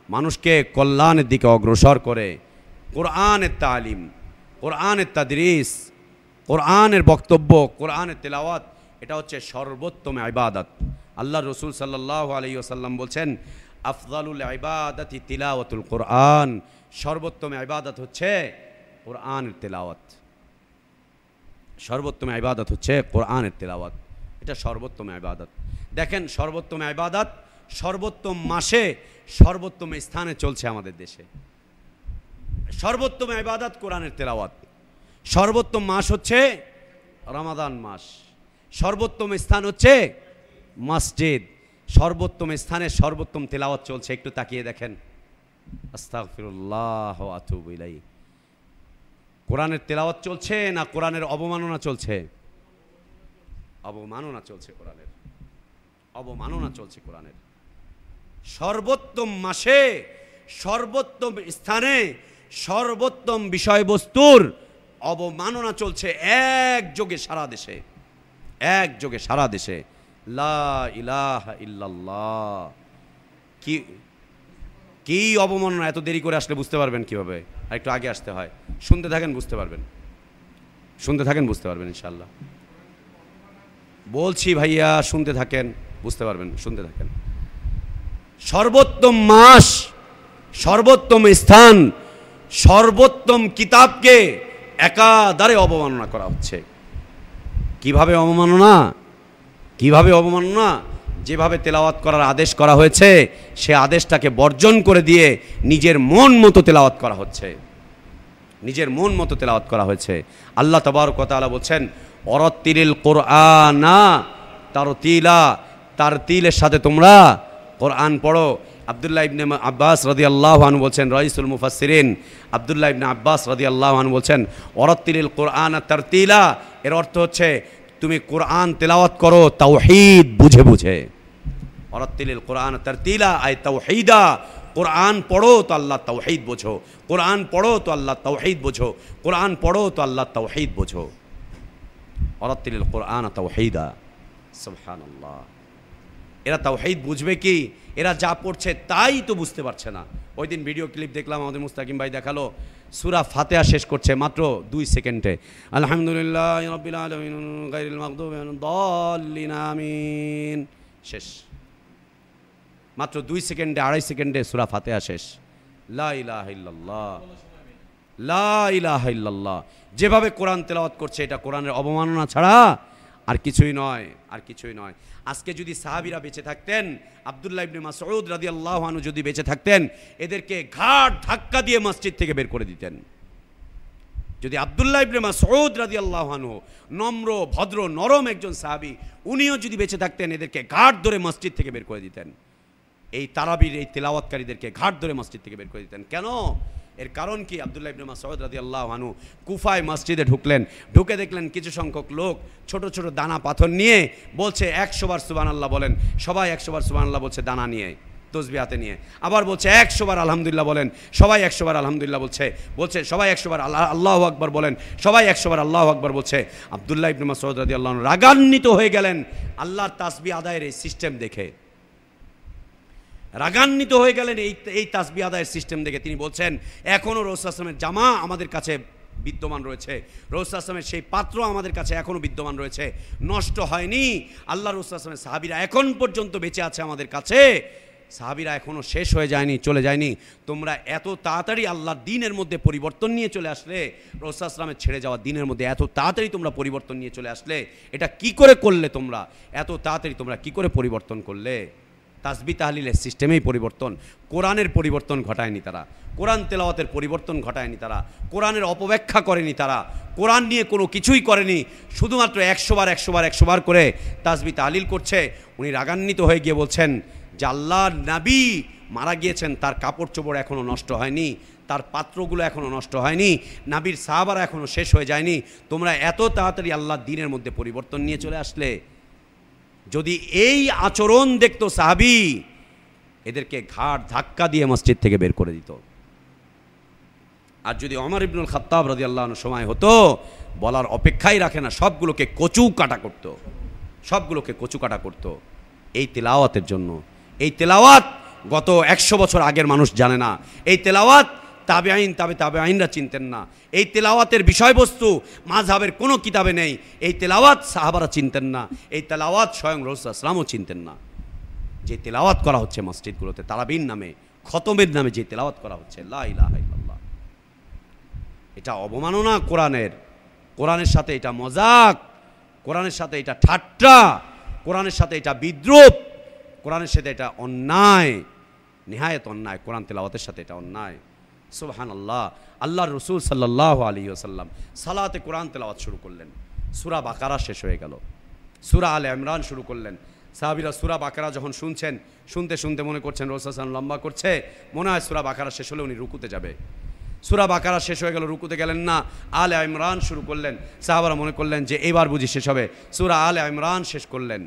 মানুষকে কল্যাণের দিকে অগ্রসর করে। কোরআনের তালিম, কোরআনের তাদরিস, কোরআনের বক্তব্য, কোরআনের তেলাওয়াত, এটা হচ্ছে সর্বোত্তম ইবাদত। আল্লাহ রসুল সাল্লাল্লাহু আলাইহি ওয়াসাল্লাম বলছেন আফযালুল ইবাদাতি তিলাওয়াতুল কোরআন। সর্বোত্তম ইবাদত হচ্ছে কোরআনের তেলাওয়াত, সর্বোত্তম ইবাদত হচ্ছে কোরআনের তেলাওয়াত, এটা সর্বোত্তম ইবাদত। দেখেন সর্বোত্তম ইবাদত সর্বোত্তম মাসে সর্বোত্তম স্থানে চলছে আমাদের দেশে। সর্বোত্তম ইবাদত কোরআনের তেলাওয়াত। সর্বোত্তম মাস হচ্ছে রমাদান মাস, সর্বোত্তম স্থান হচ্ছে মসজিদ, সর্বোত্তম স্থানে সর্বোত্তম তেলাওয়াত চলছে। একটু তাকিয়ে দেখেন। আস্তাগফিরুল্লাহ ওয়া আতুবু ইলাইহি। কোরআনের তেলাওয়াত চলছে না কোরআনের অবমাননা চলছে? অবমাননা চলছে কোরআনের, অবমাননা চলছে কোরআনের। সর্বোত্তম মাসে সর্বোত্তম স্থানে সর্বোত্তম বিষয়বস্তুর অবমাননা চলছে একযোগে সারা দেশে, একযোগে সারা দেশে। লা ইলাহা ইল্লাল্লাহ। কি কি অবমাননা! এত দেরি করে আসলে বুঝতে পারবেন কিভাবে? আর একটু আগে আসতে হয়। শুনতে থাকেন, বুঝতে পারবেন, শুনতে থাকেন, বুঝতে পারবেন ইনশাআল্লাহ। বলছি ভাইয়া, শুনতে থাকেন, বুঝতে পারবেন, শুনতে থাকেন। সর্বোত্তম মাস, সর্বোত্তম স্থান, সর্বোত্তম কিতাবকে একাধারে অবমাননা করা হচ্ছে। কিভাবে অবমাননা? কিভাবে অবমাননা? যেভাবে তেলাওয়াত করার আদেশ করা হয়েছে সে আদেশটাকে বর্জন করে দিয়ে নিজের মন মতো তেলাওয়াত করা হচ্ছে, নিজের মন মতো তেলাওয়াত করা হয়েছে। আল্লাহ তাবারক ওয়া তাআলা বলছেন অরাত্তিলিল কোরআনা তারতিলা, তারতিলের সাথে তোমরা কোরআন পড়ো। আব্দুল্লাহ ইবনে আব্বাস রাদিয়াল্লাহু আনহু বলছেন, রাইসুল মুফাসসিরিন আব্দুল্লাহ ইবনে আব্বাস রাদিয়াল্লাহু আনহু বলছেন, ওয়ারাত্তিলিল কোরআন তারতিলা, এর অর্থ হচ্ছে তুমি কোরআন তেলাওয়াত করো তাওহীদ বুঝে বুঝে। ওয়ারাত্তিলিল কোরআন তারতিলা আই তাওহীদা, কোরআন পড়ো তো আল্লাহ তাওহীদ বোঝো, কোরআন পড়ো তো আল্লাহ তাওহীদ বোঝো, কোরআন পড়ো তো আল্লাহ তাওহীদ বোঝো। ওয়ারাত্তিলিল কোরআন তাওহীদা, সুবহানাল্লাহ। এরা তাওহীদ বুঝবে কি? এরা যা পড়ছে তাই তো বুঝতে পারছে না। ওই দিন ভিডিও ক্লিপ দেখলাম, আমাদের মুস্তাকিম ভাই দেখালো, সূরা ফাতিহা শেষ করছে মাত্র 2 সেকেন্ডে, আলহামদুলিল্লাহি রাব্বিল আলামিন গায়রিল মাগদুবি আলাইহিম দাল্লিন আমিন, শেষ। মাত্র 2 সেকেন্ডে, 2.5 সেকেন্ডে সূরা ফাতিহা শেষ। লা ইলাহা ইল্লাল্লাহ, লা ইলাহা ইল্লাল্লাহ। যেভাবে কোরআন তেলাওয়াত করছে এটা কোরআনের অবমাননা ছাড়া আর কিছুই নয়, আর কিছুই নয়। আজকে যদি সাহাবীরা বেঁচে থাকতেন, আব্দুল্লাহ ইবনে মাসউদ রাদিয়াল্লাহু আনহু যদি বেঁচে থাকতেন, এদেরকে ঘাট ধাক্কা দিয়ে মসজিদ থেকে বের করে দিতেন। যদি আব্দুল্লাহ ইবনে মাসউদ রাদিয়াল্লাহু আনহু, নম্র ভদ্র নরম একজন সাহাবী, উনিও যদি বেঁচে থাকতেন, এদেরকে ঘাট ধরে মসজিদ থেকে বের করে দিতেন। এই তারাবির এই তেলাওয়াতকারীদেরকে ঘাট ধরে মসজিদ থেকে বের করে দিতেন। কেন? এর কারণ কি? আব্দুল্লাহ ইবনে মাসউদ রাদিয়াল্লাহু আনহু কুফায় মসজিদে ঢুকলেন, ঢুকে দেখলেন কিছু সংখ্যক লোক ছোট ছোট দানা পাথর নিয়ে বলছে 100 বার সুবহানাল্লাহ বলেন, সবাই 100 বার সুবহানাল্লাহ বলছে দানা নিয়ে, তসবিহ হাতে নিয়ে। আবার বলছে 100 বার আলহামদুলিল্লাহ বলেন, সবাই 100 বার আলহামদুলিল্লাহ বলছে, বলছে সবাই 100 বার আল্লাহু আকবার বলেন, সবাই 100 বার আল্লাহু আকবার বলছে। আব্দুল্লাহ ইবনে মাসউদ রাদিয়াল্লাহু আনহু রাগান্বিত হয়ে গেলেন আল্লাহর তাসবিহ আদায়ের এই সিস্টেম দেখে, রাগান্বিত হয়ে গেলেন এই তাসবিহ আদায়ের সিস্টেম দেখে। তিনি বলছেন, এখনও রাসূল সাল্লাল্লাহু আলাইহি ওয়াসাল্লামের জামা আমাদের কাছে বিদ্যমান রয়েছে, রাসূল সাল্লাল্লাহু আলাইহি ওয়াসাল্লামের সেই পাত্র আমাদের কাছে এখনও বিদ্যমান রয়েছে, নষ্ট হয়নি। আল্লাহ রাসূল সাল্লাল্লাহু আলাইহি ওয়াসাল্লামের সাহাবীরা এখন পর্যন্ত বেঁচে আছে আমাদের কাছে, সাহাবীরা এখনও শেষ হয়ে যায়নি, চলে যায়নি। তোমরা এত তাড়াতাড়ি আল্লাহর দ্বীনের মধ্যে পরিবর্তন নিয়ে চলে আসলে, রাসূল সাল্লাল্লাহু আলাইহি ওয়াসাল্লামের ছেড়ে যাওয়া দ্বীনের মধ্যে এত তাড়াতাড়ি তোমরা পরিবর্তন নিয়ে চলে আসলে, এটা কি করে করলে? তোমরা এত তাড়াতাড়ি তোমরা কি করে পরিবর্তন করলে? তাসবিহ তাহলিলের সিস্টেমেই পরিবর্তন, কোরআনের পরিবর্তন ঘটায়নি তারা, কোরআন তেলাওয়াতের পরিবর্তন ঘটায়নি তারা, কোরআনের অপব্যাখ্যা করেনি তারা, কোরআন নিয়ে কোনো কিছুই করেনি। শুধুমাত্র 100 বার 100 বার 100 বার করে তাসবিহ তাহলিল করছে। উনি রাগান্বিত হয়ে গিয়ে বলছেন যে আল্লাহর নবী মারা গিয়েছেন, তার কাপড় চোপড় এখনও নষ্ট হয়নি, তার পাত্রগুলো এখনও নষ্ট হয়নি, নবীর সাহাবারা এখনও শেষ হয়ে যায়নি, তোমরা এত তাড়াতাড়ি আল্লাহর দ্বীনের মধ্যে পরিবর্তন নিয়ে চলে আসলে। যদি এই আচরণ দেখতো সাহাবী, এদেরকে ঘাট ধাক্কা দিয়ে মসজিদ থেকে বের করে দিত। আর যদি ওমর ইবনুল খাত্তাব রাদিয়াল্লাহু আনহু সময় হতো, বলার অপেক্ষাই রাখে না, সবগুলোকে কচু কাটা করতো, সবগুলোকে কচু কাটা করতো এই তেলাওয়াতের জন্য। এই তেলাওয়াত গত 100 বছর আগের মানুষ জানে না, এই তেলাওয়াত তাবেঈনরা চিনতেন না, এই তেলাওয়াতের বিষয়বস্তু মাযহাবের কোনো কিতাবে নেই, এই তেলাওয়াত সাহাবারা চিনতেন না, এই তেলাওয়াত স্বয়ং রাসূল সাল্লাল্লাহু আলাইহি ওয়াসাল্লামও চিনতেন না। যে তেলাওয়াত করা হচ্ছে মসজিদগুলোতে তারাবির নামে, খতমের নামে যে তেলাওয়াত করা হচ্ছে, লা ইলাহা ইল্লাল্লাহ, এটা অবমাননা কোরআনের, কোরআনের সাথে এটা মজাক, কোরআনের সাথে এটা ঠাট্টা, কোরআনের সাথে এটা বিদ্রূপ, কোরআনের সাথে এটা অন্যায়, নিহায়াত অন্যায়, কোরআন তেলাওয়াতের সাথে এটা অন্যায়। সুবহানাল্লাহ। আল্লাহর রাসূল সাল্লাল্লাহু আলাইহি ওয়াসাল্লাম সালাতে কোরআন তেলাওয়াত শুরু করলেন, সূরা বাকারা শেষ হয়ে গেল, সূরা আলে ইমরান শুরু করলেন। সাহাবীরা সূরা বাকারা যখন শুনছেন, শুনতে শুনতে মনে করছেন রাসূল সাল্লাল্লাহু আলাইহি ওয়াসাল্লাম লম্বা করছে, মনে হয় সূরা বাকারা শেষ হলে উনি রুকুতে যাবে। সূরা বাকারা শেষ হয়ে গেল, রুকুতে গেলেন না, আলে ইমরান শুরু করলেন। সাহাবারা মনে করলেন যে এবার বুঝি শেষ হবে, সূরা আলে ইমরান শেষ করলেন,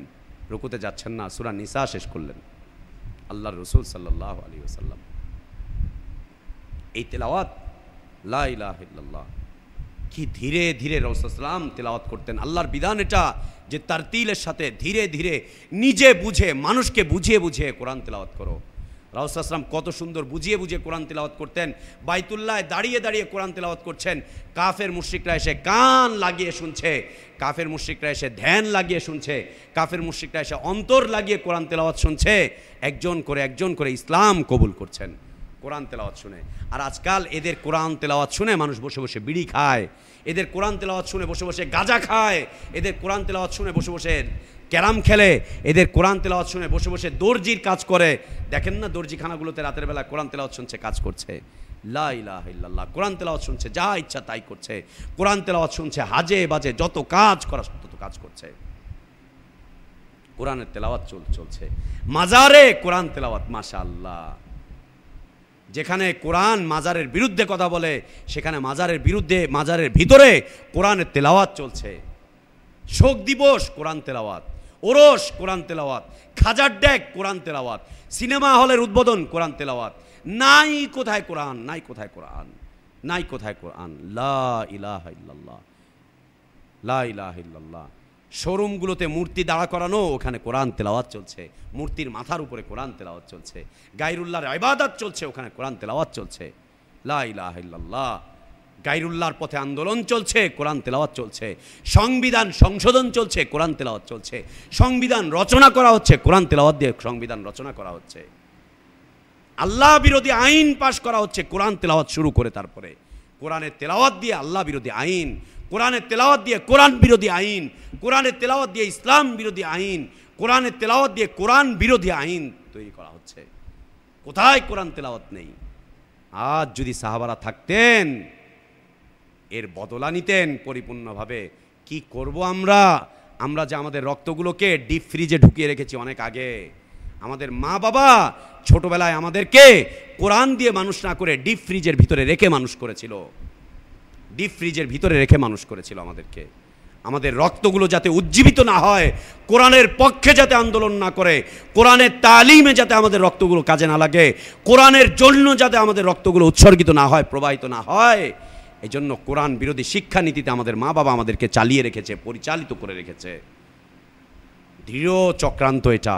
রুকুতে যাচ্ছেন না, সূরা নিসা শেষ করলেন। আল্লাহর রাসূল সাল্লাল্লাহু আলাইহি ওয়াসাল্লাম এই তেলাওয়াত, লা ইলাহা ইল্লাল্লাহ, কি ধীরে ধীরে রাসূল সাল্লাল্লাহু আলাইহি ওয়াসাল্লাম তেলাওয়াত করতেন। আল্লাহর বিধান এটা যে তারতিলের সাথে ধীরে ধীরে নিজে বুঝে, মানুষকে বুঝিয়ে বুঝিয়ে কোরআন তেলাওয়াত করো। রাসূল সাল্লাল্লাহু আলাইহি ওয়াসাল্লাম কত সুন্দর বুঝিয়ে বুঝিয়ে কোরআন তেলাওয়াত করতেন। বাইতুল্লাহ দাঁড়িয়ে দাঁড়িয়ে কোরআন তেলাওয়াত করছেন, কাফের মুশরিকরা এসে কান লাগিয়ে শুনছে, কাফের মুশরিকরা এসে ধ্যান লাগিয়ে শুনছে, কাফের মুশরিকরা এসে অন্তর লাগিয়ে কোরআন তেলাওয়াত শুনছে, একজন করে ইসলাম কবুল করছেন কোরআন তেলাওয়াত শুনে। আর আজকাল এদের কোরআন তেলাওয়াত শুনে মানুষ বসে বসে বিড়ি খায়, এদের কোরআন তেলাওয়াত শুনে বসে বসে গাঁজা খায়, এদের কোরআন তেলাওয়াত শুনে বসে বসে ক্যারাম খেলে, এদের কোরআন তেলাওয়াত শুনে বসে বসে দর্জির কাজ করে। দেখেন না দর্জিখানাগুলোতে রাতের বেলা কোরআন তেলাওয়াত শুনছে, কাজ করছে, লা ইলাহা ইল্লাল্লাহ, কোরআন তেলাওয়াত শুনছে, যা ইচ্ছা তাই করছে, কোরআন তেলাওয়াত শুনছে, হাজে বাজে যত কাজ করা তত কাজ করছে। কোরআনের তেলাওয়াত চলছে। মাজারে কোরআন তেলাওয়াত, মাশাআল্লাহ। যেখানে কোরআন মাজারের বিরুদ্ধে কথা বলে সেখানে মাজারের বিরুদ্ধে, মাজারের ভিতরে কোরআনের তেলাওয়াত চলছে। শোক দিবস কোরআন তেলাওয়াত, ওরস কোরআন তেলাওয়াত, খাজার ডেক কোরআন তেলাওয়াত, সিনেমা হলের উদ্বোধন কোরআন তেলাওয়াত। নাই কোথায় কোরআন, নাই কোথায় কোরআন, নাই কোথায় কোরআন। লা ইলাহা ইল্লাল্লাহ, লা ইলাহা ইল্লাল্লাহ। শোরুমগুলোতে মূর্তি দাঁড়া করানো, ওখানে কোরআন তেলাওয়াত চলছে। মূর্তির মাথার উপরে কোরআন তেলাওয়াত চলছে। গায়রুল্লাহর ইবাদত চলছে, ওখানে কোরআন তেলাওয়াত চলছে। লা ইলাহা ইল্লাল্লাহ। গায়রুল্লাহর পথে আন্দোলন চলছে, কোরআন তেলাওয়াত চলছে। সংবিধান সংশোধন চলছে, কোরআন তেলাওয়াত চলছে। সংবিধান রচনা করা হচ্ছে, কোরআন তেলাওয়াত দিয়ে সংবিধান রচনা করা হচ্ছে। আল্লাহ বিরোধী আইন পাশ করা হচ্ছে, কোরআন তেলাওয়াত শুরু করে তারপরে কোরআনের তেলাওয়াত দিয়ে আল্লাহ বিরোধী আইন, কোরআনের তেলাওয়াত দিয়ে কোরআন বিরোধী আইন, কোরআনের তেলাওয়াত দিয়ে ইসলাম বিরোধী আইন, কোরআনের তেলাওয়াত দিয়ে কোরআন বিরোধী আইন তৈরি করা হচ্ছে। কোথায় কোরআন তেলাওয়াত নেই? আজ যদি সাহাবারা থাকতেন, এর বদলা নিতেন পরিপূর্ণভাবে। কি করব আমরা? আমরা যে আমাদের রক্তগুলোকে ডিপ ফ্রিজে ঢুকিয়ে রেখেছি অনেক আগে। আমাদের মা বাবা ছোটবেলায় আমাদেরকে কোরআন দিয়ে মানুষ না করে ডিপ ফ্রিজের ভিতরে রেখে মানুষ করেছিল। ডিপ ফ্রিজের ভিতরে রেখে মানুষ করেছিল আমাদেরকে। আমাদের রক্তগুলো যাতে উজ্জীবিত না হয়, কোরআনের পক্ষে যাতে আন্দোলন না করে, কোরআনের তালিমে যাতে আমাদের রক্তগুলো কাজে না লাগে, কোরআনের জন্য যাতে আমাদের রক্তগুলো উৎসর্গিত না হয়, প্রবাহিত না হয়, এই জন্য কোরআন বিরোধী শিক্ষানীতিতে আমাদের মা বাবা আমাদেরকে চালিয়ে রেখেছে, পরিচালিত করে রেখেছে। দৃঢ় চক্রান্ত এটা,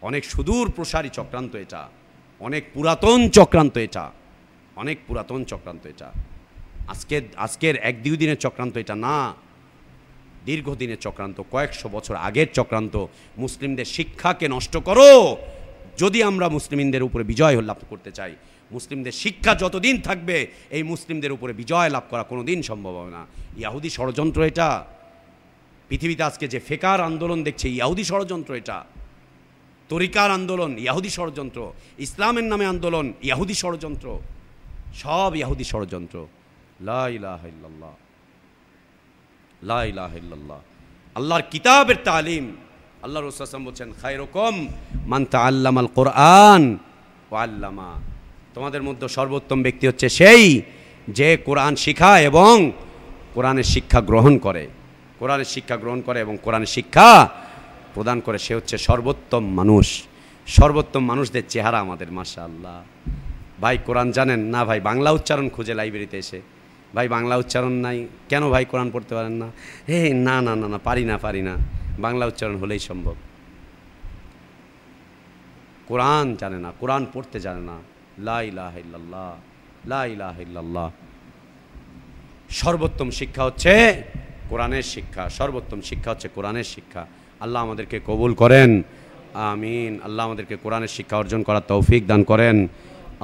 অনেক সুদূর প্রসারী চক্রান্ত এটা, অনেক পুরাতন চক্রান্ত এটা, অনেক পুরাতন চক্রান্ত এটা। আজকের এক দুই দিনের চক্রান্ত এটা না, দীর্ঘদিনের চক্রান্ত, কয়েকশো বছর আগের চক্রান্ত। মুসলিমদের শিক্ষাকে নষ্ট করো যদি আমরা মুসলিমদের উপরে বিজয় লাভ করতে চাই। মুসলিমদের শিক্ষা যতদিন থাকবে এই মুসলিমদের উপরে বিজয় লাভ করা কোনোদিন সম্ভব হবে না। ইহুদি ষড়যন্ত্র এটা। পৃথিবীতে আজকে যে ফেকার আন্দোলন দেখছে, ইহুদি ষড়যন্ত্র এটা। তরিকার আন্দোলন, ইহুদি ষড়যন্ত্র। ইসলামের নামে আন্দোলন, ইহুদি ষড়যন্ত্র। সব ইহুদি ষড়যন্ত্র। লা ইলাহা ইল্লাল্লাহ, লা ইলাহা ইল্লাল্লাহ। আল্লাহর কিতাবের তালিম, আল্লাহ রাসূল সাল্লাল্লাহু আলাইহি ওয়াসাল্লাম বলেছেন, খায়রুকুম মান তাআল্লামাল কোরআন ওয়া আল্লামা। তোমাদের মধ্যে সর্বোত্তম ব্যক্তি হচ্ছে সেই যে কোরআন শিখায় এবং কোরআনের শিক্ষা গ্রহণ করে, কোরআনের শিক্ষা গ্রহণ করে এবং কোরআনের শিক্ষা প্রদান করে। সে হচ্ছে সর্বোত্তম মানুষ। সর্বোত্তম মানুষদের চেহারা আমাদের, মাশাআল্লাহ। ভাই কোরআন জানেন না? ভাই বাংলা উচ্চারণ খুঁজে লাইব্রেরিতে এসে, ভাই বাংলা উচ্চারণ নাই কেন? ভাই কোরআন পড়তে পারেন না? না না না না, পারি না, বাংলা উচ্চারণ হলেই সম্ভব। কোরআন জানে না, কোরআন পড়তে জানে না। লা ইলাহা ইল্লাল্লাহ, লা ইলাহা ইল্লাল্লাহ। সর্বোত্তম শিক্ষা হচ্ছে কোরআনের শিক্ষা, সর্বোত্তম শিক্ষা হচ্ছে কোরআনের শিক্ষা। আল্লাহ আমাদেরকে কবুল করেন, আমিন। আল্লাহ আমাদেরকে কোরআনের শিক্ষা অর্জন করার তৌফিক দান করেন,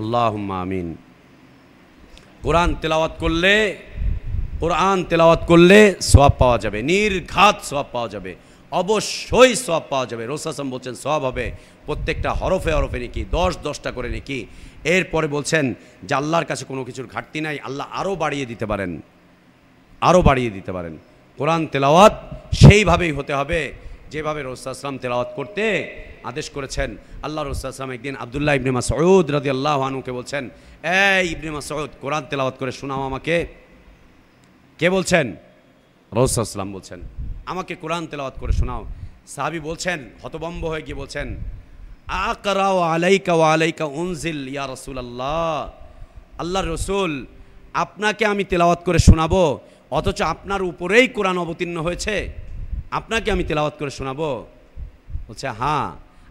আল্লাহুম্মা আমিন। কোরআন তেলাওয়াত করলে সওয়াব পাওয়া যাবে, নির্ঘাত সওয়াব পাওয়া যাবে, অবশ্যই সওয়াব পাওয়া যাবে। রাসূল সাল্লাল্লাহু আলাইহি ওয়াসাল্লাম বলছেন সওয়াব হবে, প্রত্যেকটা হরফে হরফে নেকি, 10-10টা করে নেকি। এরপরে বলছেন যে আল্লাহর কাছে কোনো কিছুর ঘাটতি নাই, আল্লাহ আরও বাড়িয়ে দিতে পারেন, আরও বাড়িয়ে দিতে পারেন। কোরআন তেলাওয়াত সেইভাবেই হতে হবে যেভাবে রাসূল সাল্লাল্লাহু আলাইহি ওয়াসাল্লাম তেলাওয়াত করতে আদেশ করেছেন। আল্লাহ রাসূল সাল্লাল্লাহু আলাইহি ওয়াসাল্লাম একদিন আব্দুল্লাহ ইবনে মাসউদ রাদিয়াল্লাহু আনহুকে বলছেন, এই ইবনে মাসউদ কোরআন তেলাওয়াত করে শোনাও আমাকে। কে বলছেন? রাসূল সাল্লাল্লাহু আলাইহি ওয়াসাল্লাম বলছেন, আমাকে কোরআন তেলাওয়াত করে শোনাও। সাহাবী বলছেন, হতভম্ব হয়ে গিয়ে বলছেন, আকরাউ আলাইকা ওয়া আলাইকা উনজিল ইয়া রাসূলুল্লাহ। আল্লাহর রাসূল, আপনাকে আমি তেলাওয়াত করে শোনাবো অথচ আপনার উপরেই কোরআন অবতীর্ণ হয়েছে, আপনাকে আমি তেলাওয়াত করে শোনাবো? বলছে, হ্যাঁ,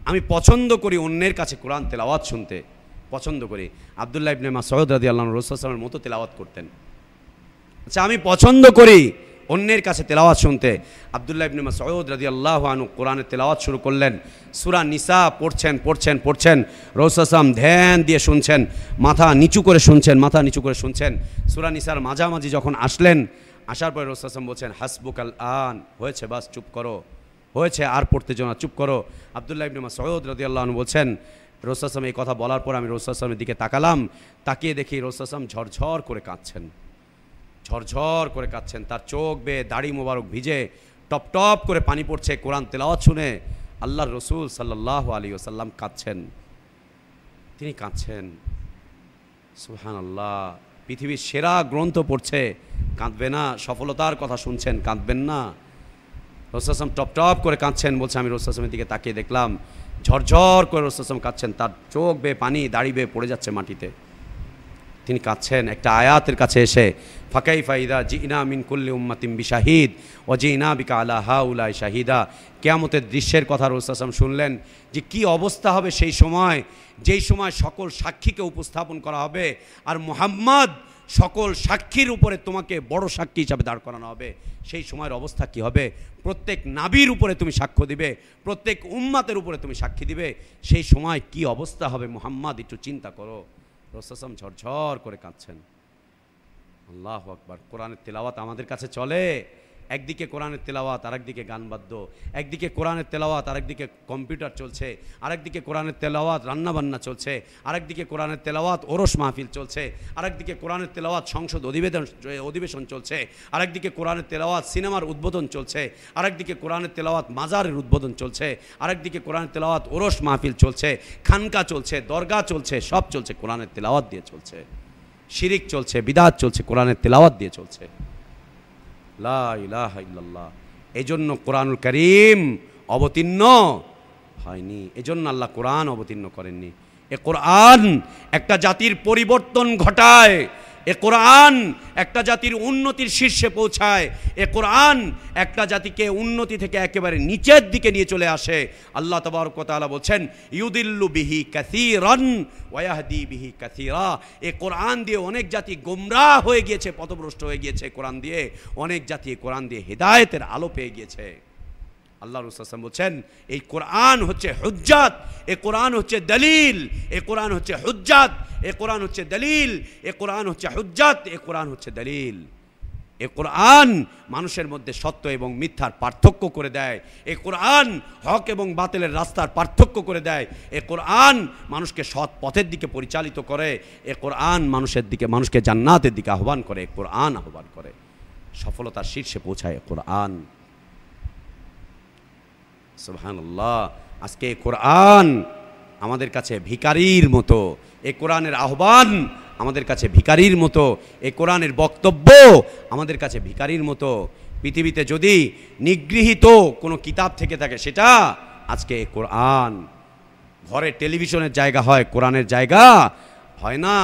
আমি পছন্দ করি অন্যের কাছে কোরআন তেলাওয়াত শুনতে, পছন্দ করি। আব্দুল্লাহ ইবনে মাসউদ রাদিয়াল্লাহু আনহু রাসূল সাল্লাল্লাহু আলাইহি ওয়াসাল্লামের মতো তেলাওয়াত করতেন। আচ্ছা, আমি পছন্দ করি অন্যের কাছে তেলাওয়াত শুনতে। আব্দুল্লাহ ইবনে মাসউদ রাদিয়াল্লাহু আনহু কোরআনের তেলাওয়াত শুরু করলেন। সূরা নিসা পড়ছেন। রাসূল সাল্লাল্লাহু আলাইহি ওয়াসাল্লাম ধ্যান দিয়ে শুনছেন, মাথা নিচু করে শুনছেন। সূরা নিসার মাঝামাঝি যখন আসলেন, আসার পরে রাসূল সাল্লাল্লাহু আলাইহি ওয়াসাল্লাম বলছেন, হাসবুকাল আন, হয়েছে, বাস চুপ করো, হয়েছে, আর পড়তে যাও না, চুপ করো। আব্দুল্লাহ ইবনে মাসউদ রাদিয়াল্লাহু আনহু বলছেন, রাসূল সাল্লাল্লাহু আলাইহি ওয়াসাল্লাম এই কথা বলার পর আমি রাসূল সাল্লাল্লাহু আলাইহি ওয়াসাল্লামের দিকে তাকালাম, তাকিয়ে দেখি রাসূল সাল্লাল্লাহু আলাইহি ওয়াসাল্লাম ঝরঝর করে কাঁদছেন, ঝরঝর করে কাঁদছেন। তার চোখ বেয়ে দাড়ি মোবারক ভিজে টপ টপ করে পানি পড়ছে কোরআন তেলাওয়াত শুনে। আল্লাহর রসুল সাল্লাল্লাহু আলাইহি ওয়াসাল্লাম কাঁদছেন, তিনি কাঁদছেন। সুবহানাল্লাহ, পৃথিবীর সেরা গ্রন্থ পড়ছে, কাঁদবে না? সফলতার কথা শুনছেন, কাঁদবেন না? রাসূল সাল্লাল্লাহু টপ টপ করে কাঁদছেন। বলছে আমি রাসূল সাল্লাল্লাহু দিকে তাকিয়ে দেখলাম ঝরঝর করে রাসূল সাল্লাল্লাহু কাঁদছেন, তার চোখ বেয়ে পানি দাড়ি বেয়ে পড়ে যাচ্ছে মাটিতে। তিনি কাঁদছেন একটা আয়াতের কাছে এসে, ফাকাইফা ইযা জিনা মিন কুল্লি উম্মাতিন বিশাহিদ ওয়া জিনা বিকা আলা হাউলাই শাহিদা। কিয়ামতের দৃশ্যের কথা রাসূল সাল্লাল্লাহু আলাইহি ওয়াসাল্লাম শুনলেন যে কি অবস্থা হবে সেই সময়, যেই সময় সকল সাক্ষীকে উপস্থাপন করা হবে আর মুহাম্মদ সকল সাক্ষীর উপরে তোমাকে বড় সাক্ষী হিসাবে দাঁড় করানো হবে। সেই সময়ের অবস্থা কি হবে? প্রত্যেক নাবির উপরে তুমি সাক্ষ্য দিবে, প্রত্যেক উম্মাতের উপরে তুমি সাক্ষী দিবে। সেই সময় কি অবস্থা হবে মুহাম্মদ, একটু চিন্তা করো। রাসূল সাল্লাল্লাহু আলাইহি ওয়াসাল্লাম ঝরঝর করে কাঁদছেন। আল্লাহু আকবার। কোরআনের তেলাওয়াত আমাদের কাছে চলে, একদিকে কোরআনের তেলাওয়াত, আরেকদিকে গান বাদ্য, একদিকে কোরআনের তেলাওয়াত, আরেকদিকে কম্পিউটার চলছে, আরেকদিকে কোরআনের তেলাওয়াত রান্নাবান্না চলছে, আরেকদিকে কোরআনের তেলাওয়াত ওরস মাহফিল চলছে, আরেকদিকে কোরআনের তেলাওয়াত সংসদ অধিবেশন চলছে, আরেকদিকে কোরআনের তেলাওয়াত সিনেমার উদ্বোধন চলছে, আরেকদিকে কোরআনের তেলাওয়াত মাজারের উদ্বোধন চলছে, আরেকদিকে কোরআনের তেলাওয়াত ওরস মাহফিল চলছে, খানকা চলছে, দরগা চলছে, সব চলছে কোরআনের তেলাওয়াত দিয়ে চলছে। শিরিক চলছে, বিদআত চলছে, কোরআনের তেলাওয়াত দিয়ে চলছে। লা ইলাহা ইল্লাল্লাহ। এজন্য কোরআনুল কারীম অবতীর্ণ হয়নি, এজন্য আল্লাহ কোরআন অবতীর্ণ করেননি। এ কোরআন একটা জাতির পরিবর্তন ঘটায়, এ কোরআন একটা জাতির উন্নতির শীর্ষে পৌঁছায়, এ কোরআন একটা জাতিকে উন্নতি থেকে একেবারে নিচের দিকে নিয়ে চলে আসে। আল্লাহ তাবারক ওয়া তাআলা বলছেন ইউদিল্লু বিহি কাসীরান ওয়া ইয়াহদি বিহি কাসীরা। এ কোরআন দিয়ে অনেক জাতি গোমরাহ হয়ে গিয়েছে, পথভ্রষ্ট হয়ে গিয়েছে। কোরআন দিয়ে অনেক জাতি কোরআন দিয়ে হেদায়েতের আলো পেয়ে গিয়েছে। আল্লাহ রাসূল সাল্লাল্লাহু আলাইহি ওয়াসাল্লাম বলছেন এই কোরআন হচ্ছে হুজ্জাত, এ কোরআন হচ্ছে দলিল, এ কোরআন হচ্ছে হুজ্জাত, এ কোরআন হচ্ছে দলিল, এ কোরআন হচ্ছে হুজ্জাত, এ কোরআন হচ্ছে দলিল। এ কোরআন মানুষের মধ্যে সত্য এবং মিথ্যার পার্থক্য করে দেয়, এ কোরআন হক এবং বাতিলের রাস্তার পার্থক্য করে দেয়, এ কোরআন মানুষকে সৎ পথের দিকে পরিচালিত করে, এ কোরআন মানুষকে জান্নাতের দিকে আহ্বান করে, এ কোরআন আহ্বান করে, সফলতার শীর্ষে পৌঁছায় এ কোরআন। সুবহানাল্লাহ। আজকে কোরআন আমাদের কাছে ভিখারির মতো, এই কোরআনের আহ্বান আমাদের কাছে ভিখারির মতো, এই কোরআনের বক্তব্য আমাদের কাছে ভিখারির মতো। পৃথিবীতে যদি নিগৃহীত কোনো কিতাব থেকে থাকে সেটা আজকে কোরআন। ঘরে টেলিভিশনের জায়গা হয়, কোরআনের জায়গা হয় না।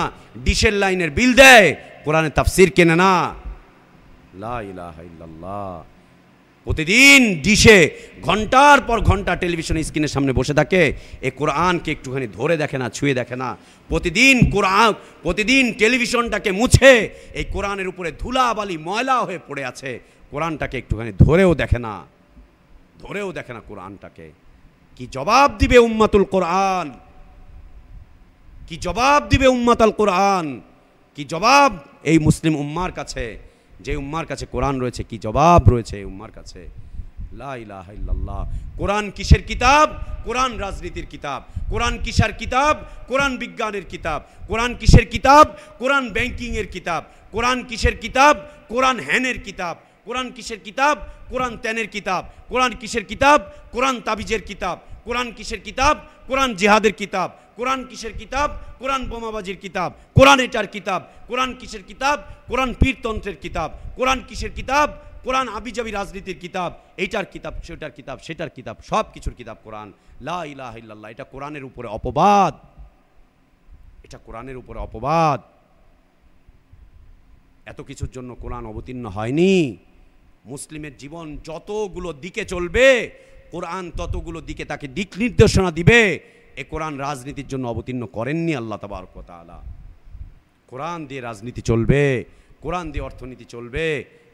ডিশের লাইনের বিল দেয়, কোরআনের তাফসির কেনে না। লা ইলাহা ইল্লাল্লাহ। প্রতিদিন ডিশে ঘন্টার পর ঘন্টা টেলিভিশন স্ক্রিনের সামনে বসে থাকে, এ কোরআনকে একটুখানি ধরে দেখে না, ছুঁয়ে দেখে না। প্রতিদিন টেলিভিশনটাকে মুছে এই কোরআনের উপরে ধুলাবালি ময়লা হয়ে পড়ে আছে, কোরআনটাকে একটুখানি ধরেও দেখে না, কোরআনটাকে। কি জবাব দিবে উম্মাতুল কোরআন? কি জবাব দিবে উম্মাতুল কোরআন? কি জবাব এই মুসলিম উম্মার কাছে, যে উম্মার কাছে কোরআন রয়েছে? কি জবাব রয়েছে এই উম্মার কাছে? লা ইলাহা ইল্লাল্লাহ। কোরআন কিসের কিতাব? কোরআন রাজনীতির কিতাব। কোরআন কিসের কিতাব? কোরআন বিজ্ঞানের কিতাব। কোরআন কিসের কিতাব? কোরআন ব্যাংকিং এর কিতাব। কোরআন কিসের কিতাব? কোরআন হ্যানের কিতাব। কোরআন কিসের কিতাব? কোরআন ত্যানের কিতাব। কোরআন কিসের কিতাব? কোরআন তাবিজের কিতাব। কোরআন কিসের কিতাব? কোরআন জিহাদের কিতাব। কোরআন কিসের কিতাব? কোরআন বোমাবাজির কিতাব। কোরআন এটার কিতাব। কোরআন কিসের কিতাব? কোরআন পীরতন্ত্রের কিতাব। কোরআন কিসের কিতাব? কোরআন আবিজাবি রাজনীতির কিতাব। এইটার কিতাব, সেটার কিতাব, সেটার কিতাব, সব কিছুর কিতাব কোরআন। লা ইলাহা ইল্লাল্লাহ। এটা কোরআনের উপরে অপবাদ, এটা কোরআনের উপরে অপবাদ। এত কিছুর জন্য কোরআন অবতীর্ণ হয়নি। মুসলিমের জীবন যতগুলো দিকে চলবে, কোরআন ততগুলো দিকে তাকে দিক নির্দেশনা দিবে। এ কোরআন রাজনীতির জন্য অবতীর্ণ করেননি আল্লাহ তাবারক ওয়া তাআলা। কোরআন দিয়ে রাজনীতি চলবে, কোরআন দিয়ে অর্থনীতি চলবে,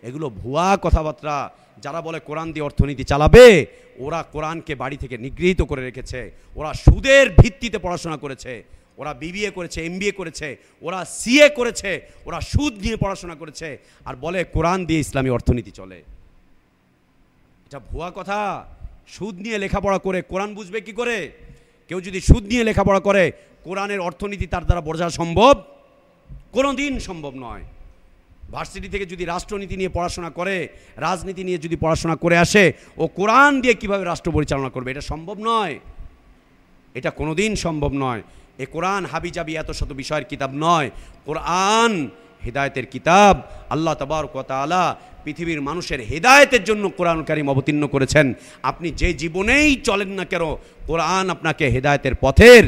এগুলো ভুয়া কথাবার্তা। যারা বলে কোরআন দিয়ে অর্থনীতি চালাবে, ওরা কোরআনকে বাড়ি থেকে নিগৃহীত করে রেখেছে। ওরা সুদের ভিত্তিতে পড়াশোনা করেছে, ওরা বিবিএ করেছে, এমবিএ করেছে, ওরা সিএ করেছে, ওরা সুদ নিয়ে পড়াশোনা করেছে, আর বলে কোরআন দিয়ে ইসলামী অর্থনীতি চলে। এটা ভুয়া কথা। সুদ নিয়ে লেখাপড়া করে কোরআন বুঝবে কি করে? কেউ যদি সুদ নিয়ে লেখাপড়া করে, কোরআনের অর্থনীতি তার দ্বারা বোঝা সম্ভব? কোনোদিন সম্ভব নয়। ভার্সিটি থেকে যদি রাষ্ট্রনীতি নিয়ে পড়াশোনা করে, রাজনীতি নিয়ে যদি পড়াশোনা করে আসে, ও কোরআন দিয়ে কিভাবে রাষ্ট্র পরিচালনা করবে? এটা সম্ভব নয়, এটা কোনোদিন সম্ভব নয়। এ কোরআন হাবিজাবি এত শত বিষয়ের কিতাব নয়, কোরআন হেদায়েতের কিতাব। আল্লাহ তাবারক ওয়া তাআলা পৃথিবীর মানুষের হেদায়েতের জন্য কোরআন কারীম অবতীর্ণ করেছেন। আপনি যে জীবনেই চলেন না কেন, কোরআন আপনাকে হেদায়েতের পথের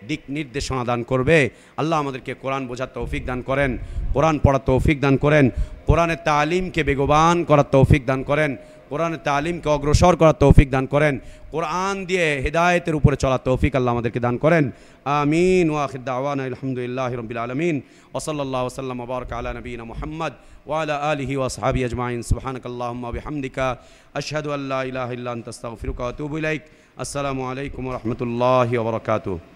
দিক নির্দেশনা দান করবে। আল্লাহ আমাদেরকে কোরআন বোঝার তৌফিক দান করেন, কোরআন পড়ার তৌফিক দান করেন, কোরআনের তালিমকে বেগবান করার তৌফিক দান করেন, কোরআনের তালিমকে অগ্রসর করার তৌফিক দান করেন, কোরআন দিয়ে হেদায়েতের উপরে চলার তৌফিক আল্লাহ আমাদেরকে দান করেন। আমিন। ওয়া আখির দাওয়ানা আলহামদুলিল্লাহি রাব্বিল আলামিন ওয়া সাল্লাল্লাহু ওয়া সাল্লাম ওয়া বারাকা আলা নবিয়িনা মুহাম্মদ ওয়া আলা আলিহি ওয়া আসহাবিহি আজমাইন। সুবহানাকাল্লাহুম্মা ওয়া বিহামদিকা আশহাদু আল্লা ইলাহা ইল্লা আনতা আস্তাগফিরুকা ওয়া আতুবু ইলাইক। আসসালামু আলাইকুম ওয়া রাহমাতুল্লাহি ওয়া বারাকাতুহু।